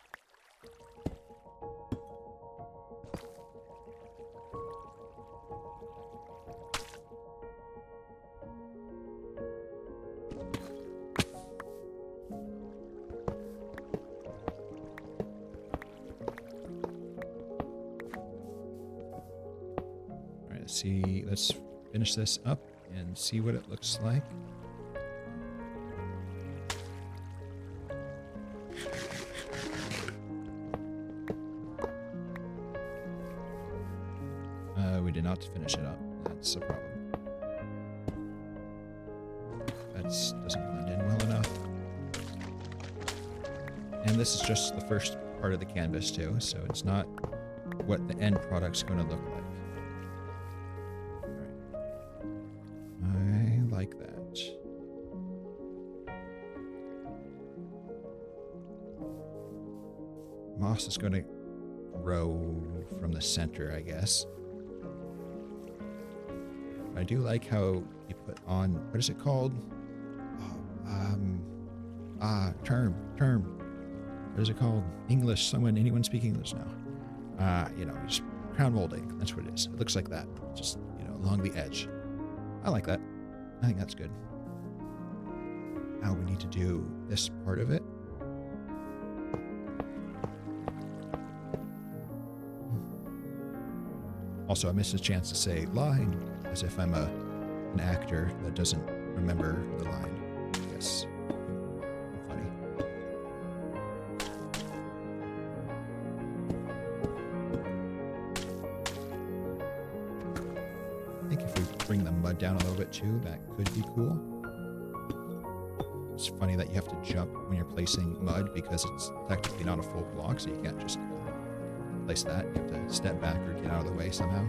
Let's finish this up and see what it looks like. We did not finish it up. That's a problem. That doesn't blend in well enough. And this is just the first part of the canvas too, so it's not what the end product's going to look like. Like that. Moss is going to grow from the center, I guess. I do like how you put on, what is it called? Term. What is it called? English. Anyone speak English now? You know, just crown molding. That's what it is. It looks like that. Just, you know, along the edge. I like that. I think that's good. Now we need to do this part of it. Also, I missed a chance to say line, as if I'm an actor that doesn't remember the line. Yes. Funny. I think if we bring the mud down a little bit too, that could be cool. It's funny that you have to jump when you're placing mud because it's technically not a full block, so you can't just place that. You have to step back or get out of the way somehow.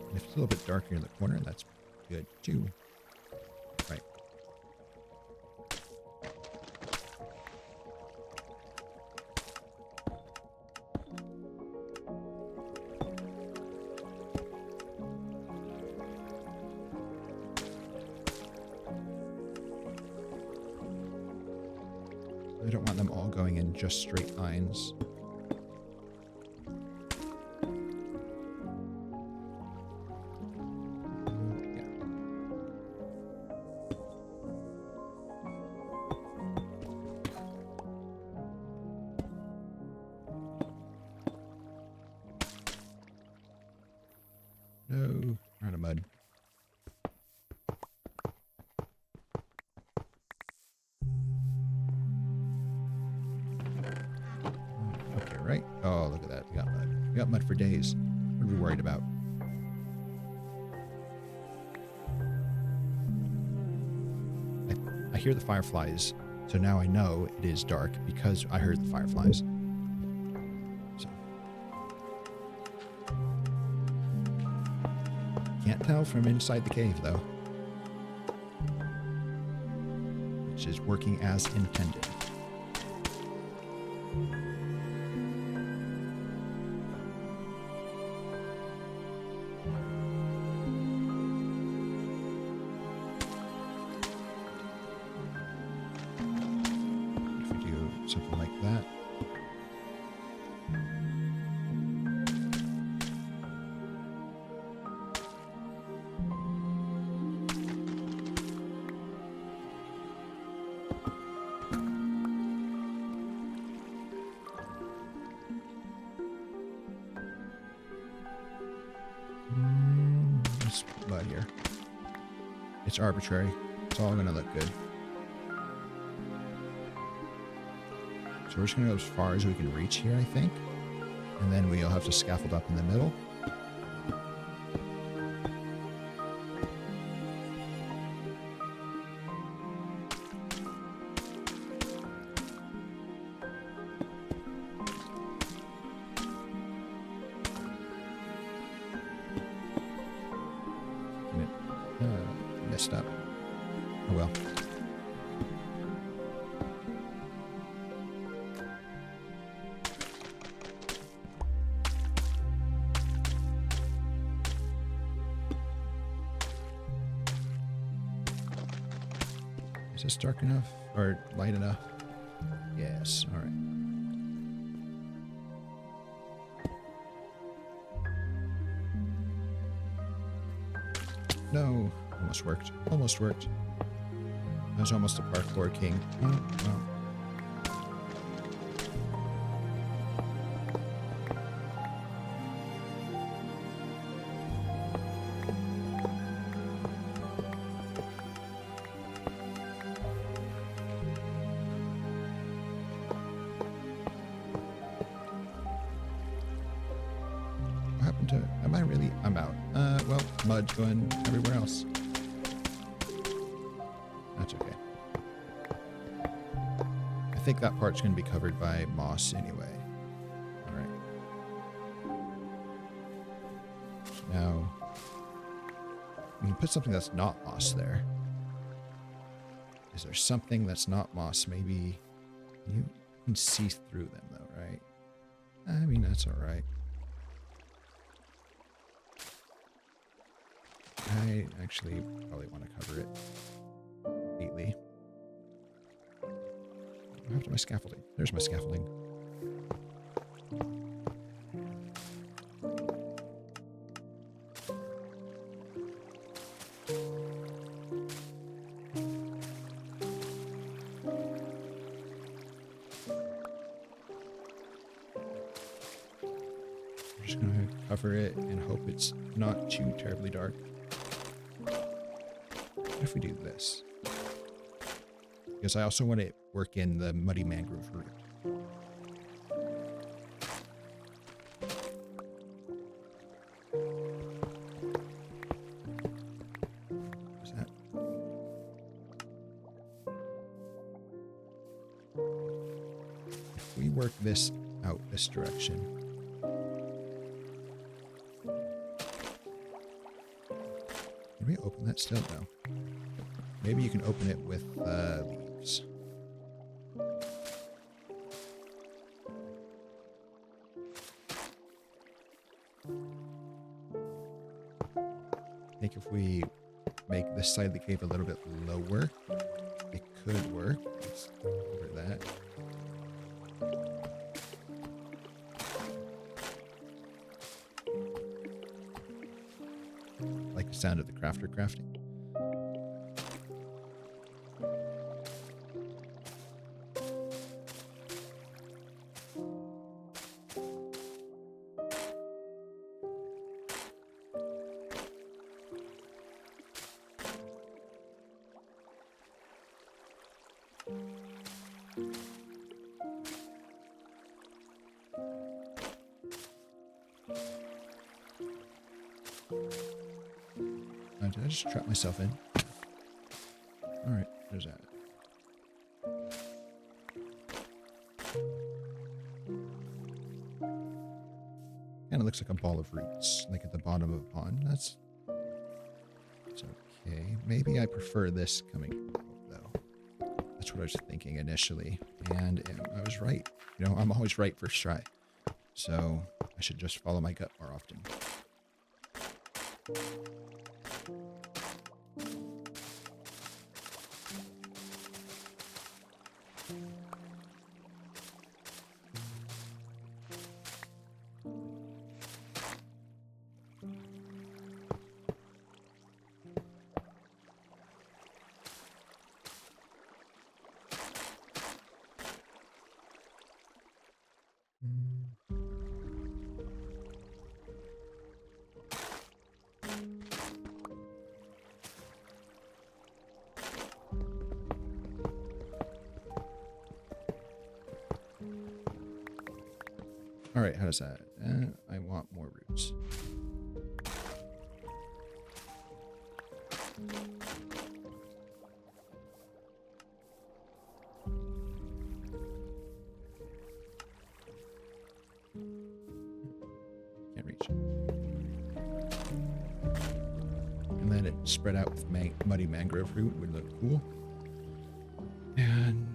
And if it's a little bit darker in the corner, that's good too. Right. I don't want them all going in just straight lines. Yeah. No, we're out of mud. Right? Oh, look at that. We got mud. We got mud for days. What are we worried about? I hear the fireflies, so now I know it is dark because I heard the fireflies. So. Can't tell from inside the cave, though. Which is working as intended. Something like that. Let's put mud here. It's arbitrary. It's all gonna look good. So we're just going to go as far as we can reach here, I think. And then we'll have to scaffold up in the middle. Messed up. Oh well. Is this dark enough? Or light enough? Yes, alright. No! Almost worked. Almost worked. I was almost a parkour king. Oh, well. What happened to... Am I really... I'm out. Well, mud's going everywhere else. That's okay. I think that part's going to be covered by moss anyway. Alright. So now... we can put something that's not moss there. Is there something that's not moss? Maybe... You can see through them though, right? I mean, that's alright. I actually probably want to cover it neatly. What happened to my scaffolding? There's my scaffolding. I'm just going to cover it and hope it's not too terribly dark. What if we do this? Because I also want to work in the muddy mangrove root. Is that? If we work this out this direction. Can we open that still? No. Maybe you can open it with leaves. I think if we make this side of the cave a little bit lower, it could work. Let's cover that. Like the sound of the crafter crafting. Did I just trap myself in? Alright, there's that. Kind of looks like a ball of roots, like at the bottom of a pond. That's okay. Maybe I prefer this coming out, though. That's what I was thinking initially. And I was right. You know, I'm always right first try. So I should just follow my gut more often. All right, how does that? I want more roots. Can't reach. And then it spread out with muddy mangrove root would look cool. And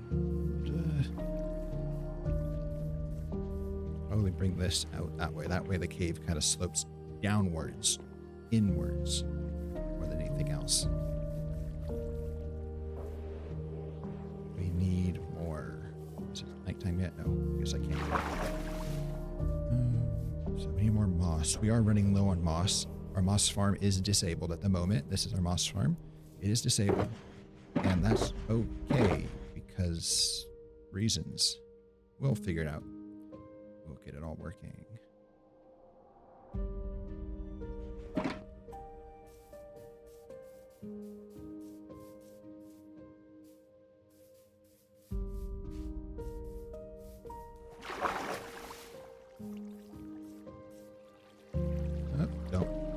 probably bring this out that way. That way the cave kind of slopes downwards, inwards, more than anything else. We need more. Is it nighttime yet? No, I guess I can't. So we need more moss. We are running low on moss. Our moss farm is disabled at the moment. This is our moss farm. It is disabled. And that's okay because reasons. We'll figure it out. We'll get it all working.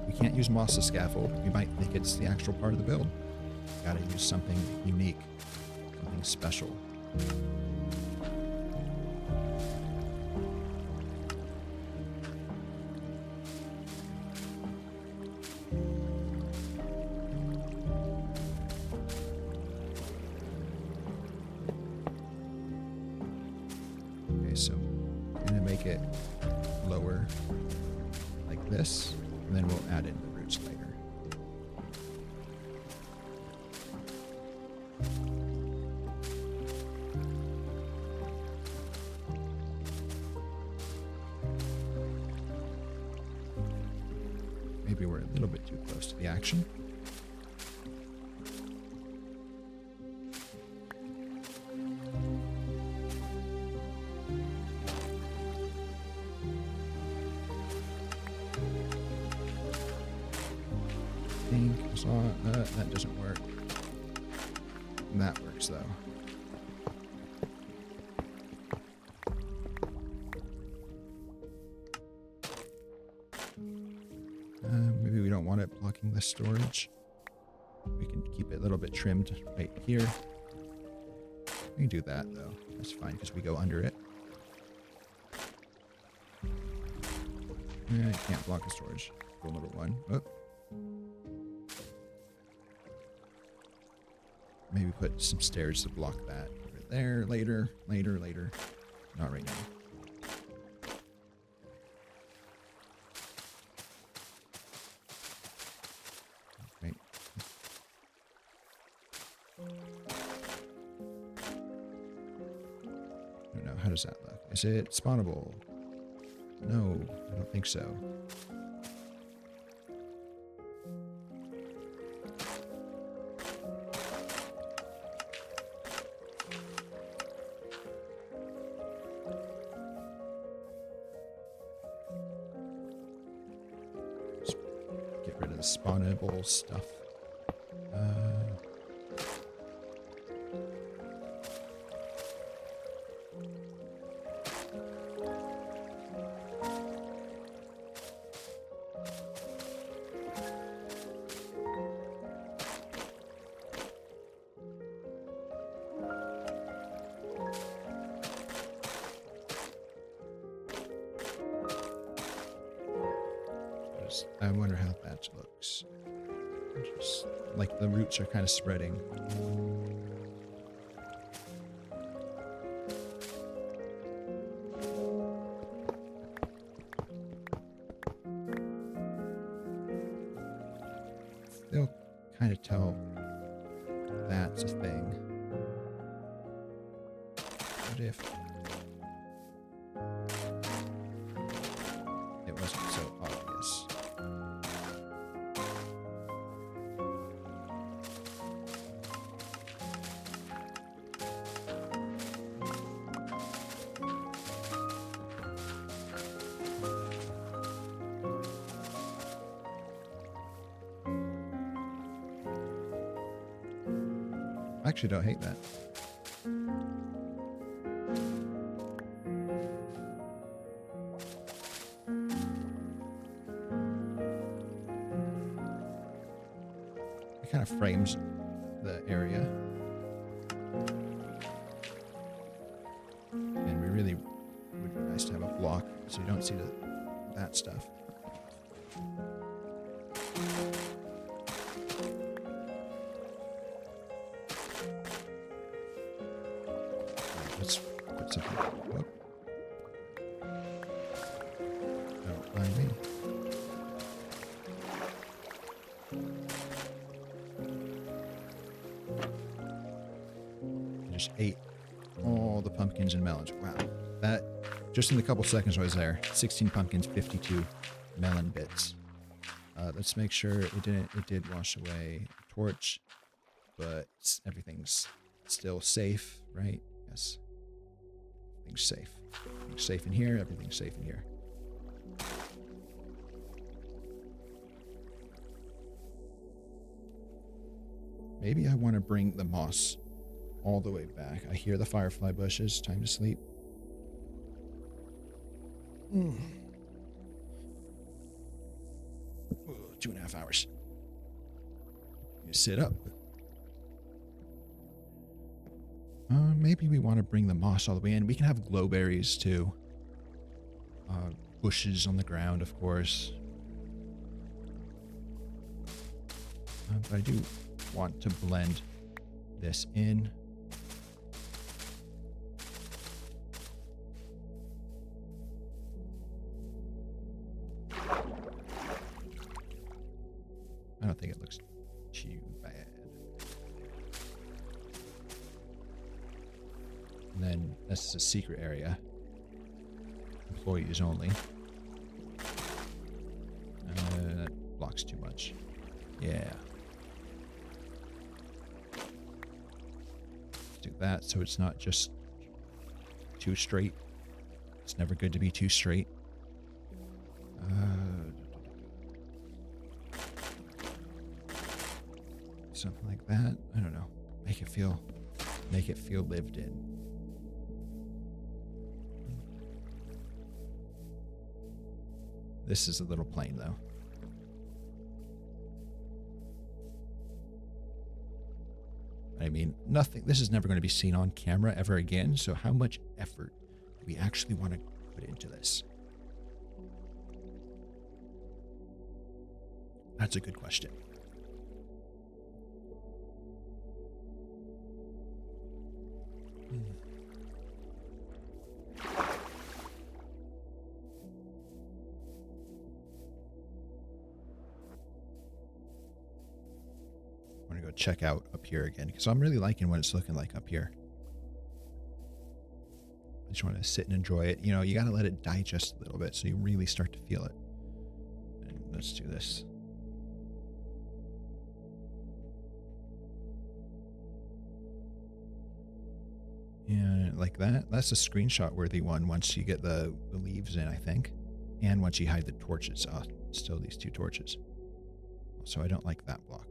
We can't use moss as scaffold. We might think it's the actual part of the build. Gotta use something unique, something special. Okay, so I'm gonna make it lower like this, and then we'll add in the roots later. Maybe we're a little bit too close to the action. That doesn't work. And that works though. Maybe we don't want it blocking the storage. We can keep it a little bit trimmed right here. We can do that though. That's fine because we go under it. It can't block the storage. Rule number 1. Oh. Maybe put some stairs to block that over there later. Not right now. Right. I don't know. How does that look? Is it spawnable? No, I don't think so. Spawnable stuff. I wonder how that looks. Just like the roots are kind of spreading. They'll kind of tell that's a thing. What if it wasn't so obvious? I actually don't hate that. It kind of frames the area. And we really would be nice to have a block so you don't see that stuff. Let's put something. Whoop. Don't mind me. I just ate all the pumpkins and melons. Wow. That, just in the couple seconds I was there, 16 pumpkins, 52 melon bits. Let's make sure it did wash away the torch, but everything's still safe, right? Yes. Everything's safe. Everything's safe in here. Everything's safe in here. Maybe I want to bring the moss all the way back. I hear the firefly bushes. Time to sleep. 2.5 hours. You sit up. Maybe we want to bring the moss all the way in. We can have glowberries too. Bushes on the ground, of course. But I do want to blend this in. I don't think it looks too bad. And then this is a secret area. Employees only. That blocks too much. Yeah. Do that so it's not just too straight. It's never good to be too straight. Something like that. I don't know. Make it feel lived in. This is a little plain though. I mean, nothing. This is never going to be seen on camera ever again. So how much effort do we actually want to put into this? That's a good question. I'm going to go check out up here again because I'm really liking what it's looking like up here. I just want to sit and enjoy it. You know, you got to let it digest a little bit so you really start to feel it. And let's do this. And like that. That's a screenshot worthy one once you get the leaves in, I think. And once you hide the torches. Still these two torches. So I don't like that block.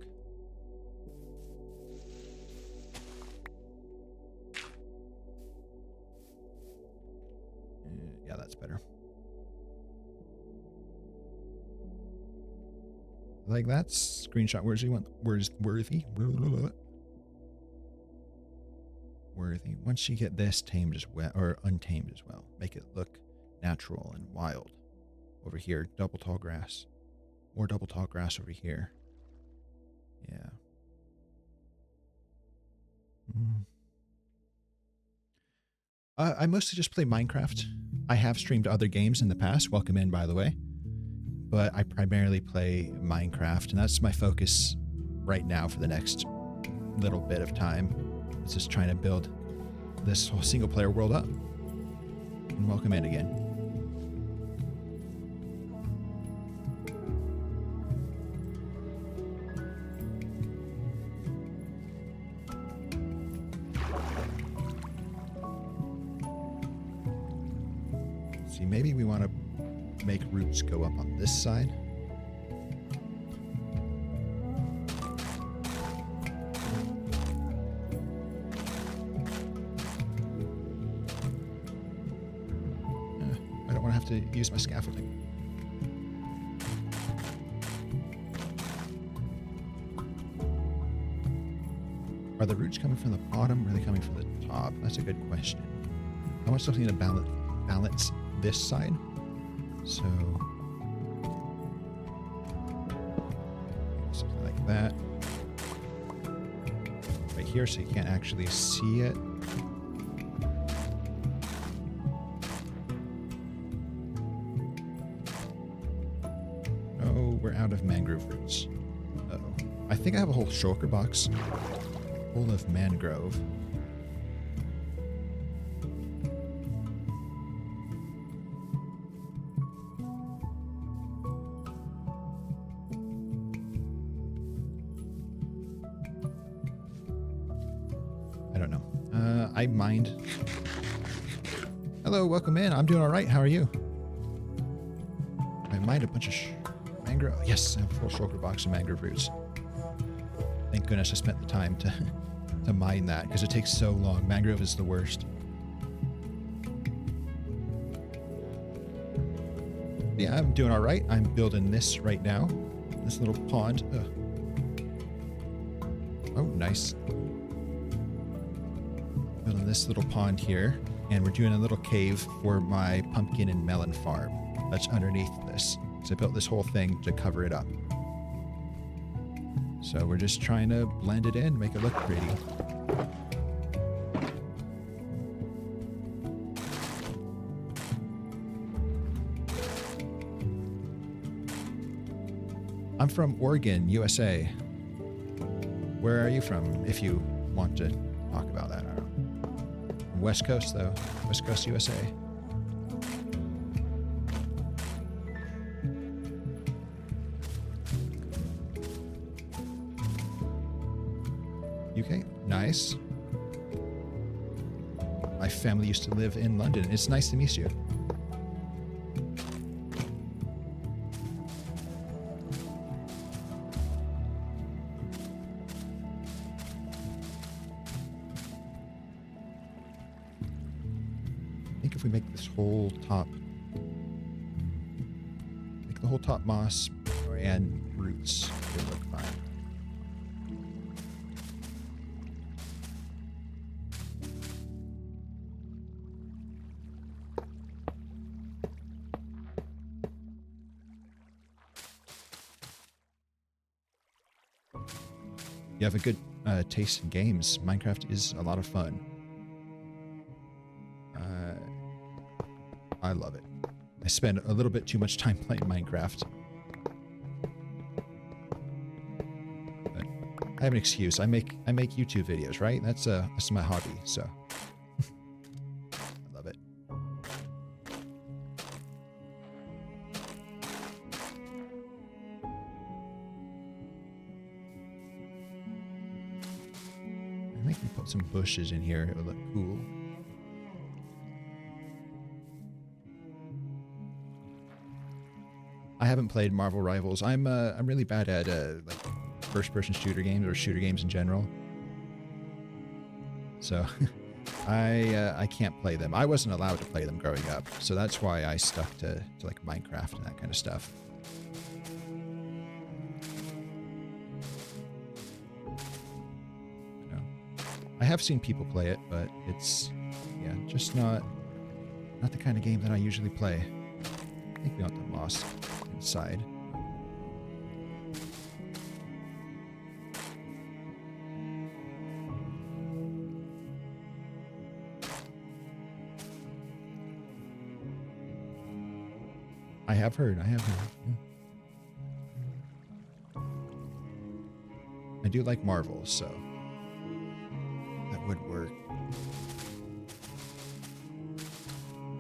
Yeah, that's better. Like that's screenshot worthy. Worthy. Once you get this tamed as well, or untamed as well, make it look natural and wild. Over here, double tall grass. More double tall grass over here. Yeah. I mostly just play Minecraft. I have streamed other games in the past. Welcome in, by the way. But I primarily play Minecraft, and that's my focus right now for the next little bit of time. It's just trying to build this whole single player world up. And welcome in again. See, maybe we want to make roots go up on this side. I don't want to have to use my scaffolding. Are the roots coming from the bottom or are they coming from the top? That's a good question. I want something to balance this side. So something like that. Right here so you can't actually see it. Oh, we're out of mangrove roots. Uh-oh. I think I have a whole shulker box full of mangrove. I don't know. I mined. Hello, welcome in. I'm doing all right. How are you? I mined a bunch of mangrove. Yes, I have a full shulker box of mangrove roots. Thank goodness I spent the time to mine that because it takes so long. Mangrove is the worst. Yeah, I'm doing all right. I'm building this right now. This little pond. Ugh. Oh, nice. Building this little pond here. And we're doing a little cave for my pumpkin and melon farm that's underneath this. So I built this whole thing to cover it up. So we're just trying to blend it in, make it look pretty. I'm from Oregon, USA. Where are you from, if you want to talk about that? I don't know. West Coast, though. West Coast, USA. UK? Nice. My family used to live in London. It's nice to meet you. I think if we make this whole top, make the whole top moss and roots, it'll look fine. You have a good taste in games. Minecraft is a lot of fun. I love it. I spend a little bit too much time playing Minecraft. But I have an excuse. I make YouTube videos, right? That's my hobby, so I love it. I think we put some bushes in here. It would look cool. I haven't played Marvel Rivals. I'm really bad at like first-person shooter games or shooter games in general. So I can't play them. I wasn't allowed to play them growing up, so that's why I stuck to like Minecraft and that kind of stuff. You know, I have seen people play it, but it's just not the kind of game that I usually play. I think we want the moss inside. I have heard. Yeah. I do like Marvel, so that would work.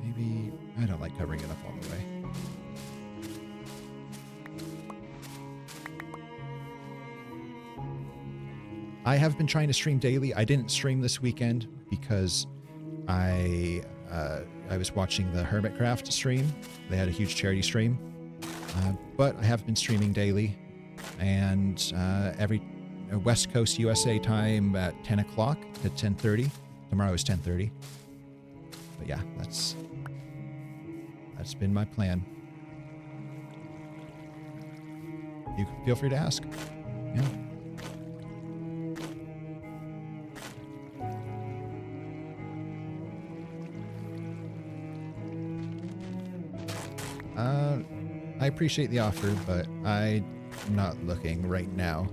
Maybe I don't like covering it up all the way. I have been trying to stream daily. I didn't stream this weekend because I was watching the Hermitcraft stream. They had a huge charity stream. But I have been streaming daily, and every West Coast USA time at 10 o'clock to 10:30. Tomorrow is 10:30. But yeah, that's been my plan. You feel free to ask. Yeah. I appreciate the offer, but I'm not looking right now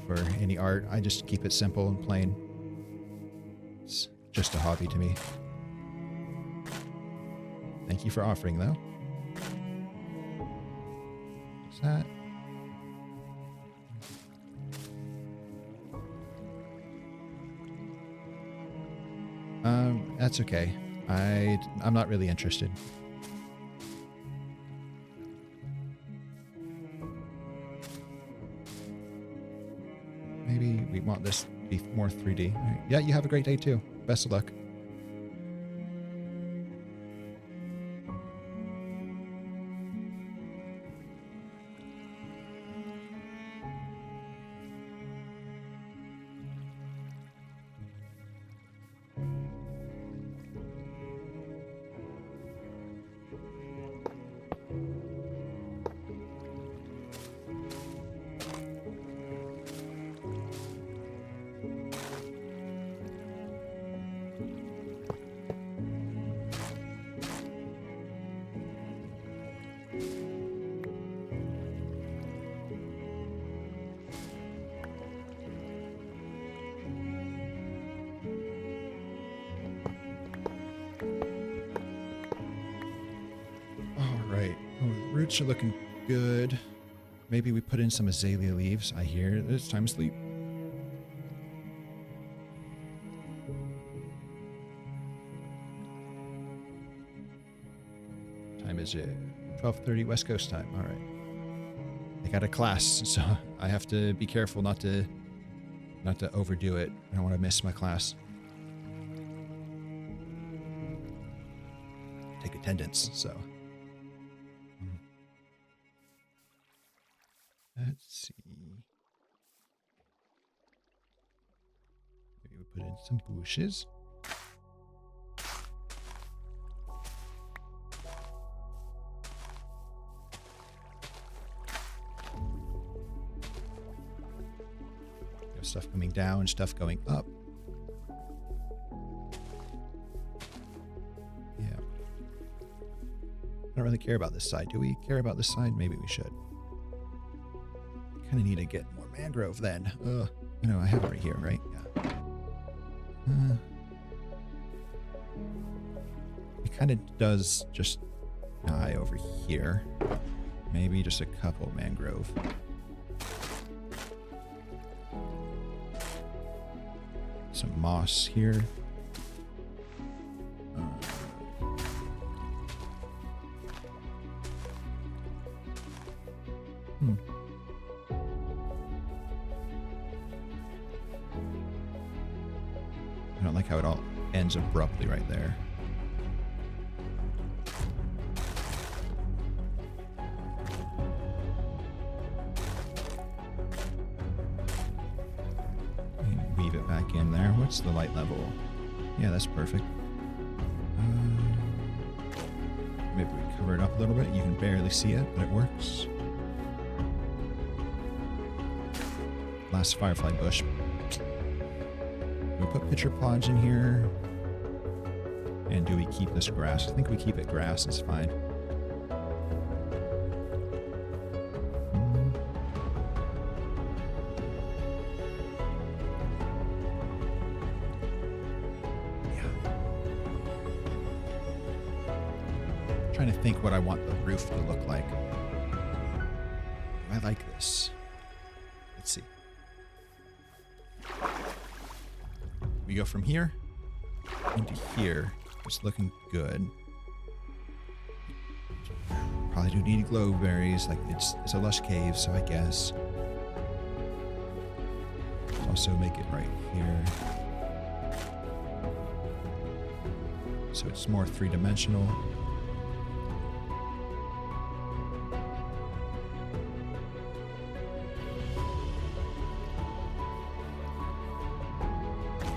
for any art. I just keep it simple and plain. It's just a hobby to me. Thank you for offering, though. What's that? That's okay. I'm not really interested. Maybe we want this to be more 3D. Right. Yeah, you have a great day too. Best of luck. Roots are looking good. Maybe we put in some azalea leaves. I hear it's time to sleep. Time is it? 12:30 West Coast time. All right. I got a class, so I have to be careful not to overdo it. I don't want to miss my class. Take attendance, so. Let's see. Maybe we put in some bushes. There's stuff coming down, stuff going up. Yeah. I don't really care about this side. Do we care about this side? Maybe we should. Kind of need to get more mangrove then. No, I have it right here, right? Yeah. It kind of does just die over here. Maybe just a couple mangrove. Some moss here. I don't like how it all ends abruptly right there. Weave it back in there. What's the light level? Yeah, that's perfect. Maybe we cover it up a little bit. You can barely see it, but it works. Last firefly bush. We put pitcher pods in here. And do we keep this grass? I think we keep it grass. It's fine. Yeah. I'm trying to think what I want the roof to look like. I like this. Let's see. We go from here into here. It's looking good. Probably do need glowberries. Like it's a lush cave, so I guess. Let's also make it right here. So it's more three-dimensional.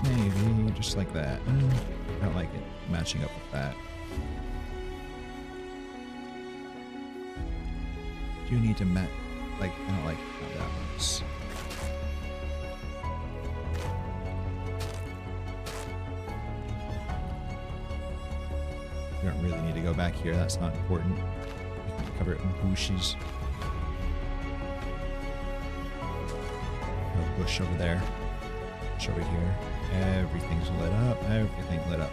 Maybe just like that. I don't like it matching up with that. Do you need to match? Like, I don't like how that looks. You don't really need to go back here. That's not important. cover it in bushes. No bush over there. Bush over here. Everything's lit up. Everything lit up.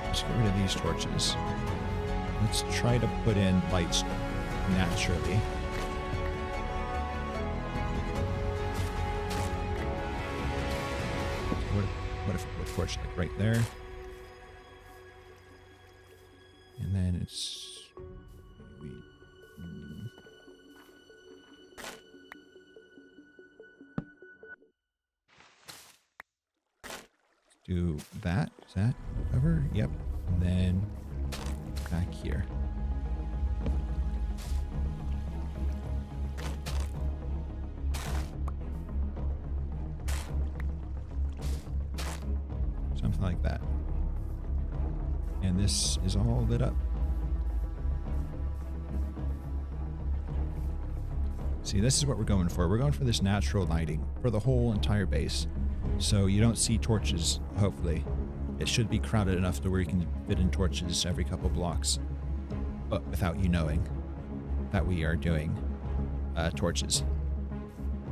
Let's get rid of these torches. Let's try to put in lights naturally. What if we put a torch like right there? And then it's... do that. Is that cover? Yep. And then back here. Something like that. And this is all lit up. See, this is what we're going for. We're going for this natural lighting for the whole entire base. So you don't see torches, hopefully. It should be crowded enough to where you can fit in torches every couple blocks. But without you knowing that we are doing torches.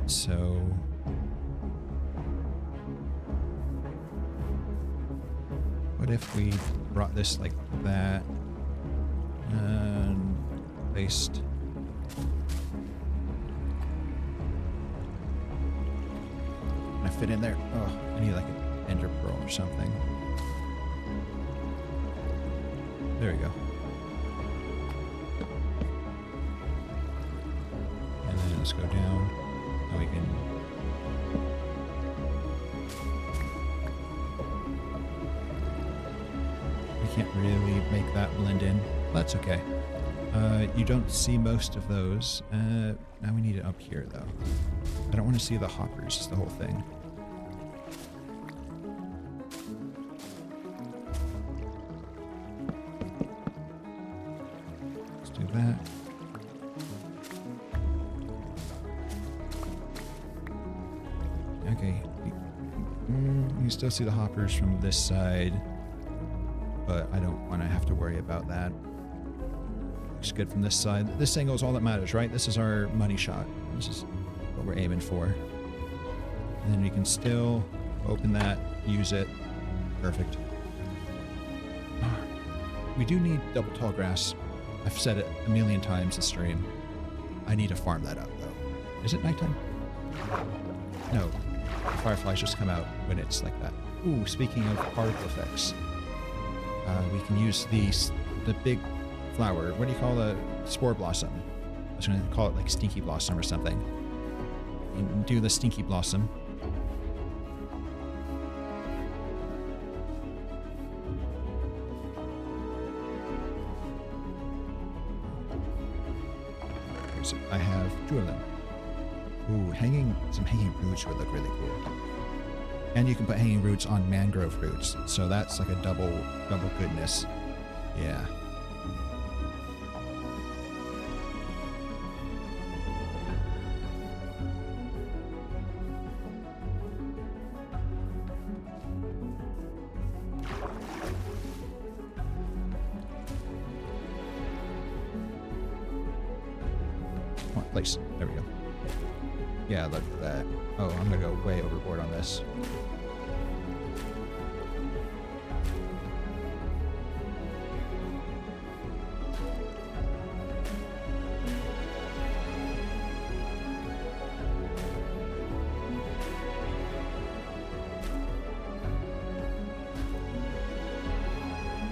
So... what if we brought this like that and placed... Can I fit in there? Oh, I need like an ender pearl or something. There we go. And then let's go down. Now we can... we can't really make that blend in. That's okay. You don't see most of those. Now we need it up here, though. I don't want to see the hoppers, is the whole thing. Let's do that. Okay. You can still see the hoppers from this side, but I don't want to have to worry about that. Looks good from this side. This angle is all that matters, right? This is our money shot. This is what we're aiming for. And then we can still open that, use it. Perfect. We do need double tall grass. I've said it a million times this stream. I need to farm that up, though. Is it nighttime? No. The fireflies just come out when it's like that. Ooh, speaking of particle effects. We can use the big flower. What do you call the spore blossom? I was going to call it like stinky blossom or something. You can do the stinky blossom. I have 2 of them. Ooh, some hanging roots would look really cool. And you can put hanging roots on mangrove roots, so that's like a double goodness. Yeah. Place. There we go. Yeah, look at that. Oh, I'm gonna go way overboard on this.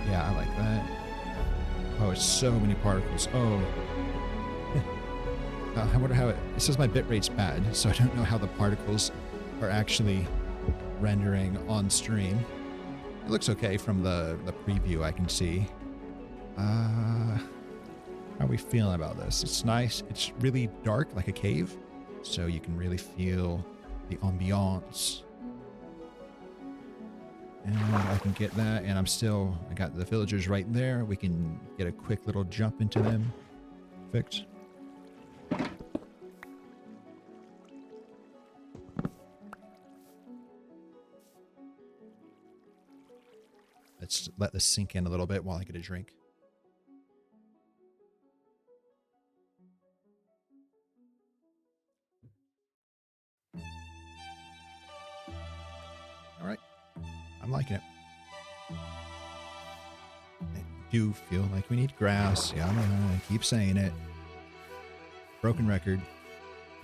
Yeah, I like that. Oh, it's so many particles. Oh. I wonder how it says my bitrate's bad, so I don't know how the particles are actually rendering on stream. It looks okay from the preview I can see. How are we feeling about this? It's nice. It's really dark, like a cave, so you can really feel the ambiance. And I can get that, and I got the villagers right there. We can get a quick little jump into them. Perfect. Let's let this sink in a little bit while I get a drink. All right. I'm liking it. I do feel like we need grass. Yeah, I keep saying it. Broken record.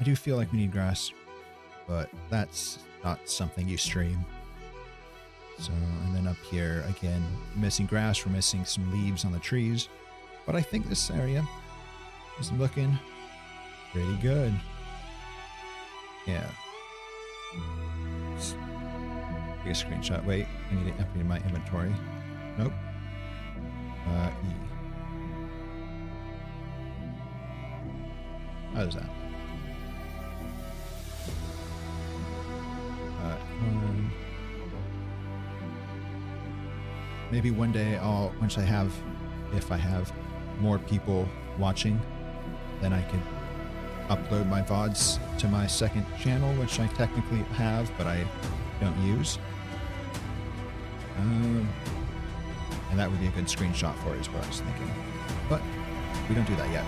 I do feel like we need grass, but that's not something you stream. So, and then up here, again, missing grass. We're missing some leaves on the trees. But I think this area is looking pretty good. Yeah. Let's take a screenshot. Wait, I need to empty my inventory. Nope. E. How does that? Maybe one day once I have, if I have more people watching, then I can upload my VODs to my second channel, which I technically have, but I don't use. And that would be a good screenshot for it, is what I was thinking. But we don't do that yet.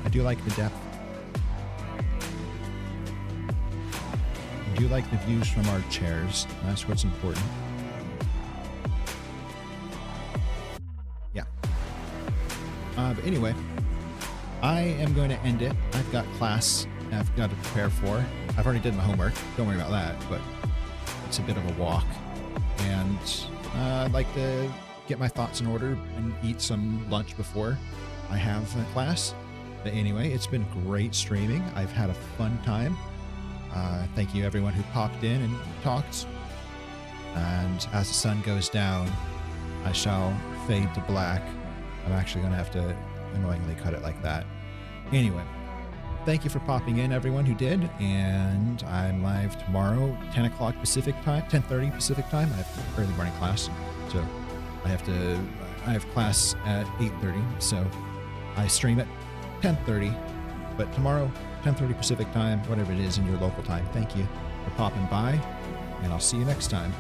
I do like the depth. I do like the views from our chairs. That's what's important. Yeah. But anyway, I am going to end it. I've got class I've got to prepare for. I've already did my homework. Don't worry about that, but it's a bit of a walk. And I'd like to get my thoughts in order and eat some lunch before I have class. But anyway, it's been great streaming. I've had a fun time. Thank you everyone who popped in and talked. And as the sun goes down, I shall fade to black. I'm actually going to have to annoyingly cut it like that. Anyway, thank you for popping in, everyone who did. And I'm live tomorrow, 10 o'clock Pacific time, 10:30 Pacific time. I have early morning class, so I have class at 8:30. So I stream at 10:30, but tomorrow, 10:30 Pacific time, whatever it is in your local time. Thank you for popping by, and I'll see you next time.